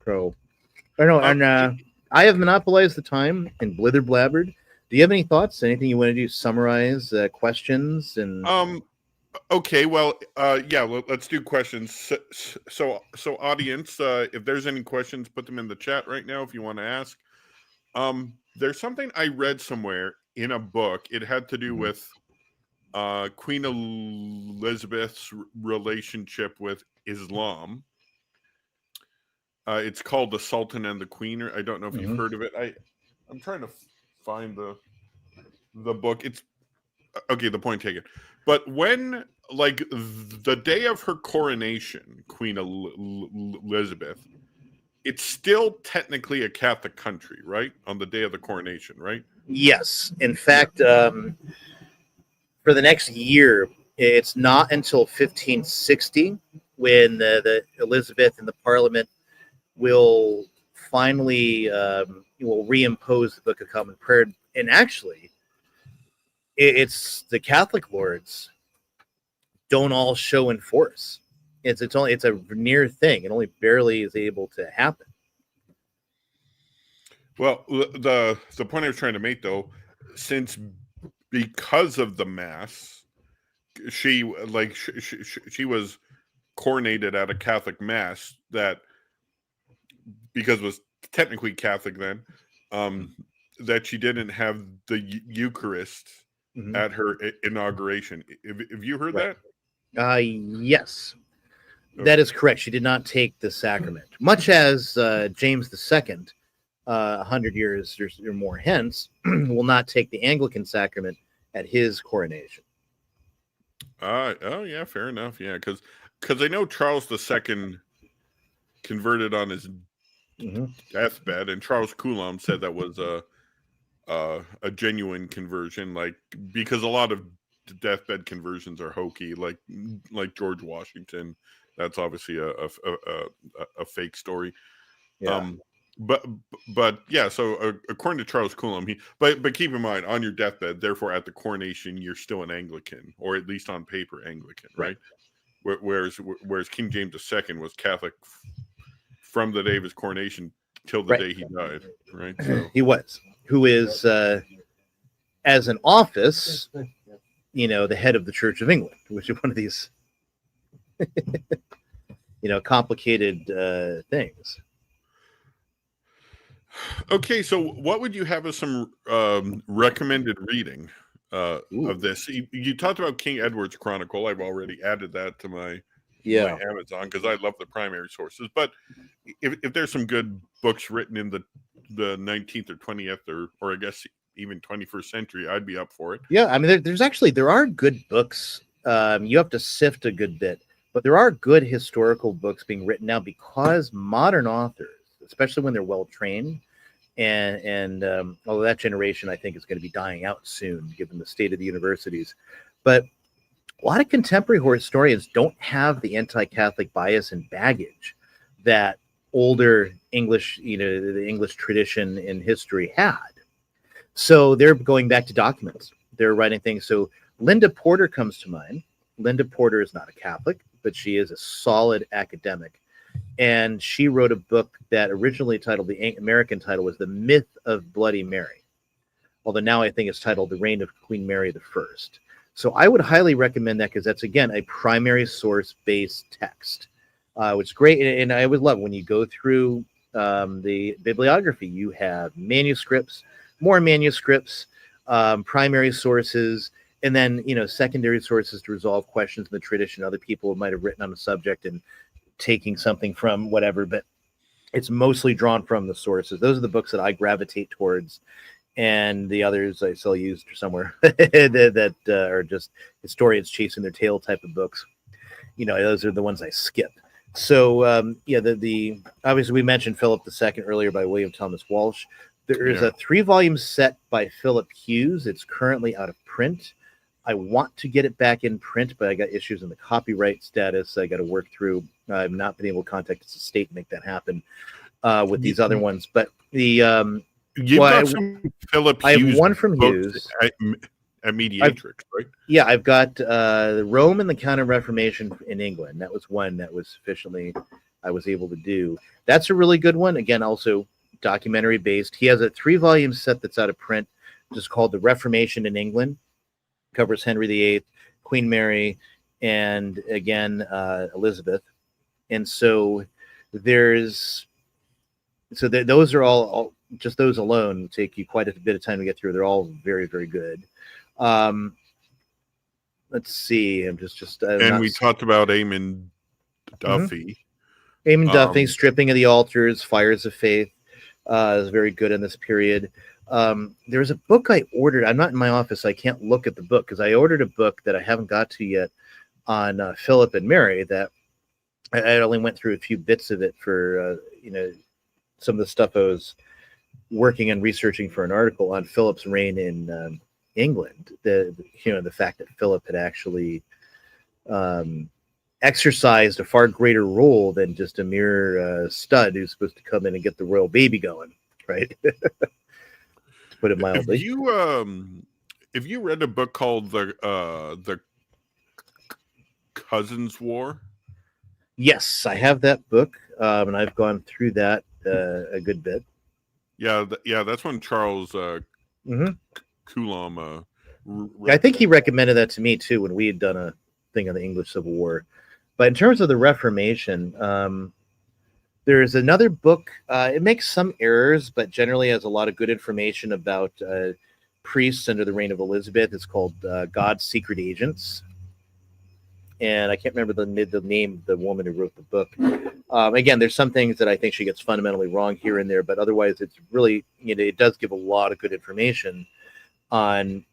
I don't know, and I have monopolized the time and blither blabbered. Do you have any thoughts? Anything you want to do? Summarize questions and. Okay, well, let's do questions. So audience, if there's any questions, put them in the chat right now if you want to ask. There's something I read somewhere in a book. It had to do with Queen Elizabeth's relationship with Islam. It's called "The Sultan and the Queen." I don't know if you've heard of it. I'm trying to find the book. It's okay. The point taken. But when, like, the day of her coronation, Queen Elizabeth, it's still technically a Catholic country, right? On the day of the coronation, right? Yes. In fact, for the next year, it's not until 1560 when the Elizabeth and the Parliament will finally will reimpose the Book of Common Prayer. And actually, it's the Catholic lords don't all show in force. It's a near thing. It only barely is able to happen. Well, the point I was trying to make, though, because of the mass, she was coronated at a Catholic mass that, because it was technically Catholic then, that she didn't have the Eucharist at her inauguration. Have you heard that? Yes, that is correct. She did not take the sacrament, much as James II, 100 years or more hence, will not take the Anglican sacrament at his coronation. Oh yeah, fair enough. Yeah, because I know Charles II converted on his deathbed, and Charles Coulomb said that was a genuine conversion, like, because a lot of deathbed conversions are hokey, like George Washington. That's obviously a fake story. Yeah. But yeah, so according to Charles Coulomb, but keep in mind, on your deathbed, therefore at the coronation, you're still an Anglican, or at least on paper Anglican, right? Whereas King James II was Catholic from the day of his coronation till the day he died, right? So he was, who is as an office, the head of the Church of England, which is one of these complicated things. Okay, so what would you have as some recommended reading of this? You talked about King Edward's Chronicle. I've already added that to my Amazon because I love the primary sources. But if there's some good books written in the 19th or 20th or I guess even 21st century, I'd be up for it. Yeah, I mean, there are good books. You have to sift a good bit, but there are good historical books being written now because modern authors, especially when they're well trained, and although that generation I think is going to be dying out soon, given the state of the universities, but a lot of contemporary historians don't have the anti-Catholic bias and baggage that older English, the English tradition in history had. So they're going back to documents. They're writing things. So Linda Porter comes to mind. Linda Porter is not a Catholic, but she is a solid academic. And she wrote a book that originally titled, the American title was The Myth of Bloody Mary. Although now I think it's titled The Reign of Queen Mary I. So I would highly recommend that because that's, again, a primary source-based text, which is great. And I would love when you go through the bibliography, you have manuscripts, more manuscripts, primary sources, and then, secondary sources to resolve questions in the tradition other people might have written on the subject and taking something from whatever, but it's mostly drawn from the sources. Those are the books that I gravitate towards. And the others I still used somewhere that are just historians chasing their tail type of books. Those are the ones I skip. So the obviously we mentioned Philip II earlier by William Thomas Walsh. There is a 3-volume set by Philip Hughes. It's currently out of print. I want to get it back in print, but I got issues in the copyright status I got to work through. I've not been able to contact the state and make that happen with these other ones. But the some Philip Hughes. I have one from Hughes at Mediatrix, right? Yeah, I've got Rome and the Counter-Reformation in England. That was one that was sufficiently I was able to do. That's a really good one. Again, also documentary based. He has a 3-volume set that's out of print, just called The Reformation in England. Covers Henry VIII, Queen Mary, and again Elizabeth. And so those are all just those alone take you quite a bit of time to get through. They're all very, very good. Let's see. I'm just and we talked about Eamon Duffy. Eamon Duffy, Stripping of the Altars, Fires of Faith, is very good in this period. There's a book I ordered. I'm not in my office, so I can't look at the book because I ordered a book that I haven't got to yet on Philip and Mary that I only went through a few bits of it for some of the stuff I was working and researching for an article on Philip's reign in England. The fact that Philip had actually exercised a far greater role than just a mere stud who's supposed to come in and get the royal baby going, right? To put it mildly. If you read a book called the Cousins War? Yes, I have that book, and I've gone through that a good bit. Yeah, that's when Charles Coulomb. I think he recommended that to me too when we had done a thing on the English Civil War. But in terms of the Reformation, there's another book. It makes some errors, but generally has a lot of good information about priests under the reign of Elizabeth. It's called God's Secret Agents. And I can't remember the name of the woman who wrote the book. Again, there's some things that I think she gets fundamentally wrong here and there, but otherwise it's really, it does give a lot of good information on,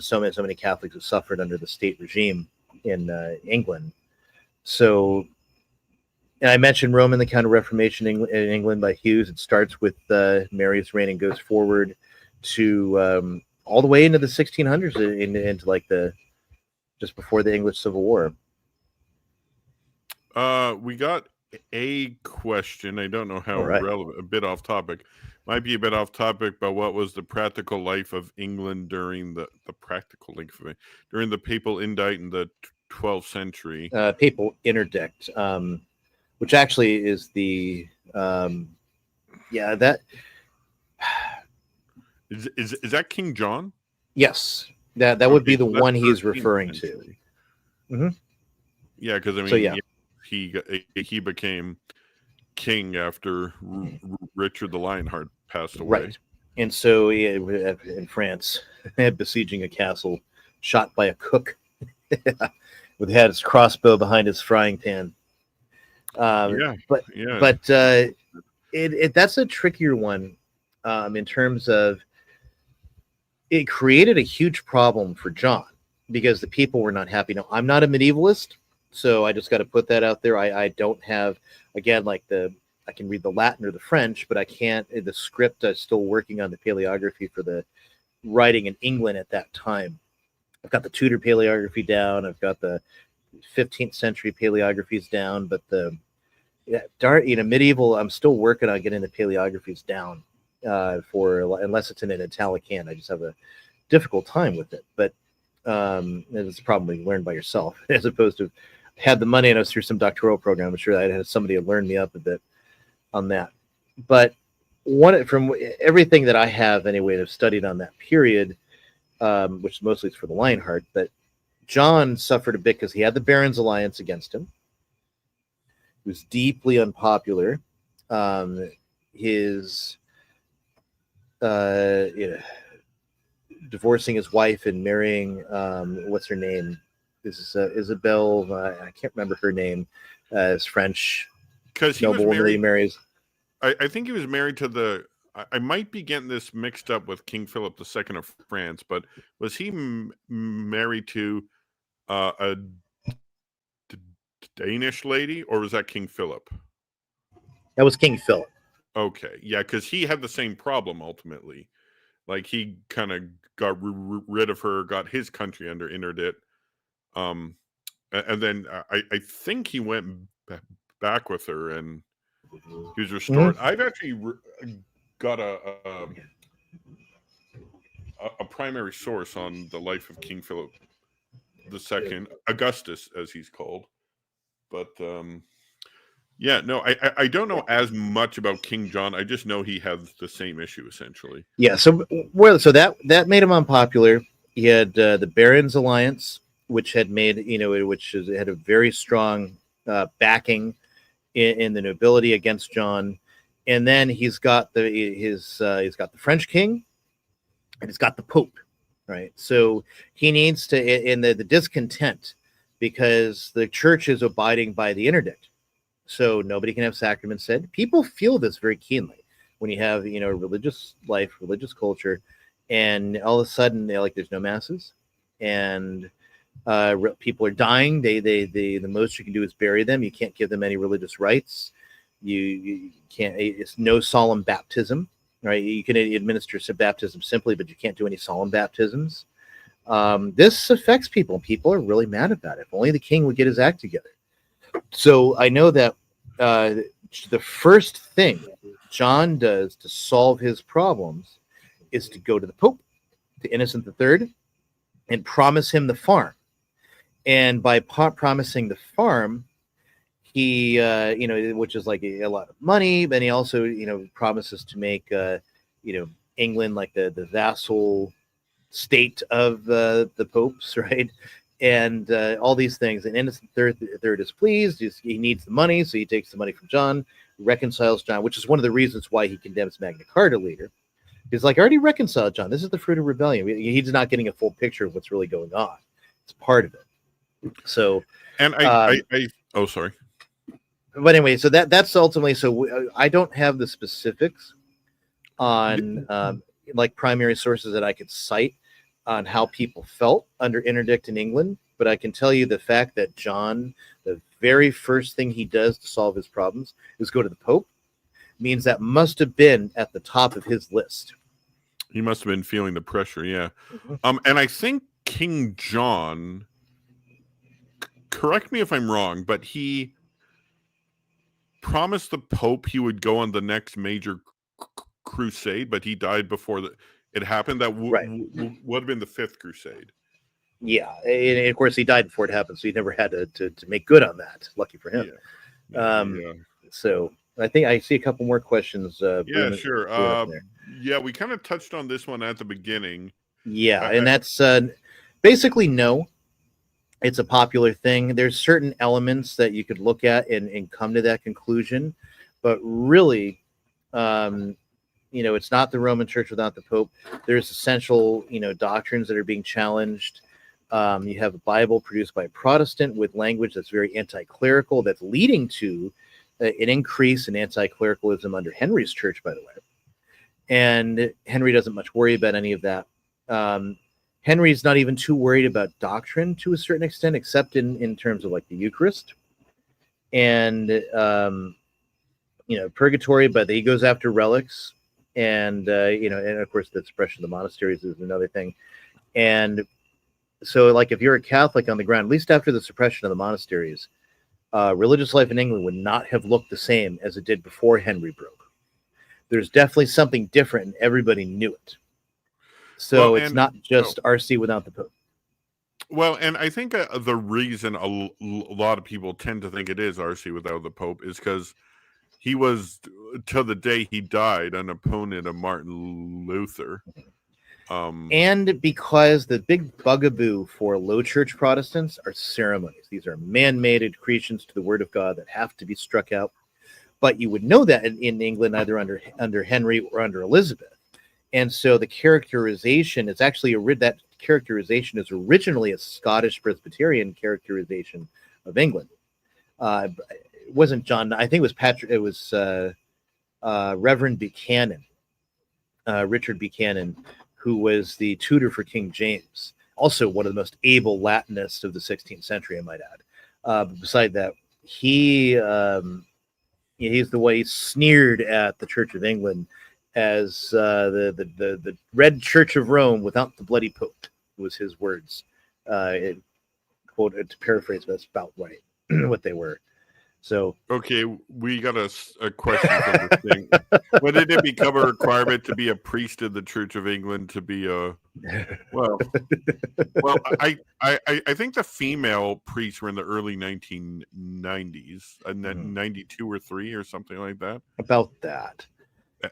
so many Catholics who suffered under the state regime in England. So, and I mentioned Rome and the Counter-Reformation in England by Hughes. It starts with Mary's reign and goes forward to all the way into the 1600s, into like just before the English Civil War. We got a question. I don't know how relevant, a bit off topic. Might be a bit off topic, but what was the practical life of England during the papal indict in the 12th century? Papal interdict, which actually is the that is that King John? Yes, that would be the one he's referring to. Mm-hmm. Yeah, because I mean, he became king after Richard the Lionheart passed away. Right. And so in France, besieging a castle, shot by a cook with had his crossbow behind his frying pan. But that's a trickier one in terms of it created a huge problem for John because the people were not happy. Now, I'm not a medievalist, so I just got to put that out there. I don't have, again, like I can read the Latin or the French, but I can't. The script, I'm still working on the paleography for the writing in England at that time. I've got the Tudor paleography down. I've got the 15th century paleographies down, but medieval, I'm still working on getting the paleographies down unless it's in an Italican. I just have a difficult time with it. But it's probably learned by yourself as opposed to had the money and I was through some doctoral program. I'm sure I'd had somebody to learn me up a bit on that. But from everything that I have anyway, I've studied on that period, which mostly is for the Lionheart, but John suffered a bit because he had the Barons' alliance against him. He was deeply unpopular. His divorcing his wife and marrying what's her name? This is Isabel. I can't remember her name. Is French. Because he was married. I think he was married to I might be getting this mixed up with King Philip II of France, but was he married to a Danish lady, or was that King Philip? That was King Philip. Okay, yeah, because he had the same problem ultimately. Like he kind of got rid of her, got his country under interdict, and then I think he went back with her and he was restored. Mm-hmm. I've actually got a primary source on the life of King Philip II, Augustus as he's called, but I don't know as much about King John. I just know he had the same issue essentially. Yeah, so that made him unpopular. He had the Barons' alliance, which had made had a very strong backing in the nobility against John, and then he's got he's got the French king, and he's got the Pope, right? So he needs to in the discontent because the church is abiding by the interdict, so nobody can have sacraments said. People feel this very keenly when you have religious life, religious culture, and all of a sudden there's no masses, and people are dying. The most you can do is bury them. You can't give them any religious rites. You can't. It's no solemn baptism, right? You can administer some baptism simply, but you can't do any solemn baptisms. This affects people. People are really mad about it. If only the king would get his act together. So I know that the first thing John does to solve his problems is to go to the Pope, to Innocent III, and promise him the farm. And by promising the farm, he, which is like a lot of money, but he also, promises to make, England like the vassal state of the popes, right? And all these things. And Innocent III is pleased. He needs the money, so he takes the money from John, reconciles John, which is one of the reasons why he condemns Magna Carta later. He's like, I already reconciled John. This is the fruit of rebellion. He's not getting a full picture of what's really going on. It's part of it. So, and sorry. But anyway, so that's ultimately, so I don't have the specifics on like primary sources that I could cite on how people felt under interdict in England, but I can tell you the fact that John, the very first thing he does to solve his problems is go to the Pope, means that must have been at the top of his list. He must have been feeling the pressure, yeah. Mm-hmm. And I think King John, correct me if I'm wrong, but he promised the Pope he would go on the next major crusade, but he died before it happened. That would have been the Fifth Crusade. Yeah, and of course he died before it happened, so he never had to make good on that. Lucky for him. Yeah. So I think I see a couple more questions. Yeah, sure. Yeah, we kind of touched on this one at the beginning. Yeah, and that's basically no. It's a popular thing. There's certain elements that you could look at and come to that conclusion, but really, it's not the Roman Church without the Pope. There's essential, doctrines that are being challenged. You have a Bible produced by a Protestant with language that's very anti-clerical, that's leading to an increase in anti-clericalism under Henry's church, by the way. And Henry doesn't much worry about any of that. Henry's not even too worried about doctrine to a certain extent, except in terms of like the Eucharist and purgatory, but he goes after relics, and and of course the suppression of the monasteries is another thing. And so, like, if you're a Catholic on the ground, at least after the suppression of the monasteries, religious life in England would not have looked the same as it did before Henry broke. There's definitely something different, and everybody knew it. So it's not just RC without the Pope. Well, and I think the reason a lot of people tend to think it is RC without the Pope is because he was, till the day he died, an opponent of Martin Luther. And because the big bugaboo for Low Church Protestants are ceremonies. These are man-made accretions to the Word of God that have to be struck out. But you would know that in England, either under Henry or under Elizabeth. And so the characterization is actually that characterization is originally a Scottish Presbyterian characterization of England. It wasn't John. I think it was Patrick. It was Reverend Buchanan, Richard Buchanan, who was the tutor for King James. Also one of the most able Latinists of the 16th century, I might add. But beside that, he's the way he sneered at the Church of England as the Red Church of Rome without the bloody Pope, was his words. Quoted, to paraphrase, but that's about right what they were. So okay, we got a question from this thing. When did it become a requirement to be a priest in the Church of England to be a well? I think the female priests were in the early 1990s, and then 92 or 3 or something like that. About that,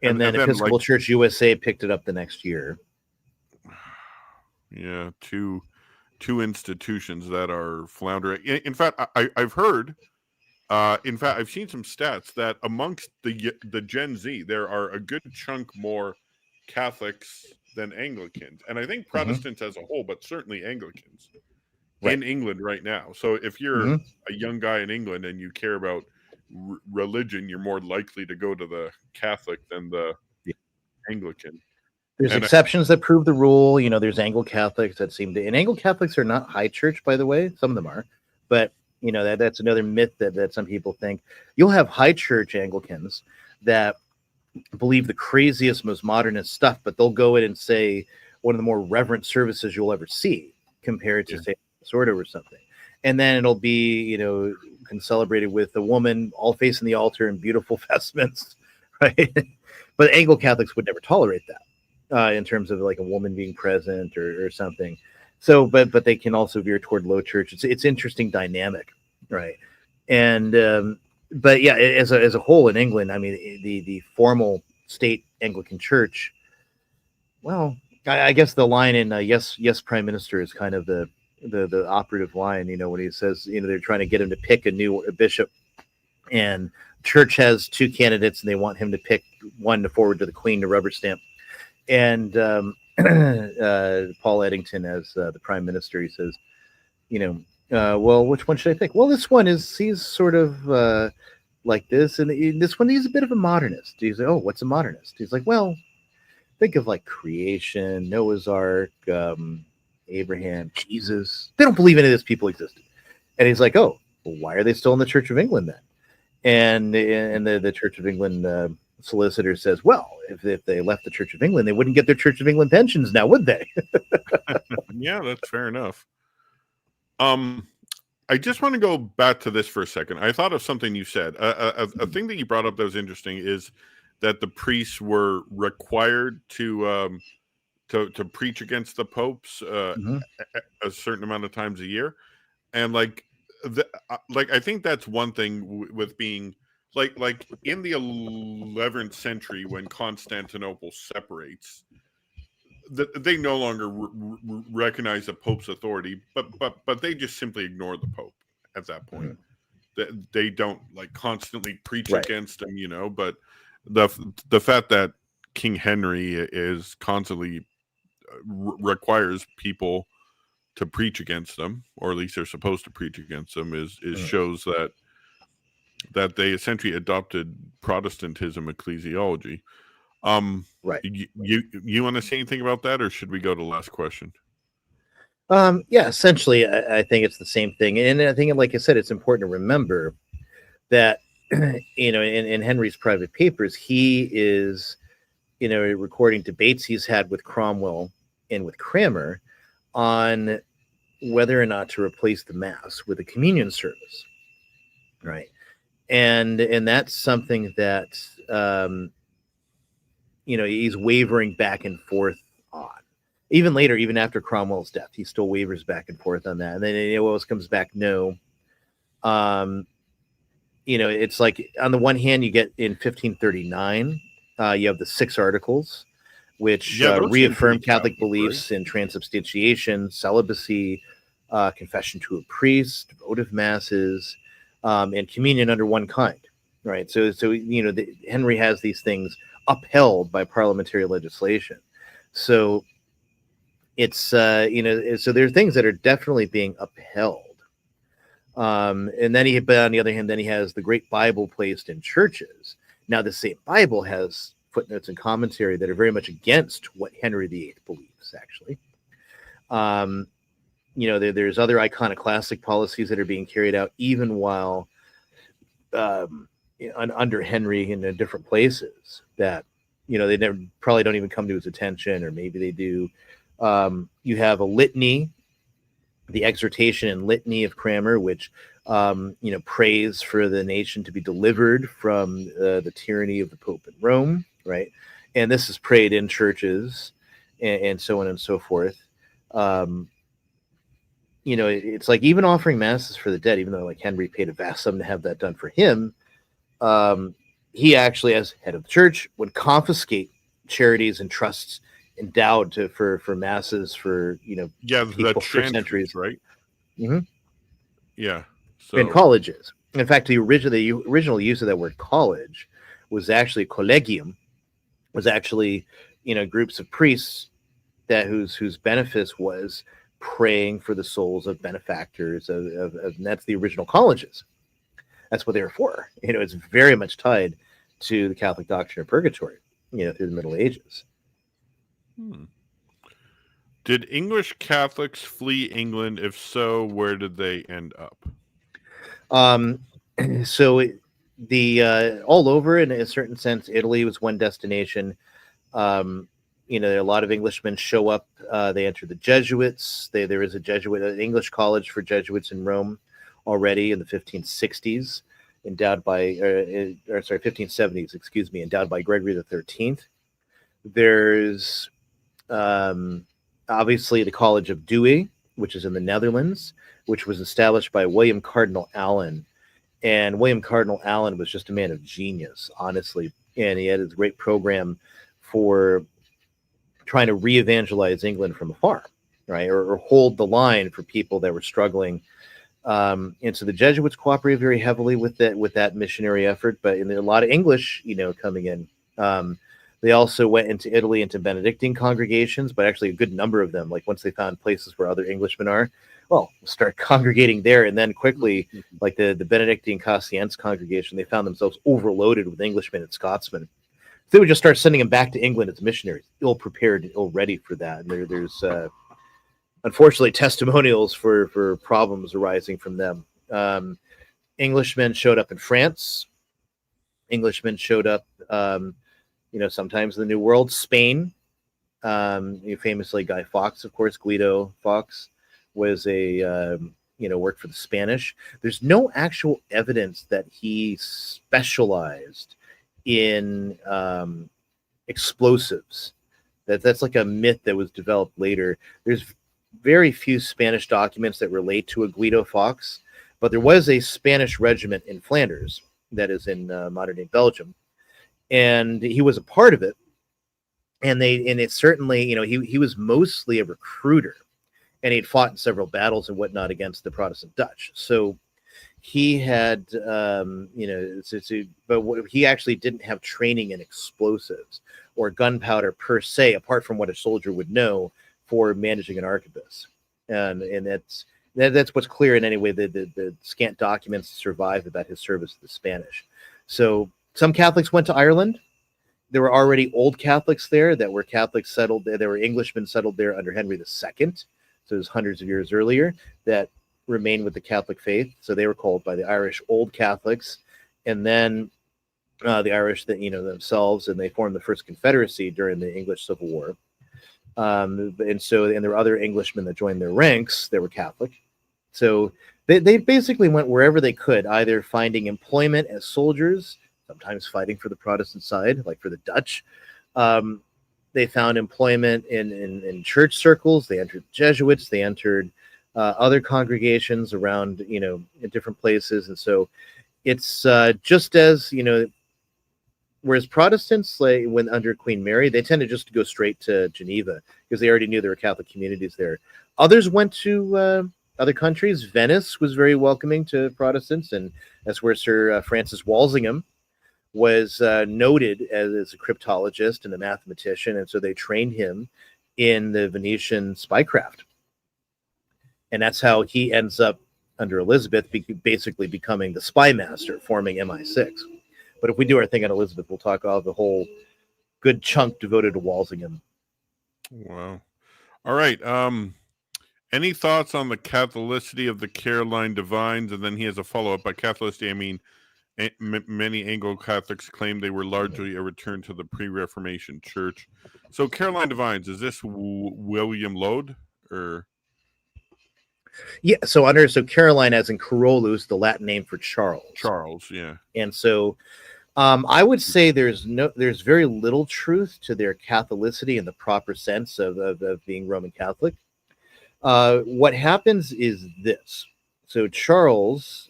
and then Episcopal Church USA picked it up the next year. Yeah, two institutions that are floundering. In fact, I've heard. In fact, I've seen some stats that amongst the Gen Z, there are a good chunk more Catholics than Anglicans, and I think Protestants as a whole, but certainly Anglicans in England right now. So if you're a young guy in England and you care about religion, you're more likely to go to the Catholic than the Anglican. There's exceptions that prove the rule. There's Anglo-Catholics that seem to, and Anglo-Catholics are not high church, by the way. Some of them are, but that's another myth that some people think. You'll have high church Anglicans that believe the craziest, most modernist stuff, but they'll go in and say one of the more reverent services you'll ever see compared to, say, Sordo or something. And then it'll be, celebrated with a woman all facing the altar in beautiful vestments, right? But Anglo-Catholics would never tolerate that in terms of like a woman being present or something. So, but they can also veer toward Low Church. It's interesting dynamic, right? And but yeah, as a whole in England, I mean, the formal state Anglican Church. Well, I guess the line in yes, Prime Minister is kind of the operative line. When he says they're trying to get him to pick a new bishop, and church has 2 candidates, and they want him to pick one to forward to the Queen to rubber stamp, and Paul Eddington as the Prime Minister, he says, well, which one should I pick? Well, this one he's sort of like this, and this one he's a bit of a modernist. He's like, oh, what's a modernist? He's like, well, think of like creation, Noah's Ark, Abraham, Jesus. They don't believe any of these people existed. And he's like, oh, well, why are they still in the Church of England then? And the Church of England solicitor says, well, if they left the Church of England, they wouldn't get their Church of England pensions now, would they? Yeah, that's fair enough. I just want to go back to this for a second. I thought of something you said. A thing that you brought up that was interesting is that the priests were required to preach against the popes a certain amount of times a year, and I think that's one thing with being like in the 11th century when Constantinople separates, they no longer recognize the Pope's authority, but they just simply ignore the Pope at that point. they don't like constantly preach Right. against him, but the fact that King Henry is constantly requires people to preach against them, or at least they're supposed to preach against them, is shows that they essentially adopted Protestantism ecclesiology. Right. You want to say anything about that, or should we go to the last question? Yeah, essentially, I think it's the same thing. And I think, like I said, it's important to remember that, in Henry's private papers, he is, recording debates he's had with Cromwell and with Cranmer on whether or not to replace the Mass with a communion service. Right. And that's something that, he's wavering back and forth on. Even later, even after Cromwell's death, he still wavers back and forth on that. And then it always comes back, no. It's like, on the one hand, you get in 1539, you have the 6 Articles, which reaffirm Catholic beliefs in transubstantiation, celibacy, confession to a priest, votive masses, and communion under one kind. Right. So Henry has these things upheld by parliamentary legislation. So it's so there are things that are definitely being upheld. And then but on the other hand, then he has the Great Bible placed in churches. Now, the same Bible has footnotes and commentary that are very much against what Henry VIII believes, actually. There's other iconoclastic policies that are being carried out even while under Henry in different places that, they probably don't even come to his attention, or maybe they do. You have a litany, the exhortation and litany of Cranmer, which prays for the nation to be delivered from the tyranny of the Pope in Rome, right? And this is prayed in churches and so on and so forth. It's like even offering masses for the dead, even though like Henry paid a vast sum to have that done for him, he actually, as head of the church, would confiscate charities and trusts endowed for masses for people for centuries, right? Mm-hmm. Yeah, so in colleges. In fact, the original use of that word college was actually collegium, was actually groups of priests that whose benefice was praying for the souls of benefactors of and that's the original colleges. That's what they were for. It's very much tied to the Catholic doctrine of purgatory, through the Middle Ages. Did English Catholics flee England? If so, where did they end up? So all over, in a certain sense, Italy was one destination. A lot of Englishmen show up. They enter the Jesuits. There is an English college for Jesuits in Rome already in the 1560s, endowed by 1570s, excuse me, endowed by Gregory the 13th. There's obviously the College of Douay, which is in the Netherlands, which was established by William Cardinal Allen. And William Cardinal Allen was just a man of genius, honestly. And he had a great program for trying to re-evangelize England from afar, right? Or hold the line for people that were struggling. And so the Jesuits cooperated very heavily with that missionary effort, but a lot of English, coming in. They also went into Italy, into Benedictine congregations, but actually a good number of them, like once they found places where other Englishmen are, start congregating there. And then quickly, like the Benedictine Cassiense congregation, they found themselves overloaded with Englishmen and Scotsmen. So they would just start sending them back to England as missionaries, ill-prepared and ill-ready for that. And there's unfortunately testimonials for problems arising from them. Englishmen showed up in France. Englishmen showed up sometimes in the New World, Spain. Famously, Guy Fawkes, of course, Guido Fawkes was worked for the Spanish. There's no actual evidence that he specialized in explosives. That's like a myth that was developed later. There's very few Spanish documents that relate to a Guido Fawkes, but there was a Spanish regiment in Flanders, that is in modern-day Belgium, and he was a part of it. And it certainly, he was mostly a recruiter, and he'd fought in several battles and whatnot against the Protestant Dutch. So he had, he actually didn't have training in explosives or gunpowder per se, apart from what a soldier would know for managing an arquebus. And that's what's clear in any way, the scant documents survive about his service to the Spanish. So some Catholics went to Ireland. There were already old Catholics there that were Catholics settled there. There were Englishmen settled there under Henry II. So it was hundreds of years earlier that remained with the Catholic faith. So they were called by the Irish Old Catholics. And then the Irish themselves, and they formed the first confederacy during the English Civil War. And there were other Englishmen that joined their ranks that were Catholic. So they basically went wherever they could, either finding employment as soldiers, sometimes fighting for the Protestant side, like for the Dutch. They found employment in church circles. They entered Jesuits. They entered other congregations around, in different places. And so it's just as, whereas Protestants, like when under Queen Mary, they tended just to go straight to Geneva because they already knew there were Catholic communities there. Others went to other countries. Venice was very welcoming to Protestants, and that's where Sir Francis Walsingham was noted as a cryptologist and a mathematician, and so they trained him in the Venetian spycraft. And that's how he ends up, under Elizabeth, basically becoming the spy master, forming MI6. But if we do our thing on Elizabeth, we'll talk about the whole good chunk devoted to Walsingham. Wow. All right. Any thoughts on the Catholicity of the Caroline divines? And then he has a follow-up. By Catholicity, I mean many Anglo-Catholics claim they were largely a return to the pre-Reformation church. So Caroline divines, is this William Laud or? Yeah, so Caroline, as in Carolus, the Latin name for Charles. Charles, yeah. And so I would say there's very little truth to their Catholicity in the proper sense of being Roman Catholic. What happens is this. So Charles,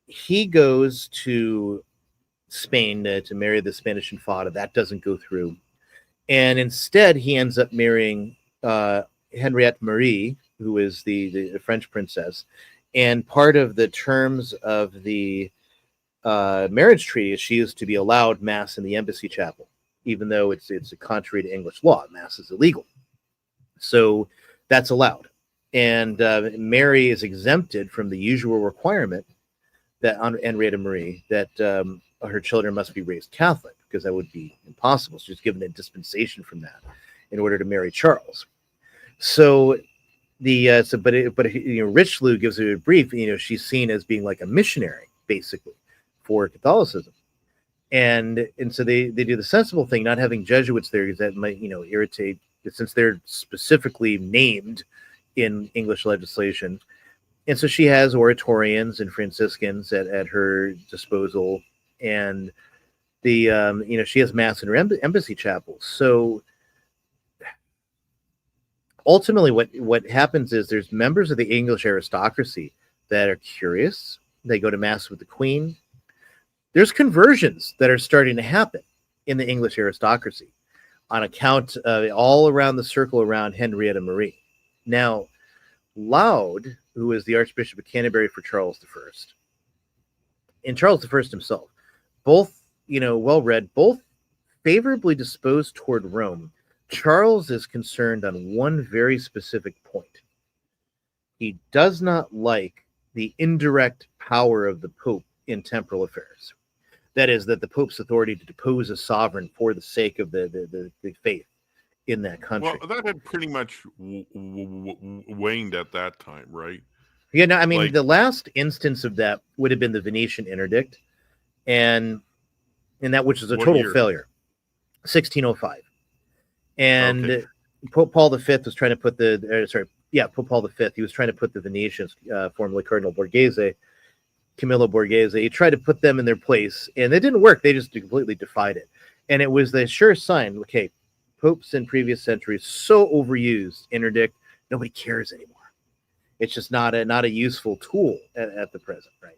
he goes to Spain to marry the Spanish infanta. That doesn't go through. And instead, he ends up marrying Henriette Marie, who is the French princess. And part of the terms of the marriage treaty is she is to be allowed Mass in the embassy chapel, even though it's contrary to English law. Mass is illegal. So that's allowed. And Mary is exempted from the usual requirement that Henrietta Marie, that her children must be raised Catholic, because that would be impossible. She's given a dispensation from that in order to marry Charles. So Richelieu gives her a brief. She's seen as being like a missionary, basically, for Catholicism, and so they do the sensible thing, not having Jesuits there, because that might irritate, since they're specifically named in English legislation. And so she has Oratorians and Franciscans at her disposal, and she has Mass in her embassy chapel. So ultimately, what happens is there's members of the English aristocracy that are curious. They go to Mass with the Queen. There's conversions that are starting to happen in the English aristocracy on account of all around the circle around Henrietta Marie. Now, Laud, who is the Archbishop of Canterbury for Charles I, and Charles I himself, both, well-read, both favorably disposed toward Rome. Charles is concerned on one very specific point. He does not like the indirect power of the Pope in temporal affairs. That is, that the Pope's authority to depose a sovereign for the sake of the faith in that country. Well, that had pretty much waned at that time, right? Yeah, no, I mean, the last instance of that would have been the Venetian interdict, and that, which is a total failure, 1605. And okay. Pope Paul V was trying to put Pope Paul V, he was trying to put the Venetians, formerly Cardinal Borghese, Camillo Borghese, he tried to put them in their place, and it didn't work. They just completely defied it. And it was the sure sign, okay, popes in previous centuries so overused, interdict, nobody cares anymore. It's just not a useful tool at the present, right?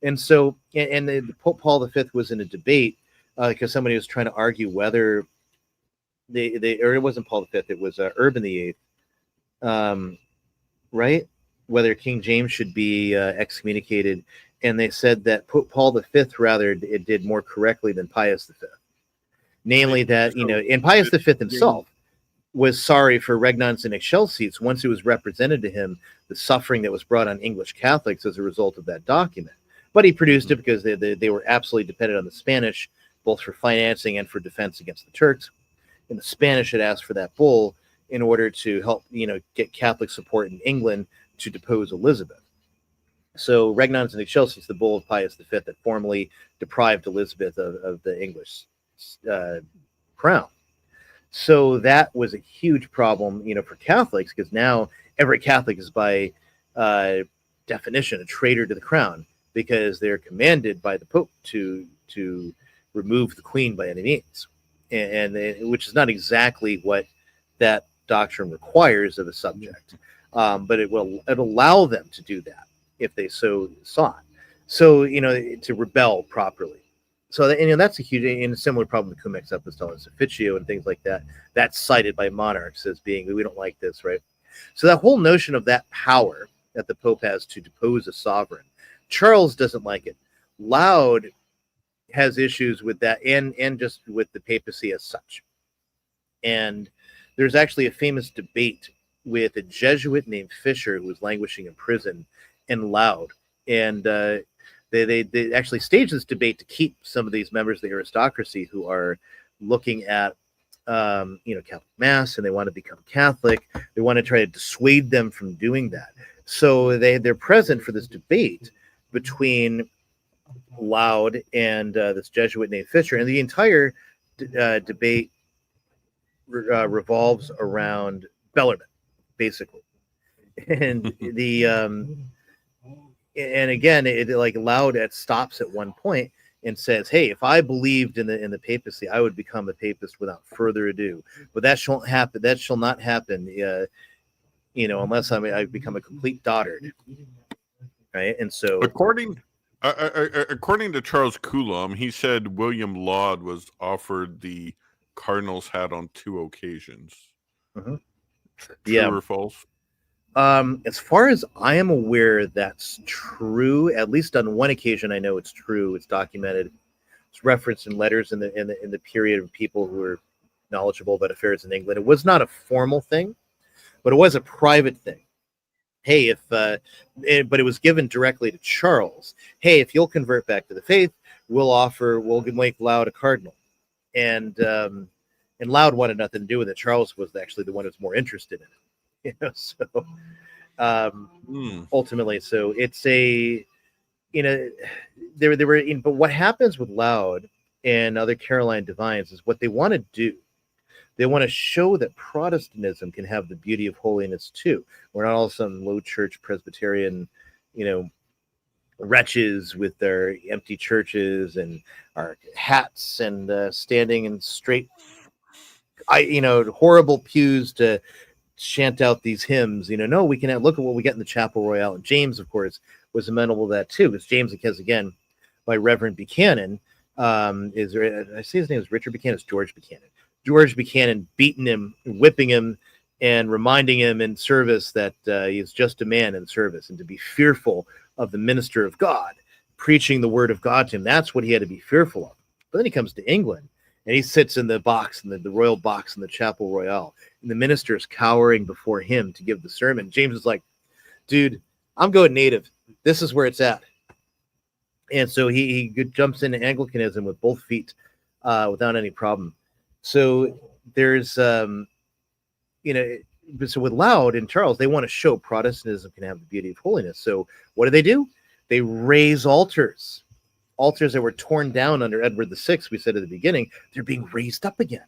And so, and Pope Paul V was in a debate because somebody was trying to argue whether or it wasn't Paul V, it was Urban VIII, right? whether King James should be excommunicated, and they said that Pope Paul V rather it did more correctly than Pius V, namely that and Pius V himself was sorry for regnans in excelsis once it was represented to him the suffering that was brought on English Catholics as a result of that document. But he produced it because they were absolutely dependent on the Spanish, both for financing and for defense against the Turks. And the Spanish had asked for that bull in order to help, get Catholic support in England to depose Elizabeth. So regnans in excelsis, the bull of Pius V that formally deprived Elizabeth of the English crown. So that was a huge problem, for Catholics, because now every Catholic is by definition a traitor to the crown, because they're commanded by the Pope to remove the Queen by any means, and which is not exactly what that doctrine requires of a subject, but it'll allow them to do that if they so sought. So to rebel properly. So that's a huge and a similar problem with Cum Ex Apostolis Officio and things like that. That's cited by monarchs as being, we don't like this, right? So that whole notion of that power that the Pope has to depose a sovereign, Charles doesn't like it. Laud has issues with that and just with the papacy as such. And there's actually a famous debate with a Jesuit named Fisher who was languishing in prison and Laud. And they actually staged this debate to keep some of these members of the aristocracy who are looking at Catholic Mass, and they want to become Catholic. They want to try to dissuade them from doing that. So they're present for this debate between Laud and this Jesuit named Fisher, and the entire debate revolves around Bellarmine, basically. And and again, it like Laud stops at one point and says, "Hey, if I believed in the papacy, I would become a papist without further ado. But that shall happen. That shall not happen. Unless I become a complete dotard." Right, and so according to Charles Coulomb, he said William Laud was offered the cardinal's hat on 2 occasions. True or false? As far as I am aware, that's true. At least on one occasion, I know it's true. It's documented. It's referenced in letters in the period of people who were knowledgeable about affairs in England. It was not a formal thing, but it was a private thing. Hey, but it was given directly to Charles. Hey, if you'll convert back to the faith, we'll make Laud a cardinal. And Laud wanted nothing to do with it. Charles was actually the one who was more interested in it. Ultimately, so it's a but what happens with Laud and other Caroline divines is what they want to do. They want to show that Protestantism can have the beauty of holiness too. We're not all some low church Presbyterian, wretches with their empty churches and our hats and standing in straight, horrible pews to chant out these hymns. No, we can look at what we get in the Chapel Royale. And James, of course, was amenable to that too, because James, because again, by Reverend Buchanan, I say his name is Richard Buchanan, it's George Buchanan. George Buchanan beating him, whipping him, and reminding him in service that he is just a man in service, and to be fearful of the minister of God, preaching the word of God to him. That's what he had to be fearful of. But then he comes to England, and he sits in the box, in the royal box in the Chapel Royale, and the minister is cowering before him to give the sermon. James is like, dude, I'm going native. This is where it's at. And so he jumps into Anglicanism with both feet without any problem. So there's, so with Laud and Charles, they want to show Protestantism can have the beauty of holiness. So what do? They raise altars. Altars that were torn down under Edward VI, we said at the beginning, they're being raised up again.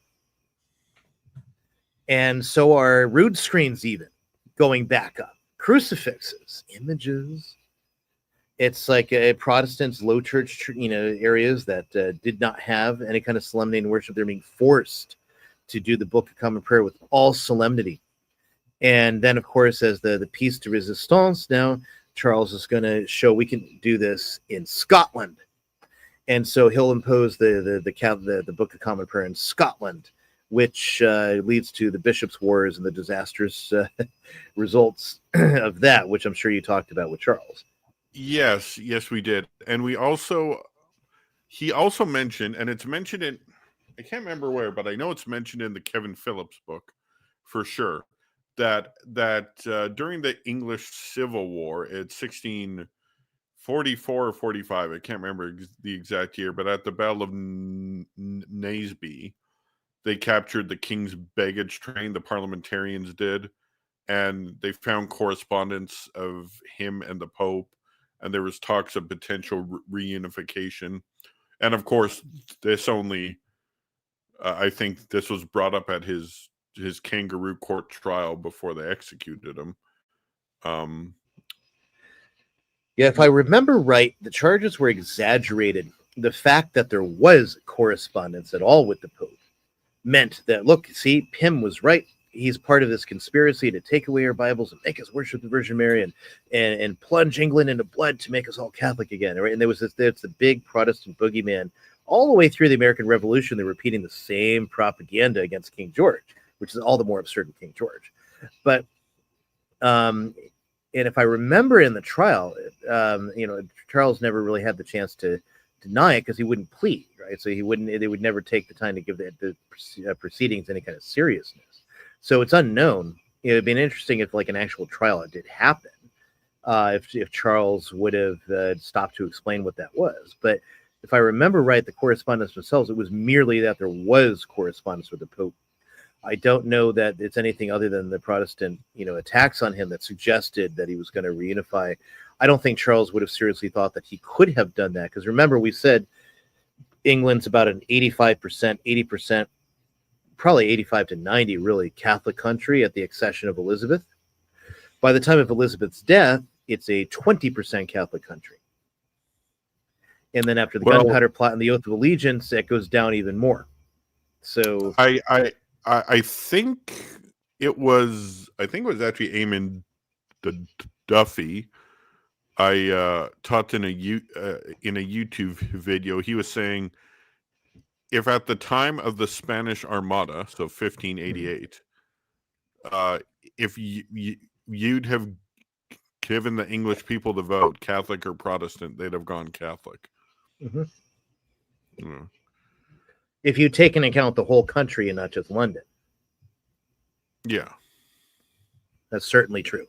And so are rood screens even going back up. Crucifixes, images. It's like Protestants, low church, areas that did not have any kind of solemnity in worship. They're being forced to do the Book of Common Prayer with all solemnity. And then, of course, as the piece de resistance, now Charles is going to show we can do this in Scotland. And so he'll impose the Book of Common Prayer in Scotland which leads to the bishops' wars and the disastrous results of that, which I'm sure you talked about with Charles. Yes, we did. And he also mentioned, and it's mentioned in, I can't remember where, but I know it's mentioned in the Kevin Phillips book for sure, that during the English Civil War, it's 1644 or 45, I can't remember the exact year, but at the Battle of Naseby, they captured the king's baggage train, the parliamentarians did, and they found correspondence of him and the Pope, and there was talks of potential reunification. And of course, this only, I think this was brought up at his kangaroo court trial before they executed him. Yeah, if I remember right, the charges were exaggerated. The fact that there was correspondence at all with the Pope meant that, look, see, Pym was right. He's part of this conspiracy to take away our Bibles and make us worship the Virgin Mary and plunge England into blood to make us all Catholic again. Right? And there was the big Protestant boogeyman all the way through the American Revolution. They're repeating the same propaganda against King George, which is all the more absurd with King George. But and if I remember in the trial, Charles never really had the chance to deny it because he wouldn't plead, right? So they would never take the time to give the proceedings any kind of seriousness. So it's unknown. It would be interesting if, like, an actual trial did happen, if Charles would have stopped to explain what that was. But if I remember right, the correspondence themselves, it was merely that there was correspondence with the Pope. I don't know that it's anything other than the Protestant, attacks on him that suggested that he was going to reunify. I don't think Charles would have seriously thought that he could have done that. Because remember, we said England's about an 85%, 80%, probably 85 to 90, really, Catholic country at the accession of Elizabeth. By the time of Elizabeth's death, it's a 20% Catholic country. And then after the Gunpowder Plot and the Oath of Allegiance, it goes down even more. So I think it was actually Eamon Duffy. I taught in a YouTube video. He was saying, if at the time of the Spanish Armada, so 1588, if you'd have given the English people the vote, Catholic or Protestant, they'd have gone Catholic. Mm-hmm. Mm. If you take into account the whole country and not just London. Yeah. That's certainly true.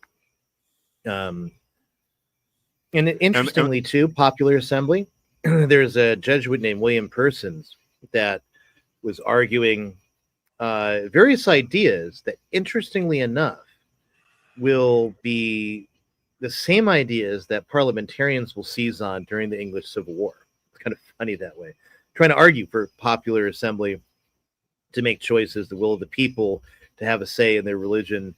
And interestingly, too, Popular Assembly, there's a Jesuit named William Persons that was arguing various ideas that, interestingly enough, will be the same ideas that parliamentarians will seize on during the English Civil War. It's kind of funny that way. Trying to argue for popular assembly to make choices, the will of the people, to have a say in their religion,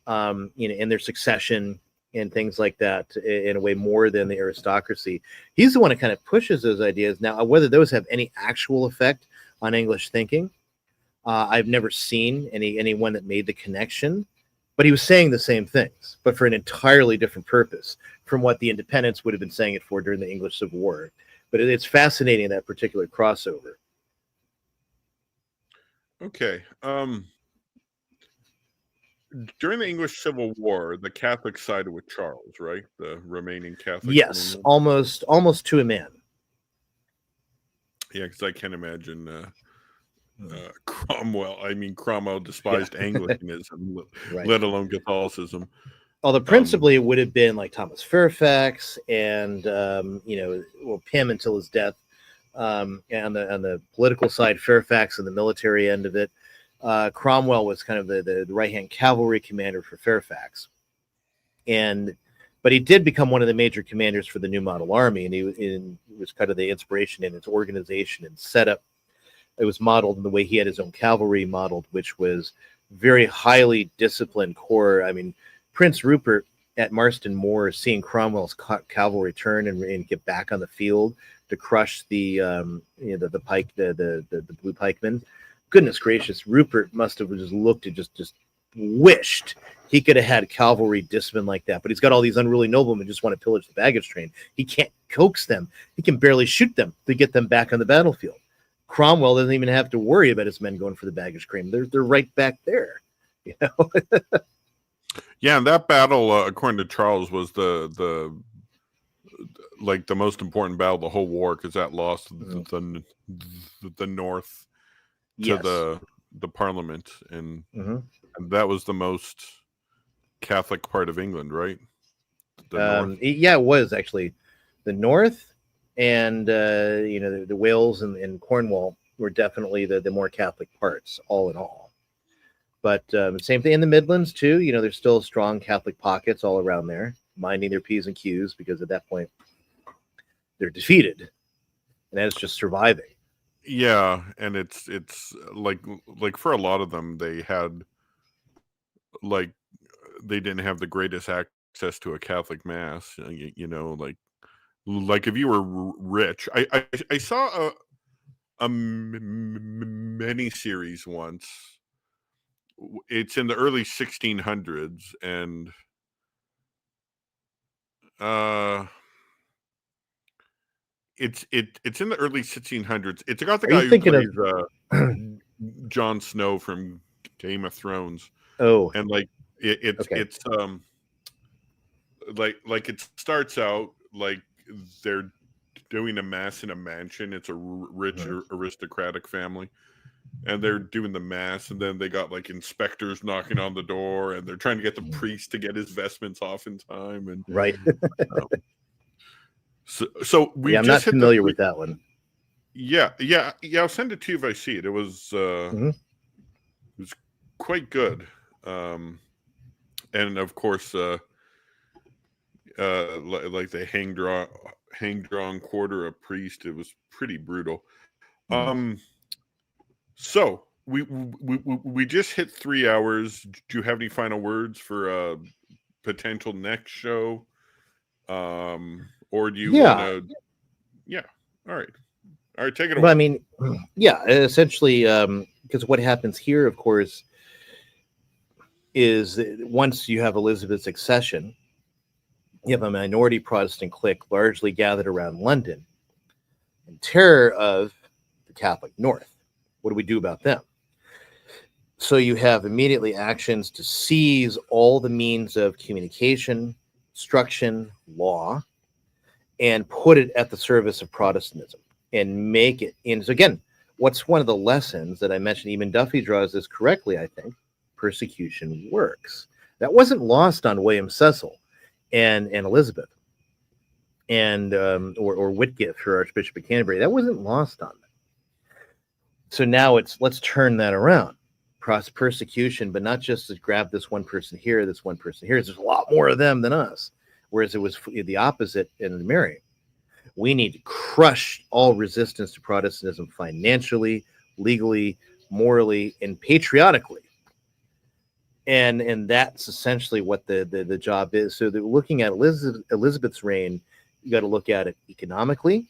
in their succession and things like that, in a way more than the aristocracy. He's the one that kind of pushes those ideas. Now, whether those have any actual effect on English thinking, I've never seen anyone that made the connection, but he was saying the same things, but for an entirely different purpose from what the independents would have been saying it for during the English Civil War. But it's fascinating, that particular crossover. Okay. During the English Civil War, the Catholic sided with Charles, right? The remaining Catholic. Yes, almost to a man. Yeah, because I can't imagine Cromwell. I mean, Cromwell despised Anglicanism, right, let alone Catholicism. Although principally it would have been like Thomas Fairfax and Pym until his death. On the political side, Fairfax and the military end of it. Cromwell was kind of the right-hand cavalry commander for Fairfax, but he did become one of the major commanders for the New Model Army, and he was kind of the inspiration in its organization and setup. It was modeled in the way he had his own cavalry modeled, which was very highly disciplined corps. I mean, Prince Rupert at Marston Moor, seeing Cromwell's cavalry turn and get back on the field to crush the blue pikemen. Goodness gracious, Rupert must have just looked and just wished he could have had cavalry discipline like that. But he's got all these unruly noblemen just want to pillage the baggage train. He can't coax them. He can barely shoot them to get them back on the battlefield. Cromwell doesn't even have to worry about his men going for the baggage claim. They're right back there. You know? Yeah, and that battle, according to Charles, was the most important battle of the whole war, because that lost the North to the Parliament, and that was the most Catholic part of England, right? North. Yeah, it was actually the North, and the Wales and Cornwall were definitely the more Catholic parts, all in all. But same thing in the Midlands too. There's still strong Catholic pockets all around there, minding their P's and Q's, because at that point they're defeated, and that's just surviving. Yeah, and it's like for a lot of them, they had they didn't have the greatest access to a Catholic mass. Like if you were rich, I saw a mini series once. It's in the early 1600s, and it's in the early 1600s. It's got the guy who plays Jon Snow from Game of Thrones. Oh, and it starts out like they're doing a mass in a mansion. It's a rich aristocratic family, and they're doing the mass, and then they got inspectors knocking on the door, and they're trying to get the priest to get his vestments off in time, and right. So we I'm not familiar with that one. Yeah, I'll send it to you if I see it. It was it was quite good. And of course the hang draw and quarter a priest. It was pretty brutal. So we just hit 3 hours. Do you have any final words for a potential next show? Or do you want to? Yeah. All right, take it away. Well, I mean, essentially, because what happens here, of course, is that once you have Elizabeth's accession, you have a minority Protestant clique largely gathered around London in terror of the Catholic North. What do we do about them? So you have immediately actions to seize all the means of communication, instruction, law, and put it at the service of Protestantism and make it in. So again, what's one of the lessons that I mentioned, even Duffy draws this correctly, I think, persecution works. That wasn't lost on William Cecil and Elizabeth and or Whitgift, her Archbishop of Canterbury. That wasn't lost on them. So now let's turn that around. Persecution, but not just to grab this one person here, this one person here. There's a lot more of them than us. Whereas it was the opposite in Marian. We need to crush all resistance to Protestantism financially, legally, morally, and patriotically. And that's essentially what the job is. So looking at Elizabeth's reign, you got to look at it economically,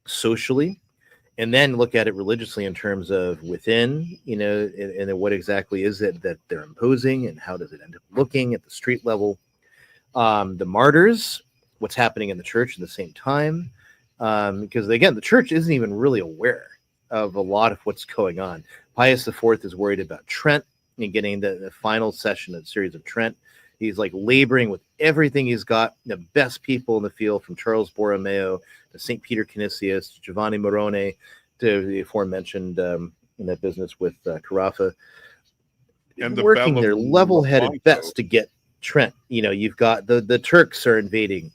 socially, and then look at it religiously in terms of within, and what exactly is it that they're imposing, and how does it end up looking at the street level. The martyrs, what's happening in the church at the same time, because again, the church isn't even really aware of a lot of what's going on. Pius IV is worried about Trent and getting the final session of the series of Trent. He's laboring with everything he's got, the best people in the field, from Charles Borromeo to St. Peter Canisius, to Giovanni Morone, to the aforementioned in that business with Carafa, and working their level-headed best to get Trent. You've got the Turks are invading,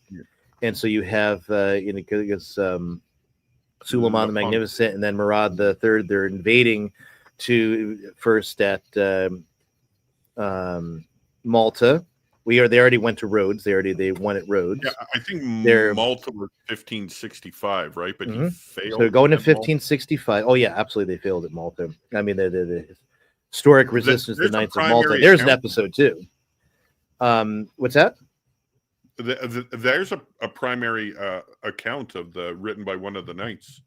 and so you have Suleiman the Magnificent, and then Murad III. They're invading to first at Malta. They already went to Rhodes. They won at Rhodes. Yeah, I think Malta was 1565, right? But he failed. So going to 1565. Oh yeah, absolutely, they failed at Malta. I mean, the historic resistance to the Knights of Malta. There's an episode too. What's that? There's a primary account of written by one of the knights.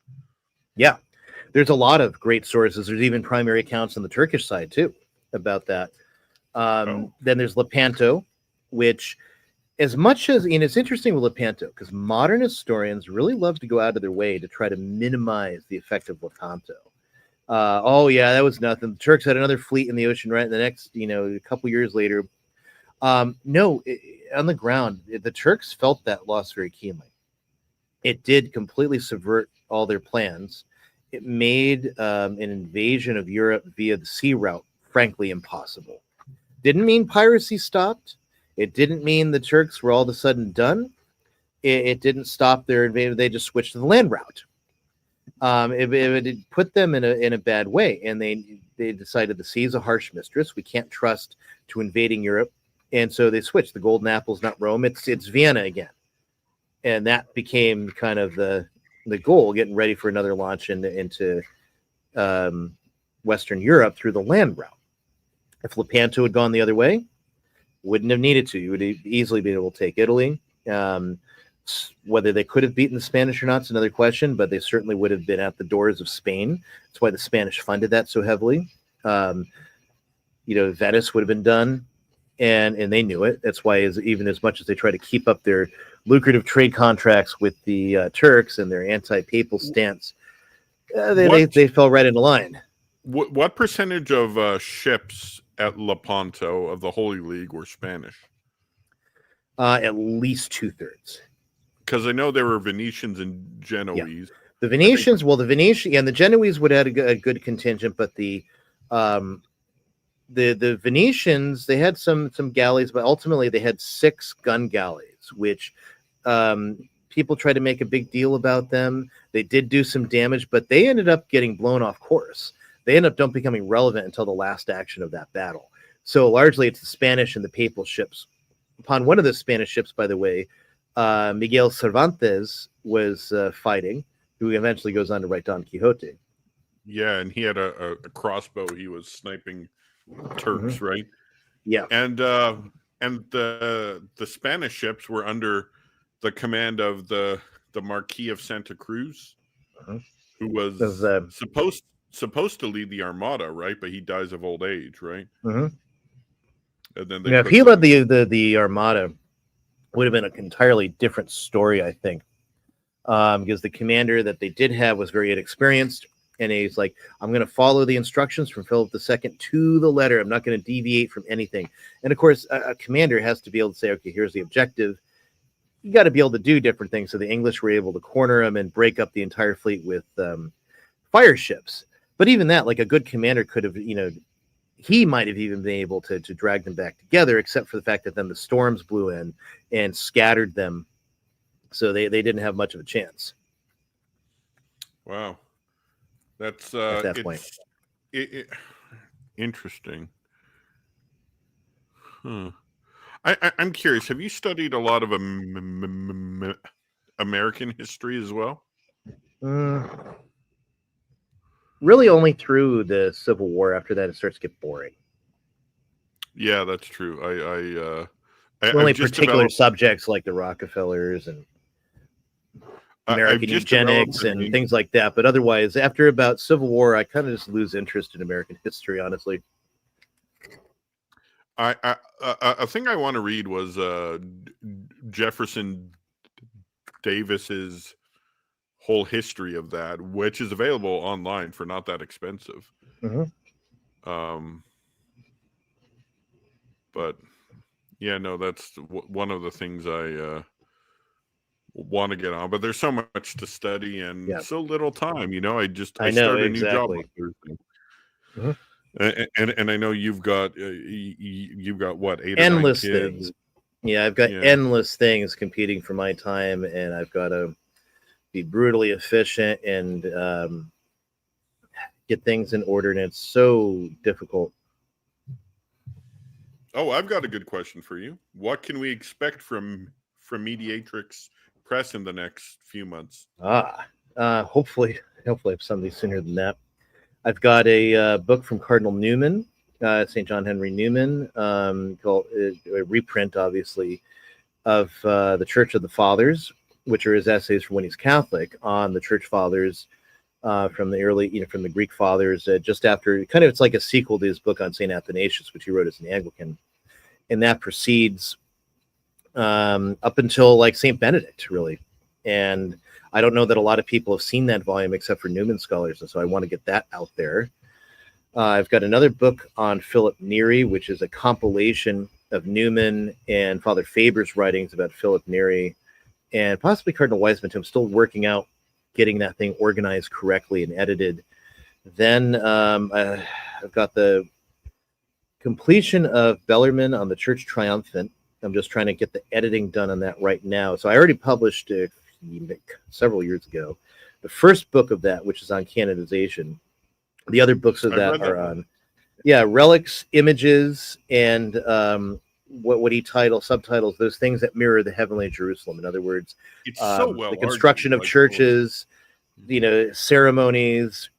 Yeah, there's a lot of great sources. There's even primary accounts on the Turkish side too about that. Then there's Lepanto, which as much as, and it's interesting with Lepanto, because modern historians really love to go out of their way to try to minimize the effect of Lepanto. Oh yeah, that was nothing. The Turks had another fleet in the ocean, right? And the next, a couple years later, no, on the ground, the Turks felt that loss very keenly. It did completely subvert all their plans. It made an invasion of Europe via the sea route, frankly, impossible. Didn't mean piracy stopped. It didn't mean the Turks were all of a sudden done. It didn't stop their invasion. They just switched to the land route. It put them in a bad way, and they decided the sea is a harsh mistress. We can't trust to invading Europe, and so they switched. The Golden Apple's not Rome; it's Vienna again, and that became kind of the goal, getting ready for another launch into Western Europe through the land route. If Lepanto had gone the other way, wouldn't have needed to. You would have easily been able to take Italy. Whether they could have beaten the Spanish or not is another question, but they certainly would have been at the doors of Spain. That's why the Spanish funded that so heavily. Venice would have been done, and they knew it. That's why, even as much as they try to keep up their lucrative trade contracts with the Turks and their anti-papal stance, they fell right into line. What percentage of ships at Lepanto of the Holy League were Spanish? At least 2/3. Because I know there were Venetians and Genoese. Yeah. The Venetians, the Genoese would have had a good contingent, but the Venetians, they had some galleys, but ultimately they had 6 gun galleys, which people tried to make a big deal about them. They did do some damage, but they ended up getting blown off course. They ended up not becoming relevant until the last action of that battle. So largely it's the Spanish and the papal ships. Upon one of the Spanish ships, by the way, Miguel Cervantes was fighting, who eventually goes on to write Don Quixote. Yeah, and he had a crossbow. He was sniping Turks, Mm-hmm. right? Yeah. And the Spanish ships were under the command of the Marquis of Santa Cruz, who was supposed to lead the Armada, right? But he dies of old age, right? Mm-hmm. And then if he led the Armada, would have been an entirely different story, I think, because the commander that they did have was very inexperienced, and he's like, I'm going to follow the instructions from Philip II to the letter. I'm not going to deviate from anything. And of course, a commander has to be able to say, okay, here's the objective. You got to be able to do different things. So the English were able to corner him and break up the entire fleet with fire ships. But even that, like a good commander could have, he might have even been able to drag them back together, except for the fact that then the storms blew in and scattered them. So they didn't have much of a chance. Wow. That's at that point. Interesting. I'm curious. Have you studied a lot of American history as well? Really only through the Civil War. After that, it starts to get boring. Yeah, that's true. Only particular subjects like the Rockefellers and American eugenics and things like that. But otherwise, after about Civil War, I kind of just lose interest in American history, honestly. A thing I want to read was Jefferson Davis's whole history of that, which is available online for not that expensive. Mm-hmm. But yeah, no, that's one of the things I want to get on. But there's so much to study and so little time. I started a new job on Thursday. Mm-hmm. And I know you've got what, 8 endless or 9 kids? Things. Yeah, I've got endless things competing for my time, and I've got to be brutally efficient and get things in order, and it's so difficult. Oh, I've got a good question for you. What can we expect from Mediatrix Press in the next few months? Hopefully something sooner than that. I've got a book from Cardinal Newman, St. John Henry Newman, called a reprint, obviously, of the Church of the Fathers, which are his essays from when he's Catholic on the Church Fathers from the early, from the Greek Fathers, just after, it's like a sequel to his book on St. Athanasius, which he wrote as an Anglican. And that precedes up until like St. Benedict, really. And I don't know that a lot of people have seen that volume except for Newman scholars, and so I want to get that out there. I've got another book on Philip Neri, which is a compilation of Newman and Father Faber's writings about Philip Neri and possibly Cardinal Wiseman. I'm still working out getting that thing organized correctly and edited. Then I've got the completion of Bellarmine on the Church Triumphant. I'm just trying to get the editing done on that right now. So I already published several years ago the first book of that, which is on canonization. The other books of that are on, relics, images, and what he subtitles those things that mirror the heavenly Jerusalem. In other words, it's so well the construction of churches, ceremonies,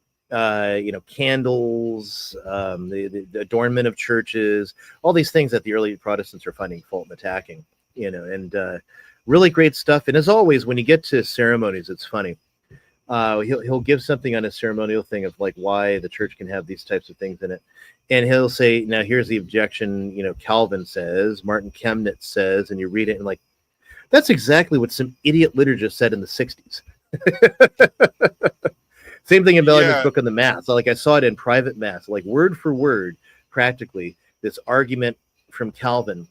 candles, the adornment of churches, all these things that the early Protestants are finding fault and attacking, and really great stuff. And as always, when you get to ceremonies, it's funny. He'll give something on a ceremonial thing of like why the church can have these types of things in it. And he'll say, now here's the objection, Calvin says, Martin Chemnitz says, and you read it and like, that's exactly what some idiot liturgist said in the 60s. Same thing in Bellarmine's book on the Mass. Like I saw it in private Mass, like word for word, practically, this argument from Calvin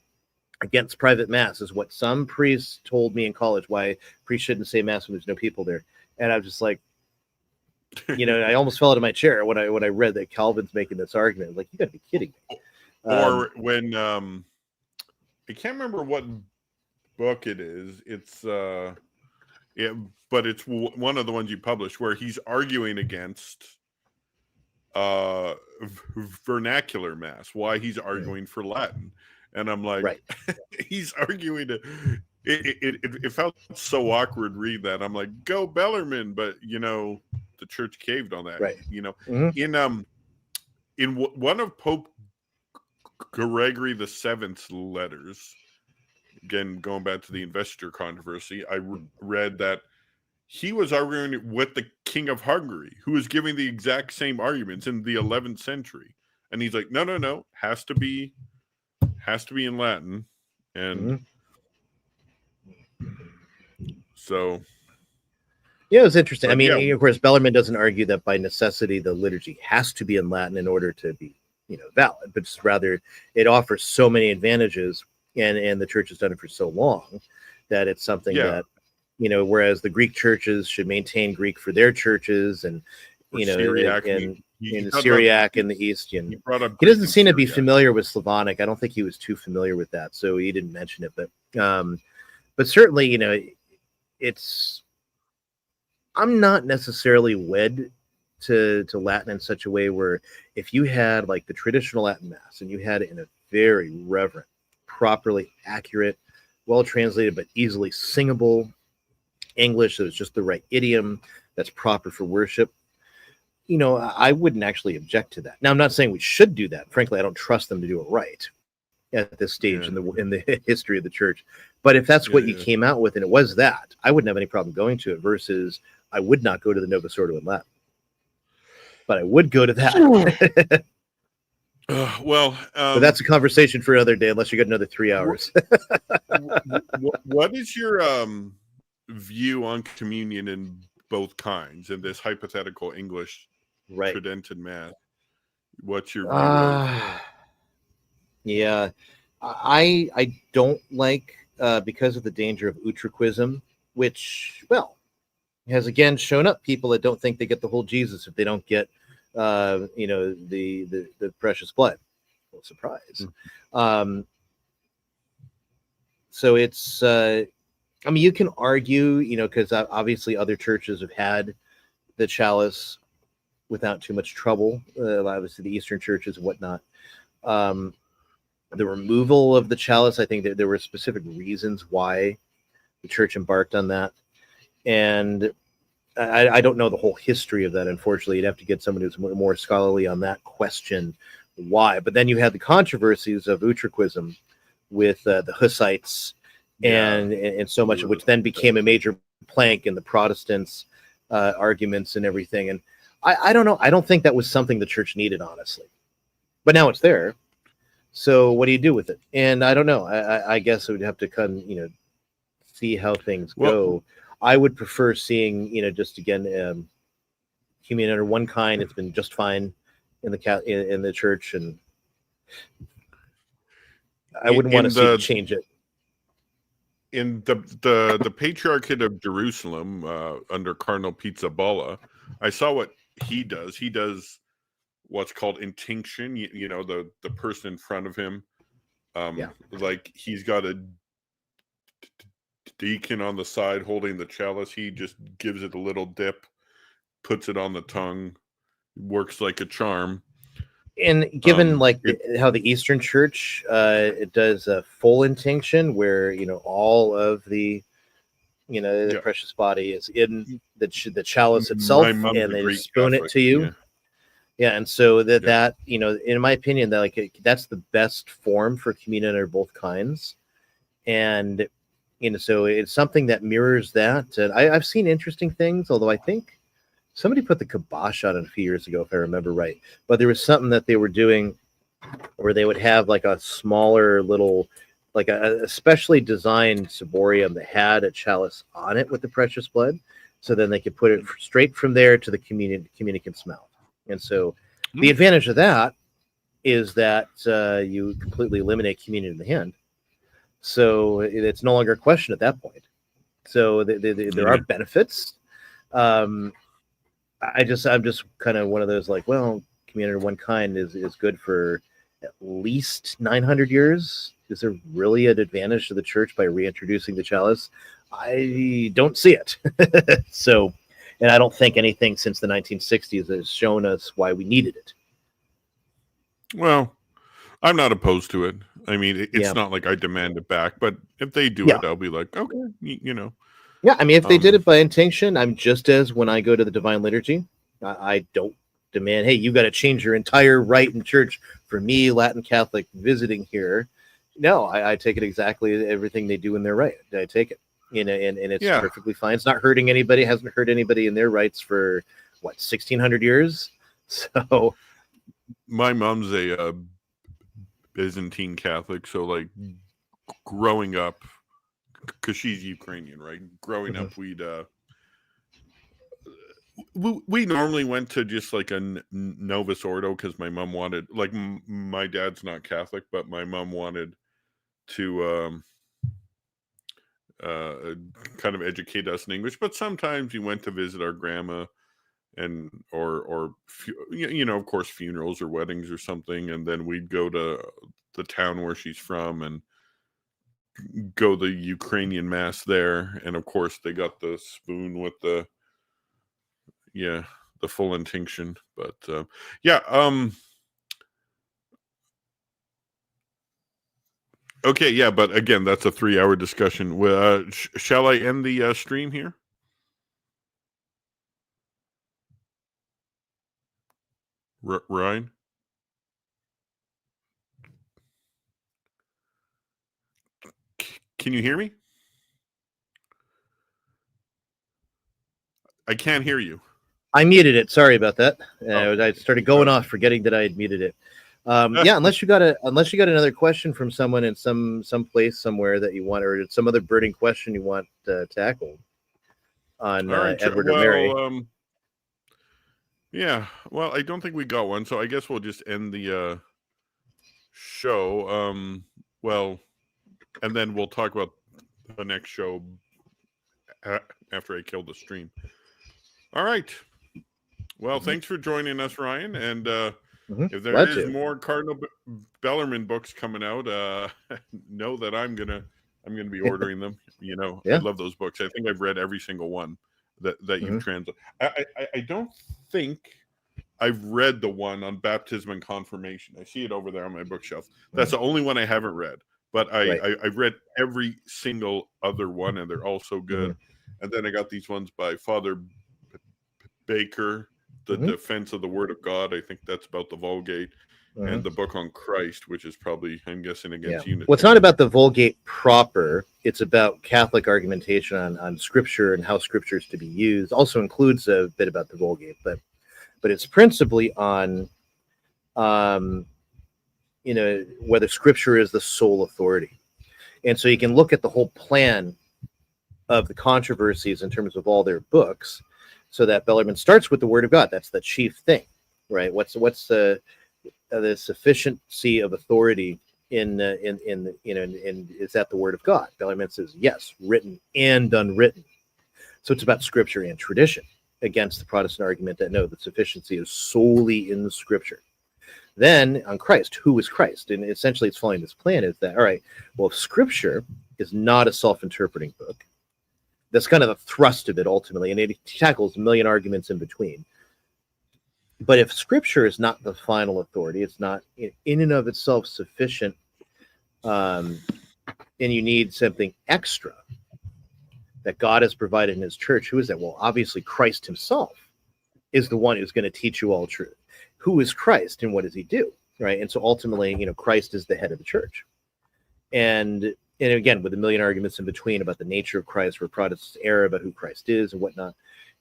against private Mass is what some priests told me in college, why priests shouldn't say Mass when there's no people there. And I was just like, I almost fell out of my chair when I read that Calvin's making this argument. Like, you got to be kidding me. Or when I can't remember what book it is. It's but it's one of the ones you published where he's arguing against vernacular Mass. Why he's arguing for Latin, and I'm like, right. He's arguing to. It felt so awkward read that. I'm like, go Bellarmine, but the church caved on that. Right. In one of Pope Gregory VII's letters, again going back to the investiture controversy, I read that he was arguing with the King of Hungary, who was giving the exact same arguments in the 11th century, and he's like, no, has to be in Latin, and. So, it was interesting. I mean, of course, Bellarmine doesn't argue that by necessity the liturgy has to be in Latin in order to be, valid, but just rather it offers so many advantages, and the church has done it for so long that it's something that, whereas the Greek churches should maintain Greek for their churches, and Syriac, Syriac in the East, and he doesn't seem to be familiar with Slavonic. I don't think he was too familiar with that, so he didn't mention it, but certainly, I'm not necessarily wed to Latin in such a way where if you had like the traditional Latin Mass and you had it in a very reverent, properly accurate, well translated, but easily singable English, so it's just the right idiom that's proper for worship, I wouldn't actually object to that. Now, I'm not saying we should do that. Frankly, I don't trust them to do it right at this stage in the history of the church. But if that's what you came out with and it was that, I wouldn't have any problem going to it, versus I would not go to the Novus Ordo in Latin. But I would go to that. But that's a conversation for another day, unless you got another 3 hours. What is your view on communion in both kinds, in this hypothetical English Tridentan Mass? What's your view? Yeah, I don't like, because of the danger of utriquism, which, has again shown up people that don't think they get the whole Jesus if they don't get, the precious blood. Well, surprise. So it's, you can argue, because obviously other churches have had the chalice without too much trouble. Obviously the Eastern churches and whatnot. The removal of the chalice, I think that there were specific reasons why the church embarked on that. And I don't know the whole history of that, unfortunately. You'd have to get someone who's more scholarly on that question, why. But then you had the controversies of utriquism with the Hussites, and so much of which then became a major plank in the Protestants' arguments and everything. And I don't know. I don't think that was something the church needed, honestly. But now it's there. So what do you do with it? And I don't know. I guess it would have to come, see how things Well, go. I would prefer seeing, just again, communion under one kind. It's been just fine in the church, and I wouldn't want to in see it the change it. in the Patriarchate of Jerusalem under Cardinal Pizzaballa, I saw what he does. He does what's called intinction. The person in front of him, Yeah. like he's got a deacon on the side holding the chalice. He just gives it a little dip, puts it on the tongue, works like a charm. And given how the Eastern Church it does a full intinction, where all of the the precious body is in the chalice itself, and they spoon Catholic, it to you. Yeah, and so that in my opinion, that that's the best form for communion under both kinds, and so it's something that mirrors that. And I've seen interesting things, although I think somebody put the kibosh on it a few years ago, if I remember right. But there was something that they were doing where they would have like a smaller little, like a specially designed ciborium that had a chalice on it with the precious blood. So then they could put it straight from there to the communicant's mouth. And so the advantage of that is that you completely eliminate communion in the hand. So it's no longer a question at that point. So there are benefits. I'm just kind of one of those like, well, communion of one kind is good for at least 900 years. Is there really an advantage to the church by reintroducing the chalice? I don't see it. So, and I don't think anything since the 1960s has shown us why we needed it. Well, I'm not opposed to it. I mean, it's not like I demand it back, but if they do it, I'll be like, okay, Yeah, I mean, if they did it by intention, I'm just as when I go to the Divine Liturgy, I don't demand, hey, you got to change your entire rite in church for me, Latin Catholic, visiting here. No, I take it exactly everything they do in their rite. I take it, and it's perfectly fine. It's not hurting anybody. Hasn't hurt anybody in their rites for 1,600 years. So, my mom's a Byzantine Catholic, so like growing up, because she's Ukrainian, right? Growing up, we normally went to just like a Novus Ordo because my mom wanted, like, my dad's not Catholic, but my mom wanted to kind of educate us in English. But sometimes we went to visit our grandma, and or of course funerals or weddings or something, and then we'd go to the town where she's from and go the Ukrainian mass there. And of course they got the spoon with the full intinction. But okay, yeah, but again, that's a 3-hour discussion. Shall I end the stream here? Ryan? Can you hear me? I can't hear you. I muted it. Sorry about that. I started going off, forgetting that I had muted it. Unless you got another question from someone in some place somewhere that you want, or some other burning question you want tackled on Edward or Mary. Yeah, well, I don't think we got one, so I guess we'll just end the show. And then we'll talk about the next show after I kill the stream. All right. Well, thanks for joining us, Ryan. And if there is more Cardinal Bellarmine books coming out, know that I'm gonna be ordering them. I love those books. I think I've read every single one that you've translated. I don't think I've read the one on baptism and confirmation. I see it over there on my bookshelf. That's the only one I haven't read. But I've read every single other one, and they're all so good. And then I got these ones by Father Baker, The Defense of the Word of God. I think that's about the Vulgate. And the book on Christ, which is probably, I'm guessing, against Unity. Well, it's not about the Vulgate proper. It's about Catholic argumentation on Scripture and how Scripture is to be used. Also includes a bit about the Vulgate, but it's principally on whether Scripture is the sole authority. And so you can look at the whole plan of the controversies in terms of all their books, so that Bellarmine starts with the Word of God. That's the chief thing, right? What's the sufficiency of authority in is that the Word of God? Bellarmine says yes, written and unwritten. So it's about Scripture and tradition, against the Protestant argument that no, the sufficiency is solely in the Scripture. Then on Christ, who is Christ? And essentially it's following this plan is that, all right, well, if Scripture is not a self-interpreting book, that's kind of the thrust of it ultimately, and it tackles a million arguments in between. But if Scripture is not the final authority, it's not in and of itself sufficient, and you need something extra that God has provided in his church, who is that? Well, obviously Christ himself is the one who's going to teach you all truth. Who is Christ and what does he do? Right. And so ultimately, Christ is the head of the church. And again, with a million arguments in between about the nature of Christ, where Protestants err about who Christ is and whatnot.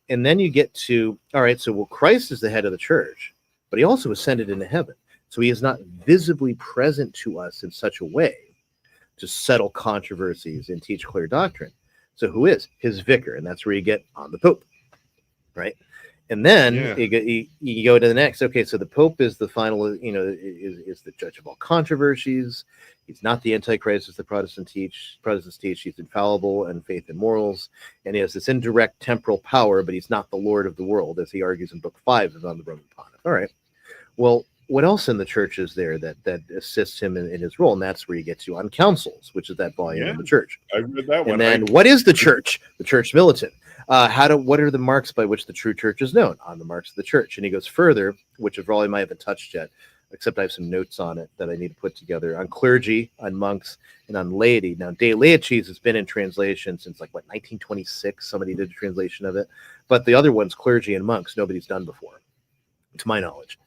And then you get to, all right, so well, Christ is the head of the church, but he also ascended into heaven. So he is not visibly present to us in such a way to settle controversies and teach clear doctrine. So who is his vicar? And that's where you get on the Pope, right? And then you go to the next. Okay, so the Pope is the final, is the judge of all controversies. He's not the Antichrist, as the Protestants teach. He's infallible and faith and morals, and he has this indirect temporal power, but he's not the Lord of the world, as he argues in Book 5 of On the Roman Pontiff. All right. Well, what else in the church is there that assists him in his role? And that's where you get to on councils, which is that volume in the church. I read that one. And then what is the church? The church militant. What are the marks by which the true church is known? On the marks of the church. And he goes further, which I probably might haven't touched yet, except I have some notes on it that I need to put together on clergy, on monks, and on laity. Now, De Laïcis has been in translation since 1926. Somebody did a translation of it. But the other ones, clergy and monks, nobody's done before, to my knowledge.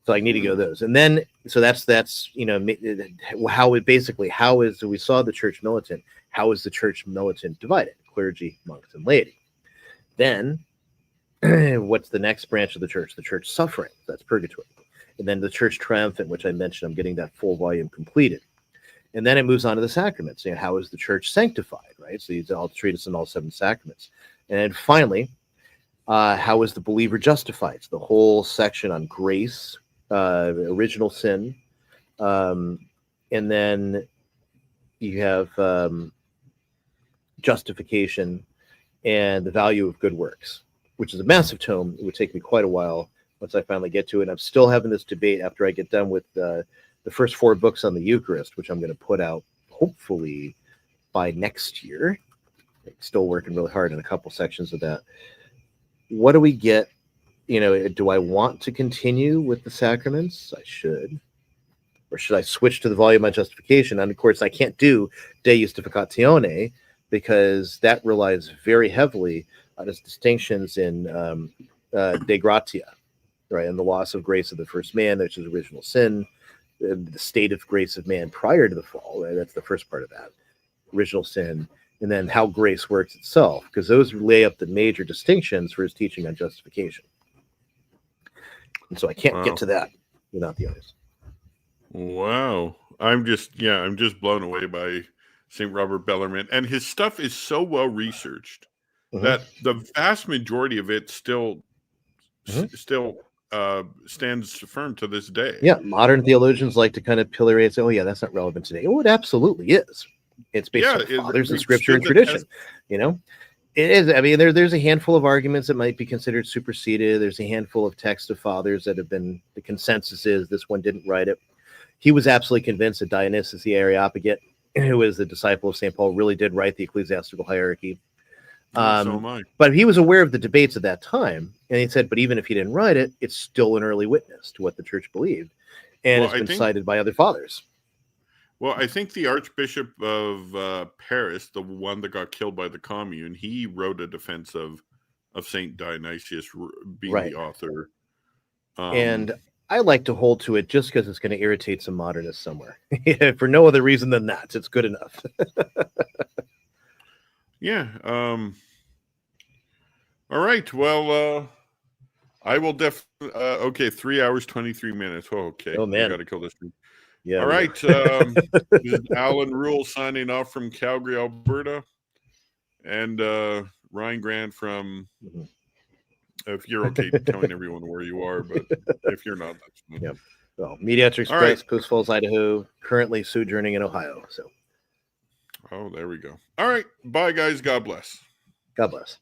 So I need to go those. And then, so that's how we saw the church militant. How is the church militant divided? Clergy, monks, and laity. Then, what's the next branch of the church? The church suffering. That's purgatory. And then the church triumphant, which I mentioned, I'm getting that full volume completed. And then it moves on to the sacraments. How is the church sanctified, right? So I'll treat us in all 7 sacraments. And finally, how is the believer justified? It's the whole section on grace, original sin, and then you have justification and the value of good works, which is a massive tome. It would take me quite a while once I finally get to it. And I'm still having this debate after I get done with the first 4 books on the Eucharist, which I'm going to put out hopefully by next year. I'm still working really hard on a couple sections of that. What do we get? Do I want to continue with the sacraments? I should. Or should I switch to the volume on justification? And of course, I can't do De Justificatione because that relies very heavily on its distinctions in De Gratia, right? And the loss of grace of the first man, which is original sin, the state of grace of man prior to the fall, right? That's the first part of that, original sin. And then how grace works itself, because those lay up the major distinctions for his teaching on justification. And so I can't get to that without the others. Wow. I'm just blown away by St. Robert Bellarmine. And his stuff is so well researched that the vast majority of it still stands firm to this day. Yeah, modern theologians like to kind of pillory and say, oh yeah, that's not relevant today. Oh, it absolutely is. It's based on fathers and scripture and tradition. It is. I mean, there's a handful of arguments that might be considered superseded. There's a handful of texts of fathers that have been, the consensus is this one didn't write it. He was absolutely convinced that Dionysius the Areopagite, who is the disciple of St. Paul, really did write the ecclesiastical hierarchy. So am I. But he was aware of the debates at that time. And he said, but even if he didn't write it, it's still an early witness to what the church believed. And it's been cited by other fathers. Well, I think the Archbishop of Paris, the one that got killed by the Commune, he wrote a defense of Saint Dionysius being the author. And I like to hold to it just because it's going to irritate some modernists somewhere. For no other reason than that. It's good enough. Yeah. All right. Well, I will definitely. Okay, 3 hours, 23 minutes. Oh, okay. Oh, man. Got to kill this thing. Yeah. All we right. This is Alan Rule signing off from Calgary, Alberta. And Ryan Grant from, Mhm. if you're okay telling everyone where you are, but if you're not, that's fine. Yep. Well, Mediator All right. Express, Post Falls, Idaho, currently sojourning in Ohio. So Oh, there we go. All right. Bye, guys. God bless. God bless.